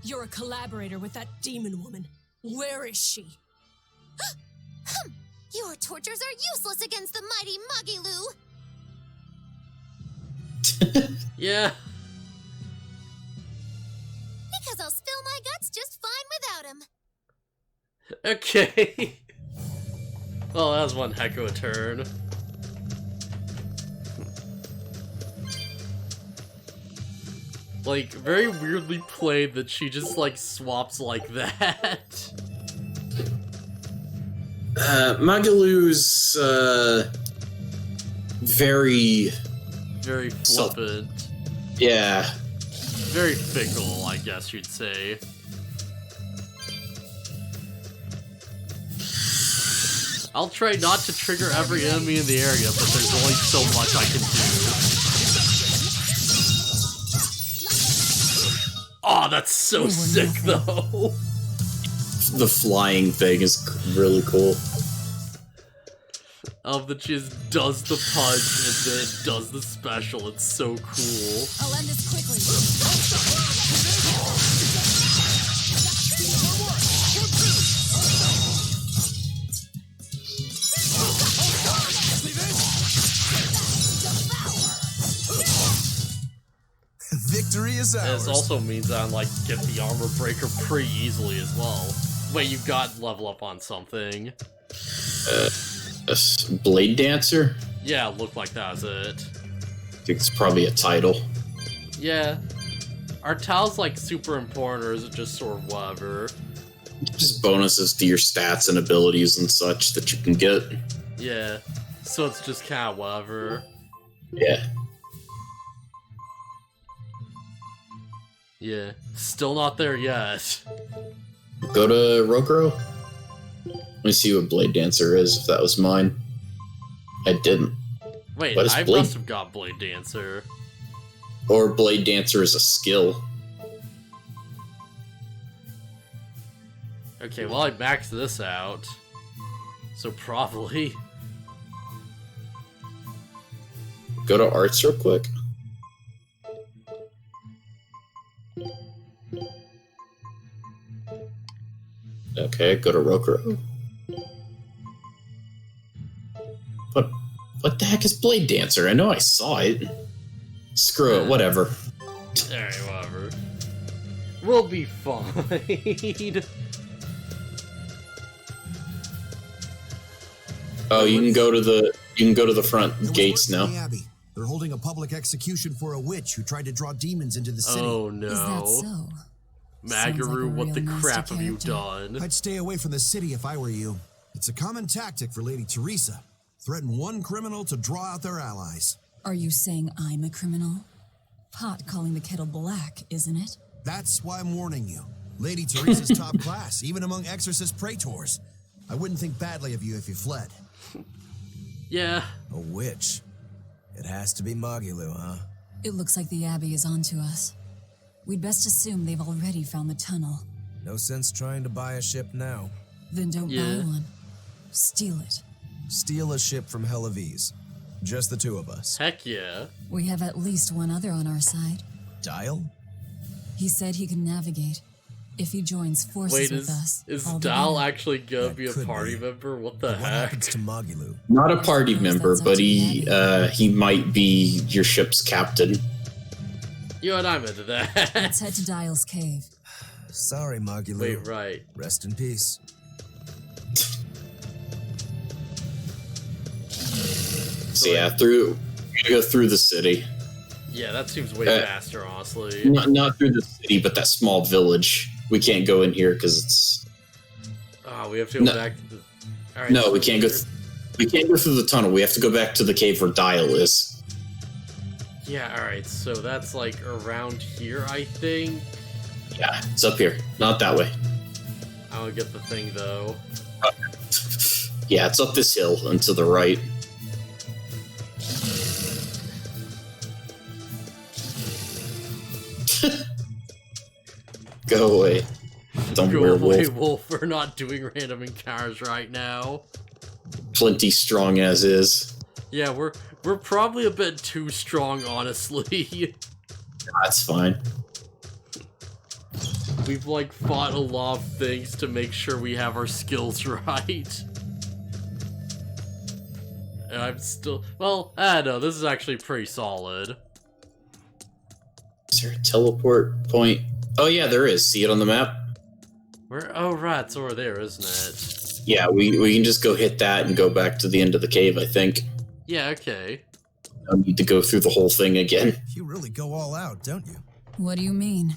You're a collaborator with that demon woman. Where is she? Your tortures are useless against the mighty Magilu. Yeah. Because I'll spill my guts just fine without him. Okay. Well, that was one heck of a turn. Like, very weirdly played that she just, like, swaps like that. Magalu's, very... Very flippant. Yeah. Very fickle, I guess you'd say. I'll try not to trigger every enemy in the area, but there's only so much I can do. Oh, that's so sick, though. The flying thing is really cool. That she just does the punch and then does the special. It's so cool. I'll end this quickly. Victory is ours. This also means I like get the armor breaker pretty easily as well. Wait, you've got level up on something. A Blade Dancer? Yeah, look like that was it. I think it's probably a title. Yeah. Are tiles like super important, or is it just sort of whatever? Just bonuses to your stats and abilities and such that you can get. Yeah, so it's just kind of whatever. Yeah. Yeah, still not there yet. Go to regrow. Let me see what Blade Dancer is, if that was mine. I didn't. Wait, what is I Blade? must have got Blade Dancer. Or Blade Dancer is a skill. Okay, well I maxed this out. So probably. Go to arts real quick. Okay, go to regrow. What the heck is Blade Dancer? I know I saw it. Screw it, whatever. Alright, whatever. We'll be fine. Oh, you can go to the front gates now. The Abbey. They're holding a public execution for a witch who tried to draw demons into the city. Oh no. Is that so? Magaru, like what the real crap nasty have you character. done? I'd stay away from the city if I were you. It's a common tactic for Lady Teresa. Threaten one criminal to draw out their allies. Are you saying I'm a criminal? Pot calling the kettle black, isn't it? That's why I'm warning you. Lady Teresa's top class, even among exorcist praetors. I wouldn't think badly of you if you fled. Yeah. A witch. It has to be Magilou, huh? It looks like the Abbey is onto us. We'd best assume they've already found the tunnel. No sense trying to buy a ship now. Then don't Yeah. buy one. Steal it. Steal a ship from Helaviz. Just the two of us. Heck yeah. We have at least one other on our side. Dyle? He said he can navigate. If he joins forces Wait, with us. is I'll be Dyle there. actually gonna That be a could party be. member? What the What heck? happens to Magilou? Not a party Suppose member, that's up but to the he might be your ship's captain. You know what, I'm into that. Let's head to Dyle's cave. Sorry, Magilou. Wait, right. Rest in peace. So yeah, you gotta go through the city. Yeah, that seems way faster, honestly. Not through the city, but that small village. We can't go in here because it's. Oh, we have to go back to the... Alright, No, so we can't go. we're- We can't go through the tunnel. We have to go back to the cave where Dyle is. Yeah, alright, so that's like around here, I think. Yeah, it's up here. Not that way. I don't get the thing, though. Yeah, it's up this hill and to the right. Go away. Don't Go werewolf. away, Wolf. We're not doing random encounters right now. Plenty strong as is. Yeah, we're probably a bit too strong, honestly. That's fine. We've like fought a lot of things to make sure we have our skills right. And I'm still, well, I don't know, this is actually pretty solid. Is there a teleport point? Oh yeah, there is. See it on the map? Where? Oh right, it's over there, isn't it? Yeah, we can just go hit that and go back to the end of the cave, I think. Yeah, okay. I need to go through the whole thing again. You really go all out, don't you? What do you mean?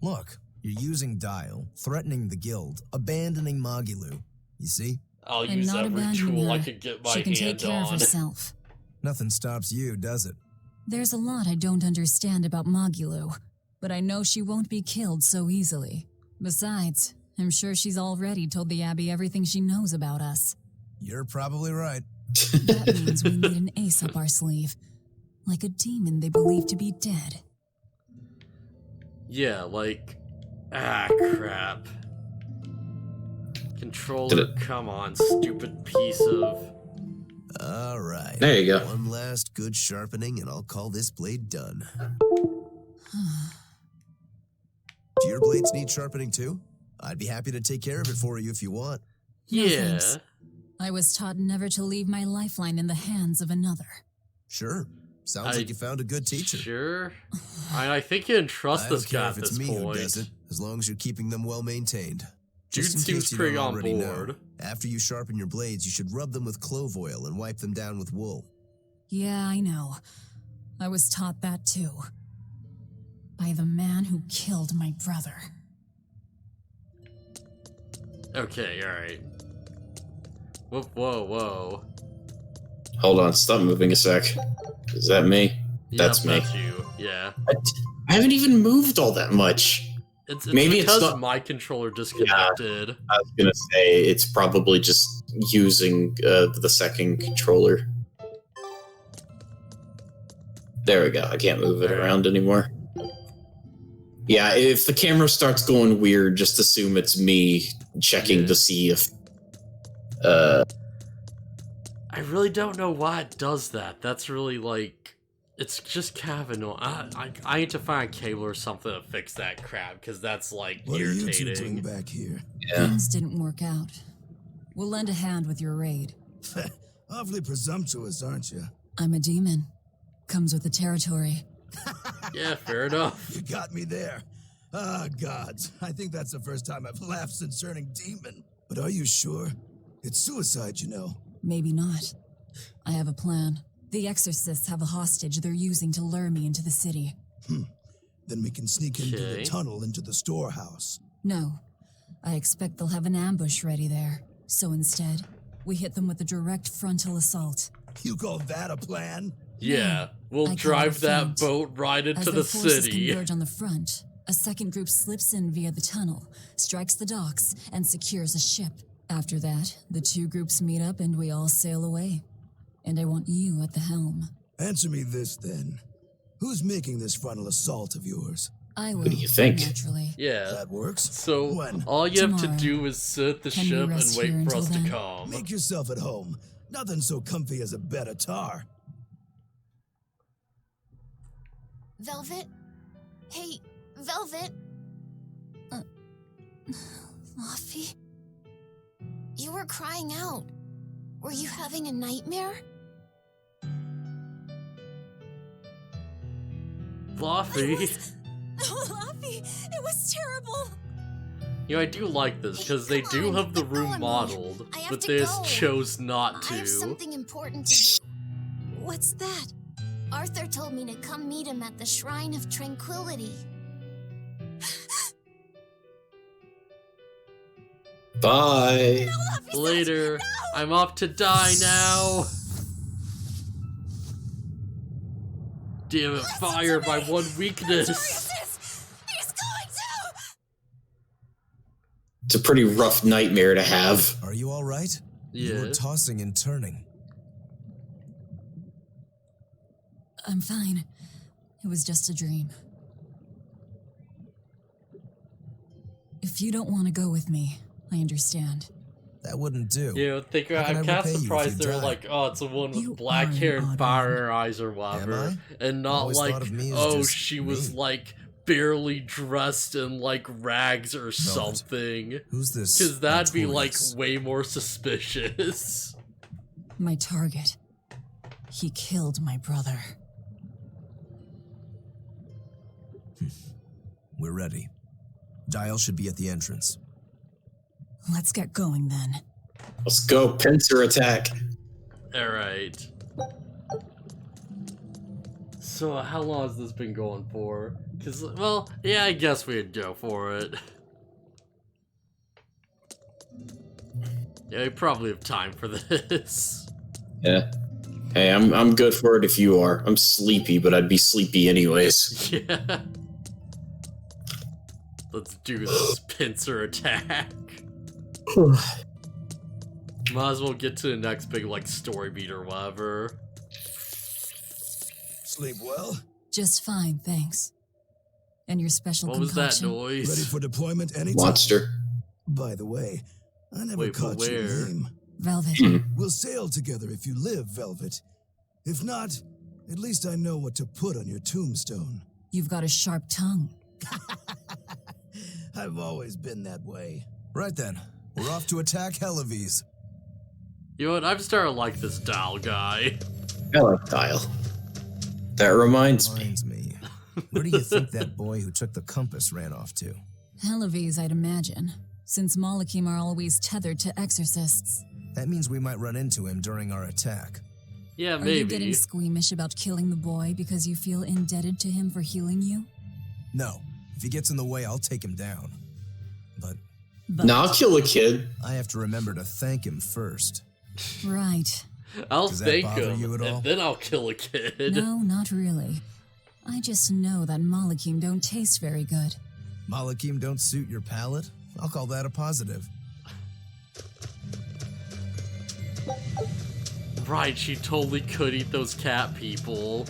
Look, you're using Dyle, threatening the guild, abandoning Magilou. You see? I'll I'm use not every abandoning tool I her. could get my She can take hand care of on. herself. Nothing stops you, does it? There's a lot I don't understand about Magilou, but I know she won't be killed so easily. Besides, I'm sure she's already told the Abbey everything she knows about us. You're probably right. That means we need an ace up our sleeve. Like a demon they believe to be dead. Yeah, like... Ah, crap. Controller, come on, stupid piece of... All right. There you go. One last good sharpening, and I'll call this blade done. Do your blades need sharpening too? I'd be happy to take care of it for you if you want. No, Yeah. thanks. I was taught never to leave my lifeline in the hands of another. Sure. Sounds like you found a good teacher. Sure. I think you can trust I don't this care guy if at it's this me who point. does it, as long as you're keeping them well maintained. Dude Just in seems case you pretty don't on already board. know, after you sharpen your blades, you should rub them with clove oil and wipe them down with wool. Yeah, I know. I was taught that too. By the man who killed my brother. Okay, alright. Whoa, whoa, whoa. Hold on, stop moving a sec. Is that me? That's me. That's you, yeah. I haven't even moved all that much. It's Maybe because it's not my controller disconnected. Yeah, I was gonna say it's probably just using the second controller. There we go. I can't move it around anymore. Yeah, if the camera starts going weird, just assume it's me checking to see if. I really don't know why it does that. That's really like, it's just kind of annoying. I need to find a cable or something to fix that crap because that's like irritating. What are you two doing back here? Things didn't work out. We'll lend a hand with your raid. Awfully presumptuous, aren't you? I'm a demon. Comes with the territory. Yeah, fair enough. You got me there. Ah, gods. I think that's the first time I've laughed since turning demon. But are you sure? It's suicide, you know. Maybe not. I have a plan. The exorcists have a hostage they're using to lure me into the city. Then we can sneak into the tunnel into the storehouse. No. I expect they'll have an ambush ready there. So instead, we hit them with a direct frontal assault. You call that a plan? Yeah, we'll drive that boat right into the city. As the forces converge on the front, a second group slips in via the tunnel, strikes the docks, and secures a ship. After that, the two groups meet up and we all sail away. And I want you at the helm. Answer me this, then. Who's making this frontal assault of yours? I will. Who do you think? Naturally. Yeah. That works. So, When? all you have to Tomorrow. do is sit at the Can we ship and rest wait here for us until to then? come. Make yourself at home. Nothing so comfy as a bed of tar. Velvet? Hey, Velvet? Fluffy? You were crying out. Were you having a nightmare? Fluffy. Fluffy, it was terrible. You know, I do like this because they do have the room modeled, but they just chose not I have to. something important to do. What's that? Arthur told me to come meet him at the Shrine of Tranquility. Bye. Later. I'm off to die now. Damn it, fire my one weakness. It's a pretty rough nightmare to have. Are you all right? Yeah. You were tossing and turning. I'm fine. It was just a dream. If you don't want to go with me, I understand. That wouldn't do. You know, think How can I'm I kind of repay you if surprised you they're die? like, oh, it's a woman You with black are hair an and odd fire one. in her eyes or whatever, and not Always like, thought of me as oh, just she was me. like barely dressed in like rags or something. Who's this? Because that'd be like notorious? way more suspicious. My target. He killed my brother. We're ready. Dyle should be at the entrance. Let's get going then. Let's go, pincer attack. Alright. So, how long has this been going for? Because, well, yeah, I guess we'd go for it. Yeah, we probably have time for this. Yeah. Hey, I'm good for it if you are. I'm sleepy, but I'd be sleepy anyways. Yeah. Let's do this pincer attack. Might as well get to the next big, like, story beat or whatever. Sleep well? Just fine, thanks. And your special What was that concoction? noise? Ready for deployment anytime? Monster. By the way, I never Wait, but caught your where? name. Velvet. We'll sail together if you live, Velvet. If not, at least I know what to put on your tombstone. You've got a sharp tongue. I've always been that way. Right then, we're off to attack Helavies. You know what? I'm starting to like this Dyle guy. I like Dyle. That reminds me. Where do you think that boy who took the compass ran off to? Helavies, I'd imagine, since Malachim are always tethered to exorcists. That means we might run into him during our attack. Yeah, Are you getting squeamish about killing the boy because you feel indebted to him for healing you? No. If he gets in the way, I'll take him down. But no, I'll kill a kid. I have to remember to thank him first. Right. I'll Does that thank bother him, you at all? and then I'll kill a kid. No, not really. I just know that Malakim don't taste very good. Malakim don't suit your palate? I'll call that a positive. Right, she totally could eat those cat people.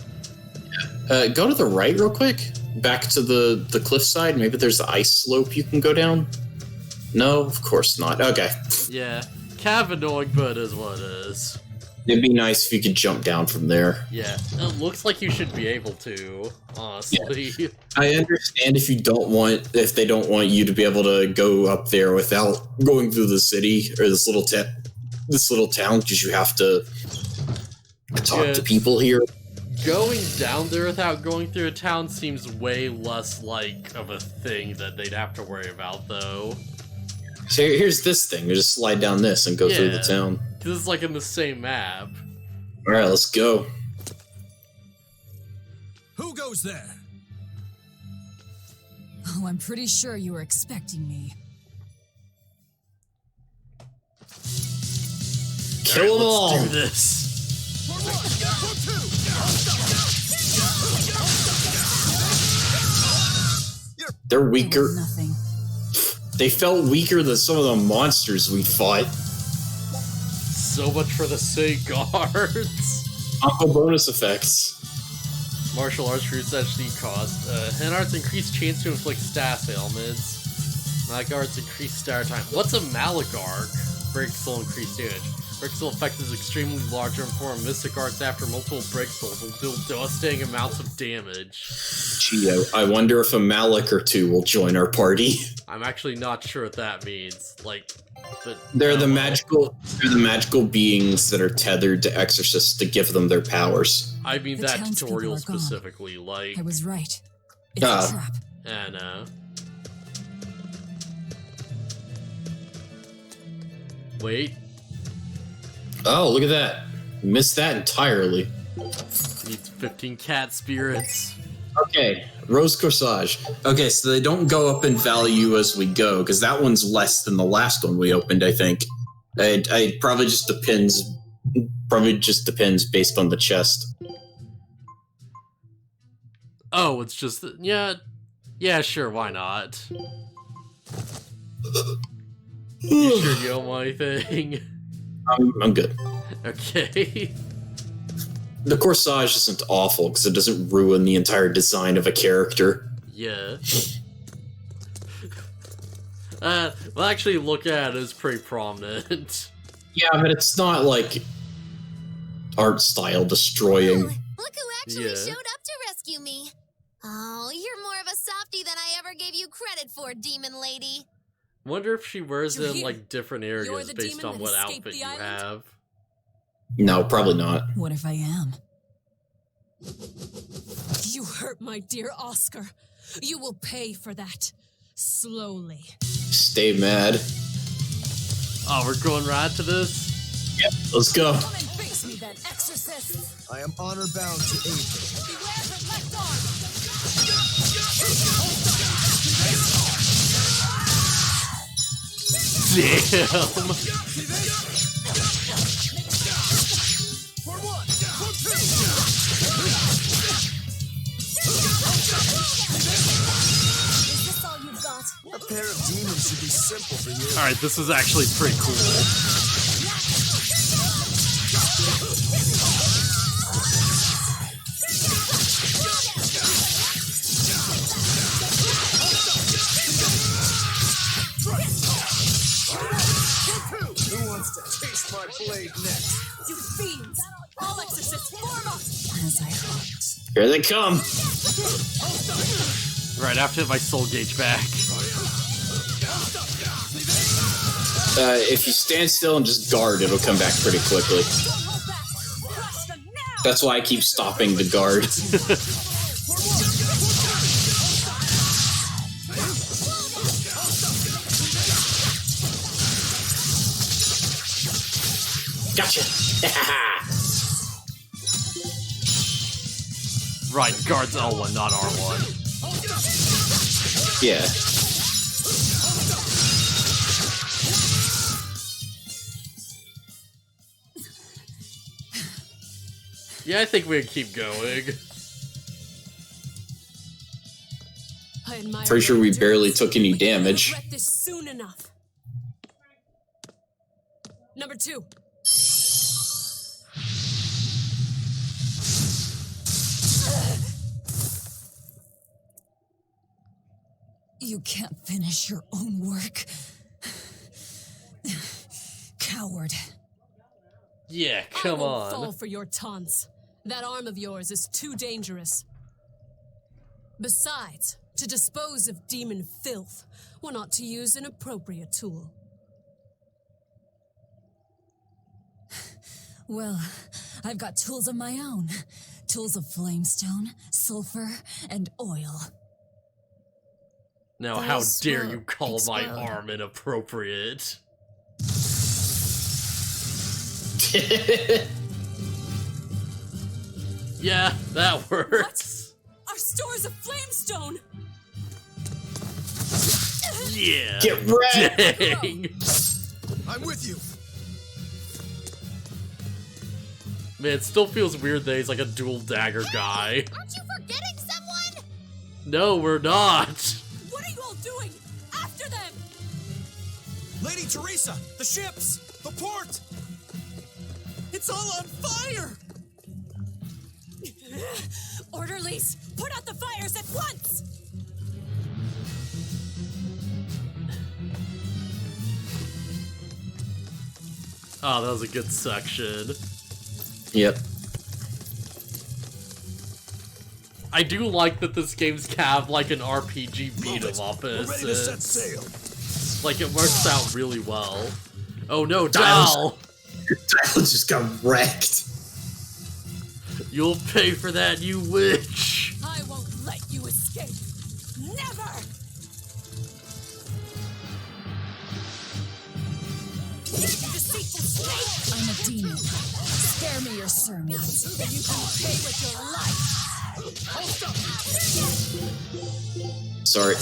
Go to the right real quick. Back to the cliffside. Maybe there's the ice slope you can go down. No, of course not. Okay. Yeah, kind of annoying, but it is what it is. It'd be nice if you could jump down from there. Yeah, it looks like you should be able to, honestly. Yeah. I understand if they don't want you to be able to go up there without going through the city or this little town, because you have to talk to people here. Going down there without going through a town seems way less like of a thing that they'd have to worry about, though. So here's this thing. You just slide down this and go through the town. This is like in the same map. Alright, let's go. Who goes there? Oh, I'm pretty sure you were expecting me. Kill them all! Let's do this. They're weaker. Nothing. They felt weaker than some of the monsters we fought. So much for the Say guards. Uncle bonus effects. Martial arts roots HD cost. Hand arts increased chance to inflict stat ailments. Magic arts increased star time. What's a Malagarg? Break soul increased damage. Break soul effect is extremely larger and form. Mystic arts after multiple break souls will deal devastating amounts of damage. Gee, I wonder if a Malik or two will join our party. I'm actually not sure what that means. Like, but they're the magical beings that are tethered to exorcists to give them their powers. I mean The that townspeople tutorial are gone. specifically, like. I was right. It's a trap. And wait. Oh, look at that. Missed that entirely. Needs 15 cat spirits. Okay, Rose Corsage. Okay, so they don't go up in value as we go, because that one's less than the last one we opened, I think. It probably just depends. Probably just depends based on the chest. Oh, it's just yeah, sure, why not? You sure you don't want anything? I'm good. Okay. The Corsage isn't awful because it doesn't ruin the entire design of a character. Yeah. Well, actually, look at it, it's pretty prominent. Yeah, but it's not like art style destroying. Look who actually showed up to rescue me. Oh, you're more of a softie than I ever gave you credit for, demon lady. Wonder if she wears You're it in here. like different You're areas the based demon on that what escaped outfit the you island? have. No, probably not. What if I am? You hurt my dear Oscar. You will pay for that. Slowly. Stay mad. Oh, we're going right to this? Yep, let's go. Come and face me then, exorcist. I am honor bound to aid them. Beware her left arm. Is this all you've got? A pair of demons should be simple for you. Alright, this is actually pretty cool. Who wants to taste my blade next? You fiends! All exorcists form up! As I hoped. Here they come. Right after my soul gauge back. If you stand still and just guard, it'll come back pretty quickly. That's why I keep stopping to guard. Gotcha. Right, guards L1, not R1. Yeah. Yeah, I think we can keep going. Pretty sure we barely took any damage. Regret this soon enough. Number 2. You can't finish your own work. Coward. Yeah, come I won't on. fall for your taunts. That arm of yours is too dangerous. Besides, to dispose of demon filth, one ought to use an appropriate tool. Well, I've got tools of my own. Tools of flamestone, sulfur, and oil. Now, how Those dare will you call my explode. arm inappropriate? Yeah, that works. Our stores of flamestone! Yeah. Get wrecked! Dang. I'm with you. Man, it still feels weird that he's like a dual dagger guy. Aren't you forgetting someone? No, we're not. What are you all doing? After them! Lady Teresa, the ships, the port. It's all on fire. Orderlies, put out the fires at once! Oh, that was a good section. Yep. I do like that this game's have like an RPG beat 'em up in a We're ready to set sense. sail. Like it works out really well. Oh no, Dyle's- Dyle! Dyle just got wrecked. You'll pay for that, you witch! I won't let you escape! Never! You deceitful snake! I'm a demon. Spare me your sermons. You can pay with your life! Sorry.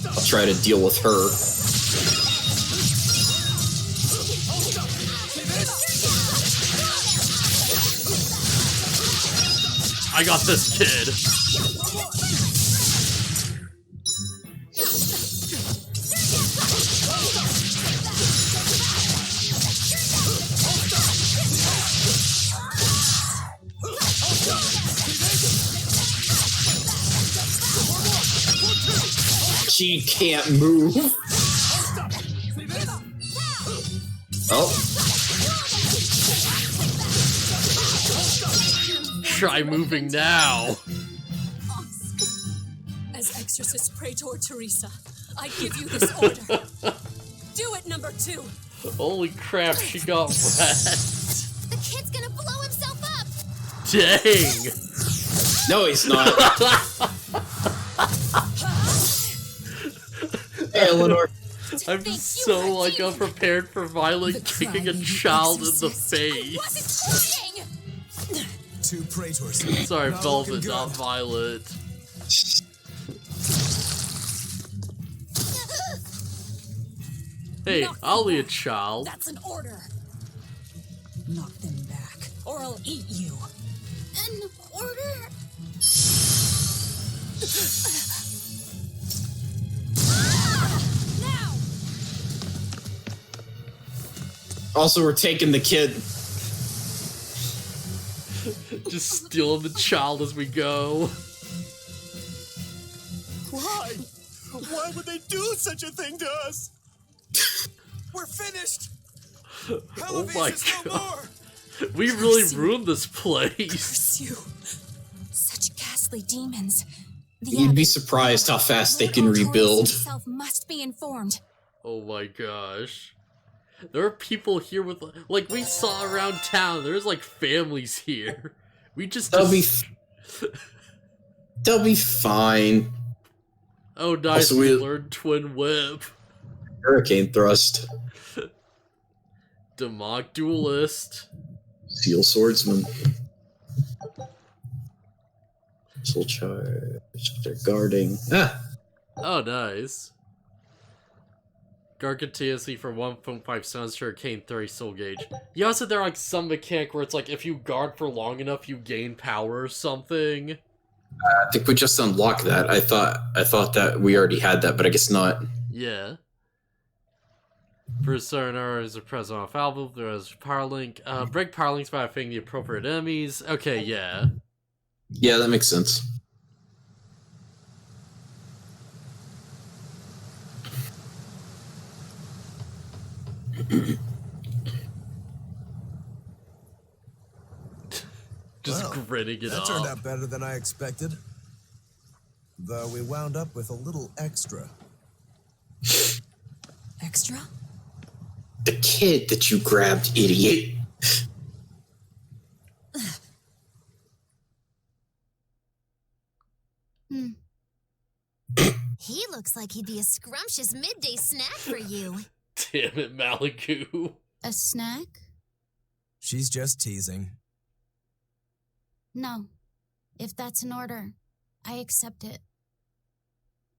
I'll try to deal with her. I got this kid. She can't move. Oh. Try moving now. As Exorcist Praetor Teresa, I give you this order. Do it, number 2. Holy crap, she got wrecked. The kid's gonna blow himself up! Dang! No, he's not. Hey, Eleanor. I'm so like unprepared for violent kicking a child in the face. Two praetors. Sorry, Not Velvet, looking not good. Violet. Hey, I'll be a child. That's an order. Knock them back, or I'll eat you. An order? Now! Also, we're taking the kid. Just stealing the child as we go. Why? Why would they do such a thing to us? We're finished. Oh my god. We really ruined this place. Curse you. Such ghastly demons. The You'd be Abbey, surprised how fast they Lord can Artorius rebuild. himself must be informed. Oh my gosh. There are people here with, like, we saw around town, there's like families here. We just. They'll be fine. Oh, nice. Also, We learned Twin Whip. Hurricane Thrust. Demonic Duelist. Steel Swordsman. Full charge. They're guarding. Ah! Oh, nice. Guard continuously for 1.5 sounds to regain 30 soul gauge. You also there like some mechanic where it's like if you guard for long enough, you gain power or something. I think we just unlocked that. I thought that we already had that, but I guess not. Yeah. For certain areas are present off album, there is power link. Break power links by affecting the appropriate enemies. Okay, yeah. Yeah, that makes sense. Just Well, grinning it that up. turned out better than I expected. Though we wound up with a little extra. Extra? The kid that you grabbed, idiot. He looks like he'd be a scrumptious midday snack for you. Damn it, Malibu. A snack? She's just teasing. No. If that's an order, I accept it.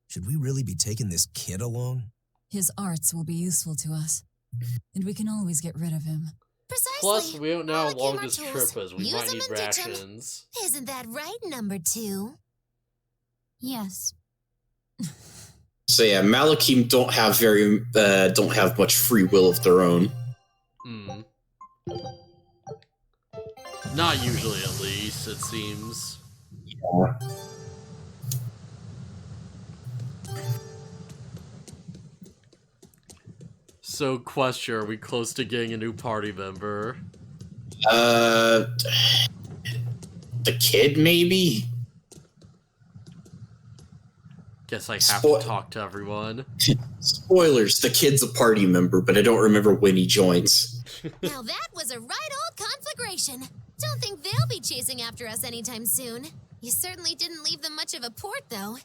Should we really be taking this kid along? His arts will be useful to us, and we can always get rid of him. Precisely. Plus, we don't know how long our this tools. trip is. We Use might them need and ditch 'em. rations. Isn't that right, number 2? Yes. So yeah, Malakim don't have much free will of their own. Hmm. Not usually, at least, it seems. Yeah. So, question, are we close to getting a new party member? The kid, maybe? Guess I have to talk to everyone. Spoilers, the kid's a party member, but I don't remember when he joins. Now that was a right old conflagration. Don't think they'll be chasing after us anytime soon. You certainly didn't leave them much of a port, though.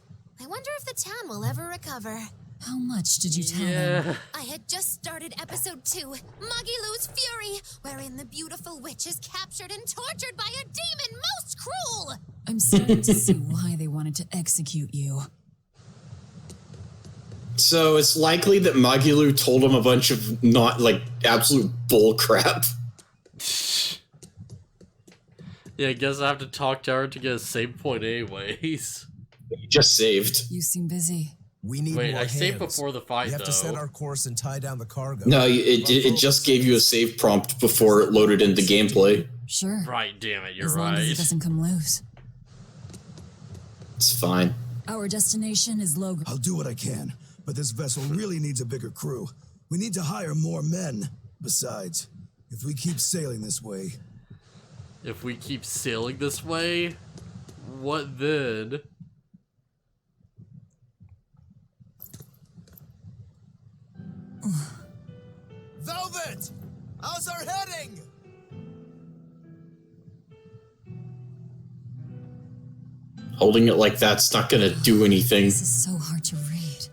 I wonder if the town will ever recover. How much did you tell them? I had just started episode 2, Magilu's Fury, wherein the beautiful witch is captured and tortured by a demon most cruel. I'm starting to see why they wanted to execute you. So it's likely that Magilu told him a bunch of not, like, absolute bullcrap. Yeah, I guess I have to talk to her to get a save point anyways. You just saved. You seem busy. We need Wait, more I saved hands. before the fight, We have though. to set our course and tie down the cargo. No, it just gave you a save prompt before it loaded into gameplay. Sure. Right, damn it, you're As long right. as it doesn't come loose. It's fine. Our destination is low. I'll do what I can, but this vessel really needs a bigger crew. We need to hire more men. Besides, if we keep sailing this way... If we keep sailing this way, what then? Velvet! How's our heading? Holding it like that's not gonna do anything. This is so hard to read.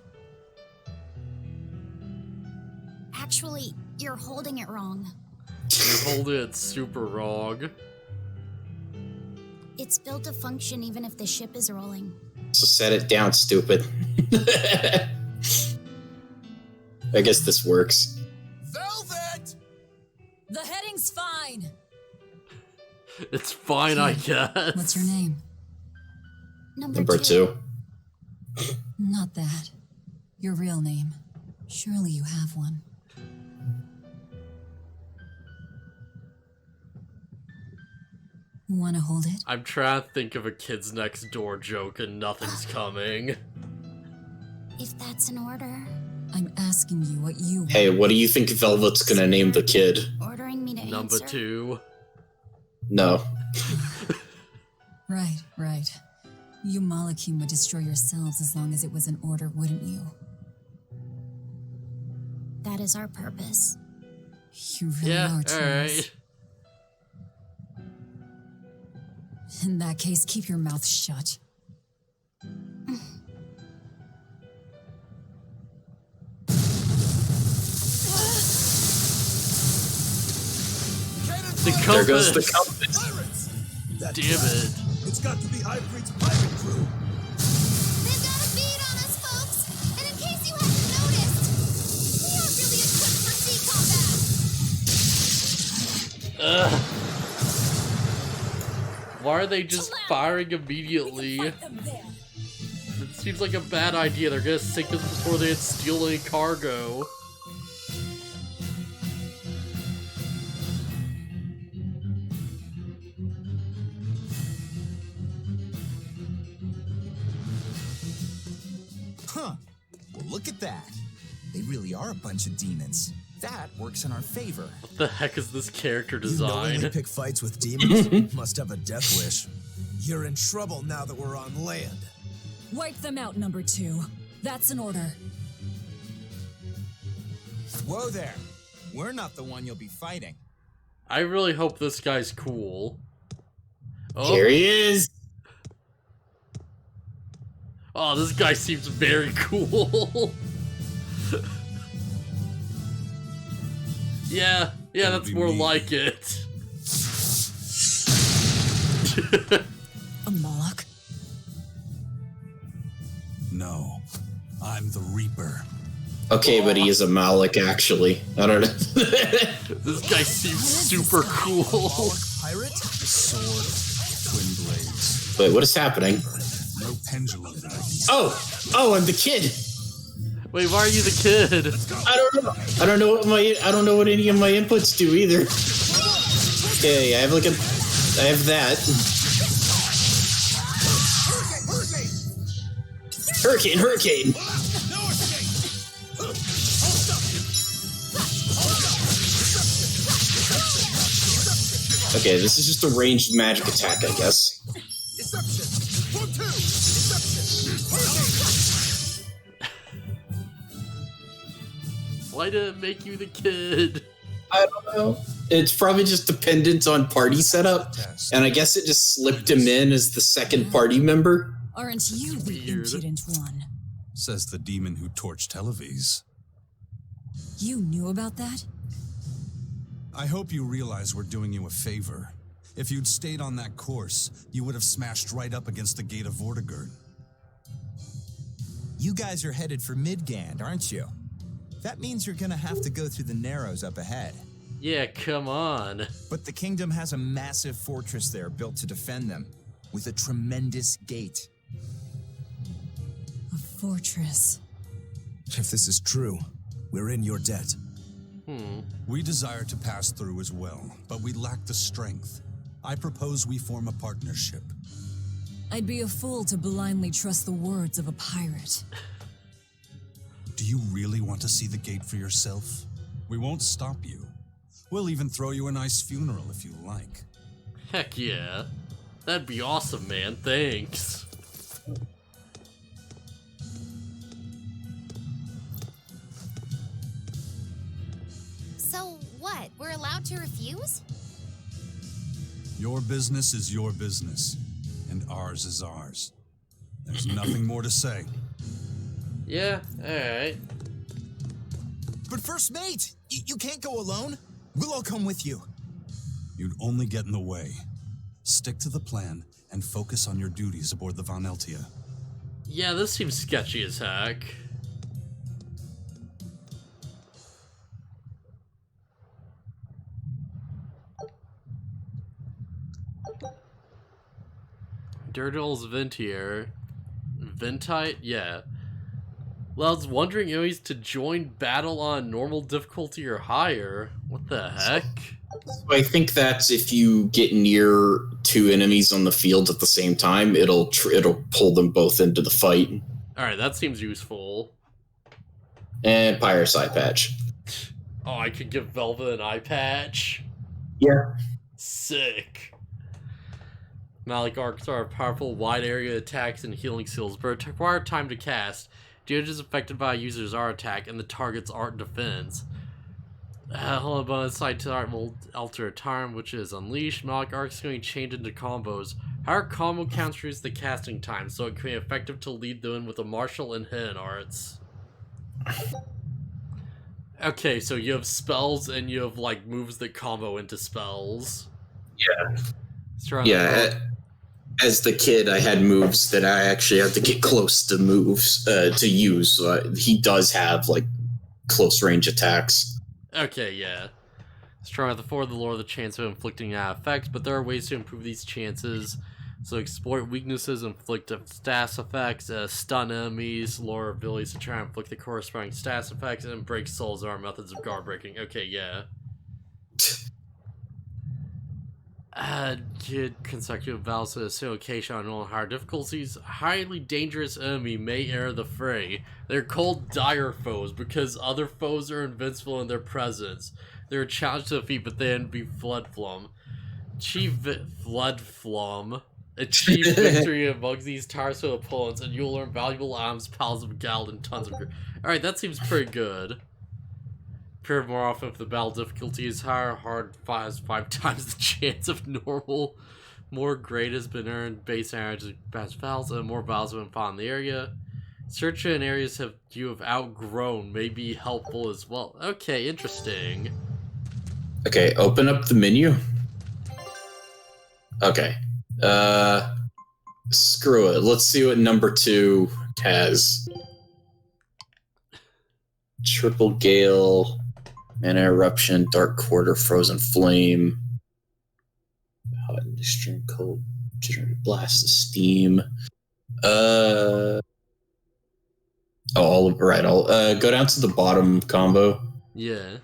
Actually, you're holding it wrong. You're holding it super wrong. It's built to function even if the ship is rolling. So set it down, stupid. I guess this works. Velvet! The heading's fine. It's fine, I guess. What's your name? Number 2. Not that. Your real name. Surely you have one. Want to hold it? I'm trying to think of a Kids Next Door joke and nothing's coming. If that's an order. I'm asking you what you want. Hey, what do you think Velvet's gonna name the kid? Ordering me to Number answer? 2. No. Right. You Malakim would destroy yourselves as long as it was an order, wouldn't you? That is our purpose. You really Yeah, are, Charles. alright. In that case, keep your mouth shut. The compass! There goes the compass. That Damn it. It's got to be Hybrid's pirate crew. They've got a bead on us, folks. And in case you hadn't noticed, we aren't really equipped for sea combat. Ugh. Why are they just firing immediately? It seems like a bad idea. They're gonna sink us before they steal any cargo. Huh. Well, look at that. They really are a bunch of demons. That works in our favor. What the heck is this character You design? knowingly pick fights with demons? Must have a death wish. You're in trouble now that we're on land. Wipe them out, number 2. That's an order. Whoa there. We're not the one you'll be fighting. I really hope this guy's cool. Oh. Here he is. Oh, this guy seems very cool. yeah, that's more like it. A Moloch? No, I'm the Reaper. Okay, but he is a Malik, actually. I don't know. This guy seems super cool. Pirate? Sword, twin blades. Wait, what is happening? No pendulum. Oh, I'm the kid. Wait, why are you the kid? I don't know. I don't know what any of my inputs do either. Okay, I have that. Hurricane. Okay, this is just a ranged magic attack, I guess. Why did it make you the kid? I don't know. It's probably just dependent on party setup, and I guess it just slipped him in as the second party member. Aren't you the impudent one? Says the demon who torched Televes. You knew about that? I hope you realize we're doing you a favor. If you'd stayed on that course, you would have smashed right up against the gate of Vortigern. You guys are headed for Midgand, aren't you? That means you're gonna have to go through the Narrows up ahead. Yeah, come on. But the kingdom has a massive fortress there built to defend them, with a tremendous gate. A fortress. If this is true, we're in your debt. We desire to pass through as well, but we lack the strength. I propose we form a partnership. I'd be a fool to blindly trust the words of a pirate. Do you really want to see the gate for yourself? We won't stop you. We'll even throw you a nice funeral if you like. Heck yeah. That'd be awesome, man. Thanks. So what? We're allowed to refuse? Your business is your business, and ours is ours. There's nothing more to say. Yeah, alright. But First Mate, you can't go alone. We'll all come with you. You'd only get in the way. Stick to the plan and focus on your duties aboard the Von Eltia. Yeah, this seems sketchy as heck. Dirtle's Ventier. Ventite? Yeah. Well, I was wondering enemies to join battle on normal difficulty or higher. What the heck? So I think that's if you get near two enemies on the field at the same time, it'll pull them both into the fight. Alright, that seems useful. And Pyrus eye patch. Oh, I could give Velva an eye patch? Yeah. Sick. Malik arcs are powerful wide area attacks and healing skills, but require time to cast. Damage is affected by a user's art attack and the target's art defense. Hello bonus side to art will alter a time which is unleashed. Malik arcs can be changed into combos. Higher combo counts reduce the casting time, so it can be effective to lead them in with the martial and hidden arts. Okay, so you have spells and you have like moves that combo into spells. Yeah. Yeah. as the kid, I had moves that I actually had to get close to moves to use. So he does have like close range attacks. Okay, yeah. Strong at the 4, the lower the chance of inflicting effects, but there are ways to improve these chances. So exploit weaknesses, inflict status effects, stun enemies, lower abilities to try and inflict the corresponding status effects, and break souls are methods of guard breaking. Okay, yeah. Kid consecutive battles at a single location on all higher difficulties. Highly dangerous enemy may enter the fray. They're called dire foes because other foes are invincible in their presence. They're a challenge to defeat, but then be Floodflum. Achieve victory among these tiresome opponents, and you'll learn valuable items, pals of galled, and tons of. Alright, that seems pretty good. Appear more often if the battle difficulty is higher. Hard has 5 times the chance of normal. More grade has been earned based on average past battles, and more battles have been fought in the area. Search in areas you have outgrown may be helpful as well. Okay, interesting. Okay, open up the menu. Okay. Screw it. Let's see what number 2 has. Triple Gale, Mana Eruption, Dark Quarter, Frozen Flame, Hot and Extreme Cold, Blast of Steam. I'll go down to the bottom combo. Yeah.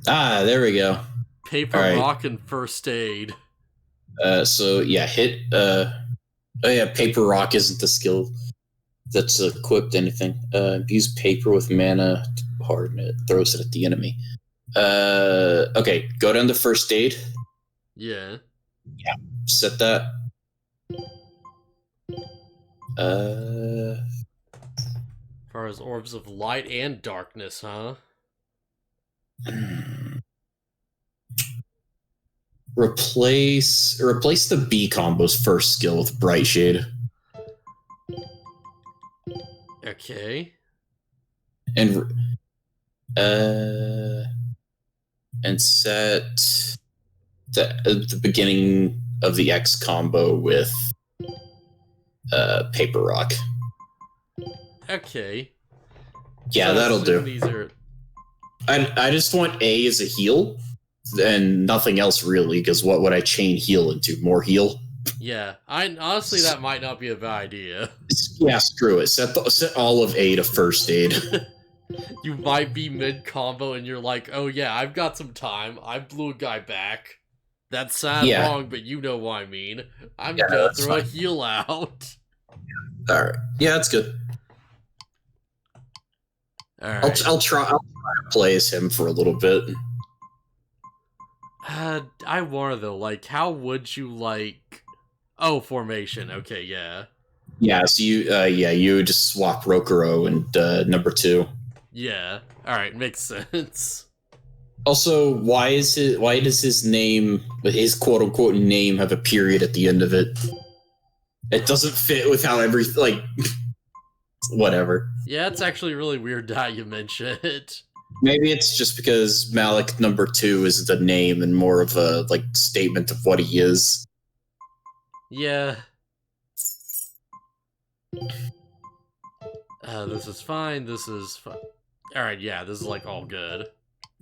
Ah, there we go. Paper, rock, and first aid. So yeah, hit. Oh yeah, paper rock isn't the skill that's equipped anything. Use paper with mana to harden it. Throws it at the enemy. Okay, go down to first aid. Yeah. Yeah. Set that. As far as orbs of light and darkness, huh? Replace the B combo's first skill with Bright Shade. Okay. And set the beginning of the X combo with Paper Rock. Okay. Yeah, so that'll do. These are... I just want A as a heal, and nothing else really, because what would I chain heal into? More heal? Yeah, honestly that might not be a bad idea. Yeah, screw it. Set all of A to first aid. You might be mid-combo and you're like, oh yeah, I've got some time. I blew a guy back. That's sad wrong, but you know what I mean. I'm gonna throw a heal out. Alright. Yeah, that's good. Alright. I'll try to play as him for a little bit. I wonder though, like, how would you like... Oh, formation. Okay, yeah. Yeah, so you just swap Rokuro and number 2. Yeah. Alright, makes sense. Also, why does his name, his quote-unquote name, have a period at the end of it? It doesn't fit with how whatever. Yeah, it's actually really weird that you mention it. Maybe it's just because Malik number 2 is the name and more of a, statement of what he is. Yeah. This is fine, this is fine. Alright, yeah, this is, all good.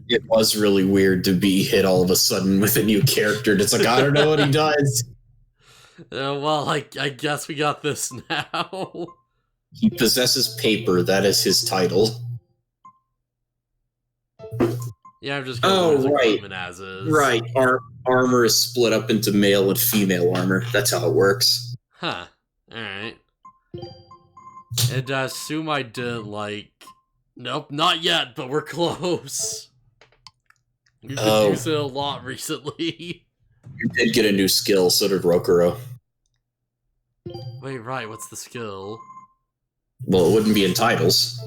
It was really weird to be hit all of a sudden with a new character. It's like, I don't know what he does. Well, I guess we got this now. He possesses paper, that is his title. Yeah, I'm just going right. As is. Right, armor is split up into male and female armor. That's how it works. Huh. Alright. And I assume I didn't, Nope, not yet, but we're close. We've been using it a lot recently. You did get a new skill, so did Rokuro. Wait, right, what's the skill? Well, it wouldn't be in titles.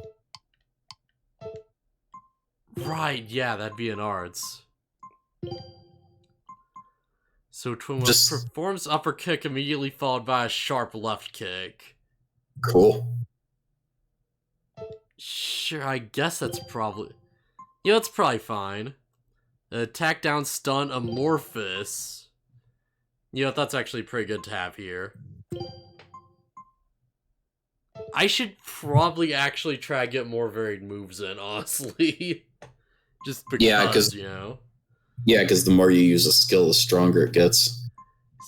Right, yeah, that'd be in arts. So Twin performs upper kick immediately followed by a sharp left kick. Cool. Sure, I guess that's probably... Yeah, that's probably fine. Attack down stun Amorphous. You know, that's actually pretty good to have here. I should probably actually try to get more varied moves in, honestly. Just because, you know. Yeah, because the more you use a skill, the stronger it gets.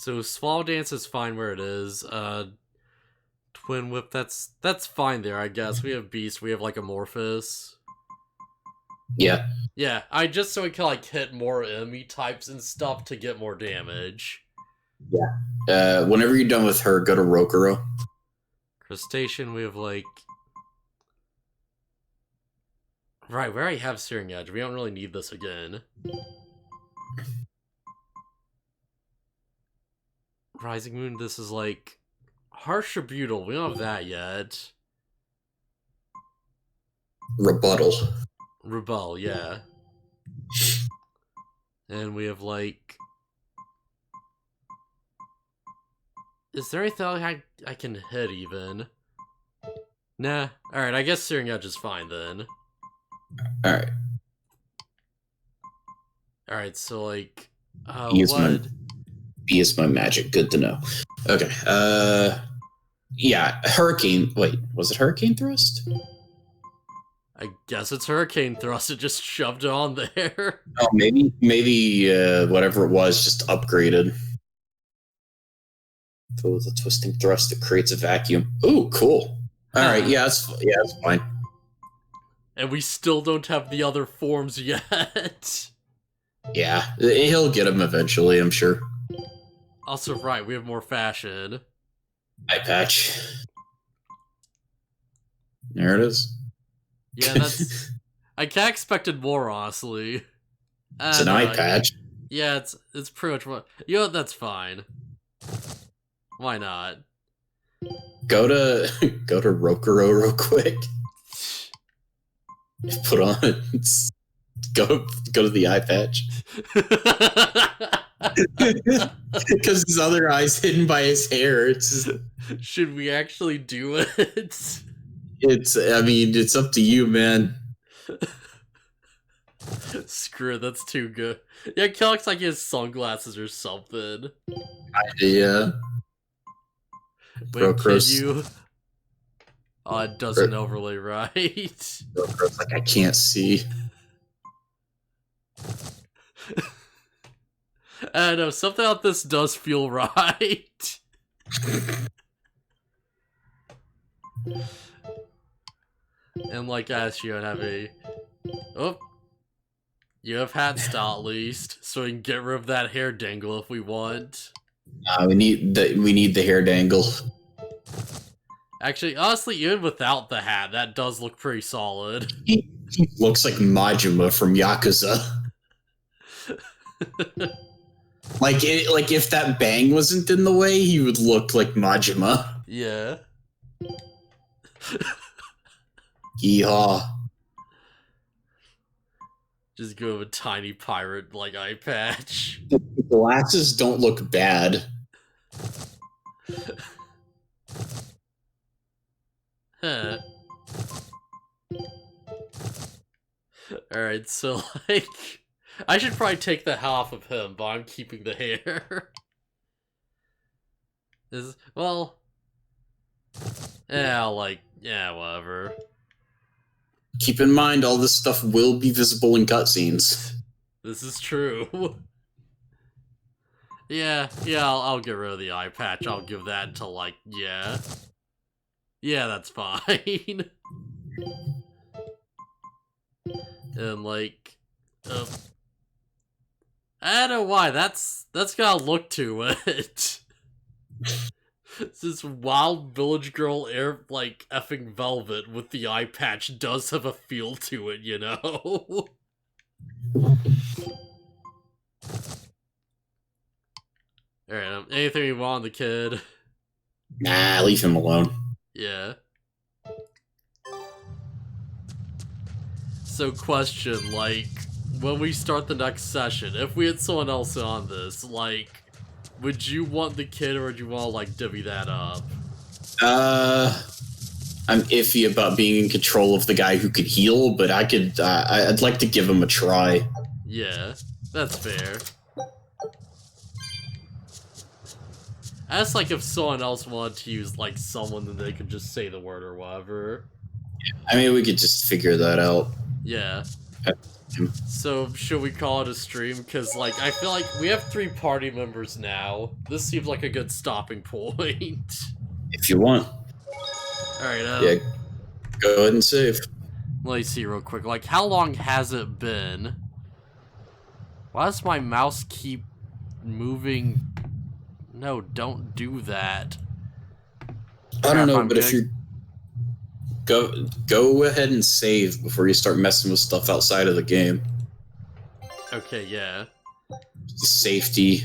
So Swallow Dance is fine where it is. Twin Whip, that's fine there, I guess. We have Beast, we have like Amorphous. Yeah. Yeah, just so we can like hit more enemy types and stuff to get more damage. Yeah. Whenever you're done with her, go to Rokuro. Crustacean, we have like... Right, we already have Searing Edge. We don't really need this again. Rising Moon, this is like... Harsh Rebutal, we don't have that yet. Rebuttal, yeah. And we have like... Is there anything I can hit even? Nah. Alright, I guess Searing Edge is fine then. Alright. Alright, so like... B is my magic. Good to know. Okay. Yeah, Hurricane... Wait, was it Hurricane Thrust? I guess it's Hurricane Thrust. It just shoved it on there. Oh, maybe whatever it was just upgraded. So the Twisting Thrust that creates a vacuum. Ooh, cool. Alright, yeah, that's fine. And we still don't have the other forms yet. Yeah, he'll get them eventually, I'm sure. Also, right, we have more fashion. Eye patch. There it is. Yeah, that's... I kinda expected more, honestly. It's an eye patch. Yeah, it's pretty much what... You know what, that's fine. Why not? Go to Rokuro real quick. Put on... Go to the eye patch. Because his other eye's hidden by his hair. Should we actually do it? It's up to you, man. Screw it, that's too good. Yeah, it looks like he has sunglasses or something. Yeah. Wait, can you... Oh, it doesn't overlay right. Rokro's like, I can't see. I don't know, something about this does feel right. And like, as you have a... Oh! You have hat style at least, so we can get rid of that hair dangle if we want. We need the hair dangle. Actually, honestly, even without the hat, that does look pretty solid. He looks like Majima from Yakuza. like if that bang wasn't in the way, he would look like Majima. Yeah. Yeehaw. Just go with a tiny pirate like eye patch. The glasses don't look bad. Huh. Alright, so like... I should probably take the hat off of him, but I'm keeping the hair. Well... Yeah, whatever. Keep in mind, all this stuff will be visible in cutscenes. This is true. Yeah, I'll get rid of the eye patch. I'll give that to, like, yeah. Yeah, that's fine. And, like, I don't know why, that's got a look to it. This wild village girl like effing velvet with the eye patch does have a feel to it, you know? Alright, anything you want on the kid? Nah, leave him alone. Yeah. So question, like, when we start the next session, if we had someone else on this, like, would you want the kid or would you want to, like, divvy that up? I'm iffy about being in control of the guy who could heal, but I'd like to give him a try. Yeah, that's fair. That's like if someone else wanted to use like someone, then they could just say the word or whatever. I mean, we could just figure that out. Yeah. So, should we call it a stream? Because, like, I feel like we have 3 party members now. This seems like a good stopping point. If you want. Alright, yeah, go ahead and save. Let me see real quick. Like, how long has it been? Why does my mouse keep moving? No, don't do that. I don't know, but if you go ahead and save before you start messing with stuff outside of the game. Okay, yeah. Safety.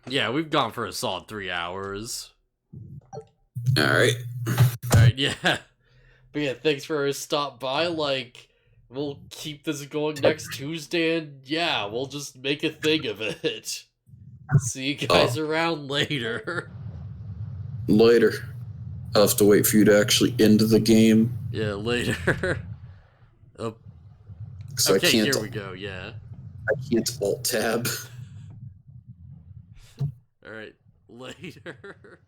Yeah, we've gone for a solid 3 hours. Alright. Alright, yeah. But yeah, thanks for stop by. Like, we'll keep this going next Tuesday, and yeah, we'll just make a thing of it. See you guys around later. Later. I'll have to wait for you to actually end the game. Yeah, later. Okay, here we go, yeah. I can't alt-tab. Alright, later.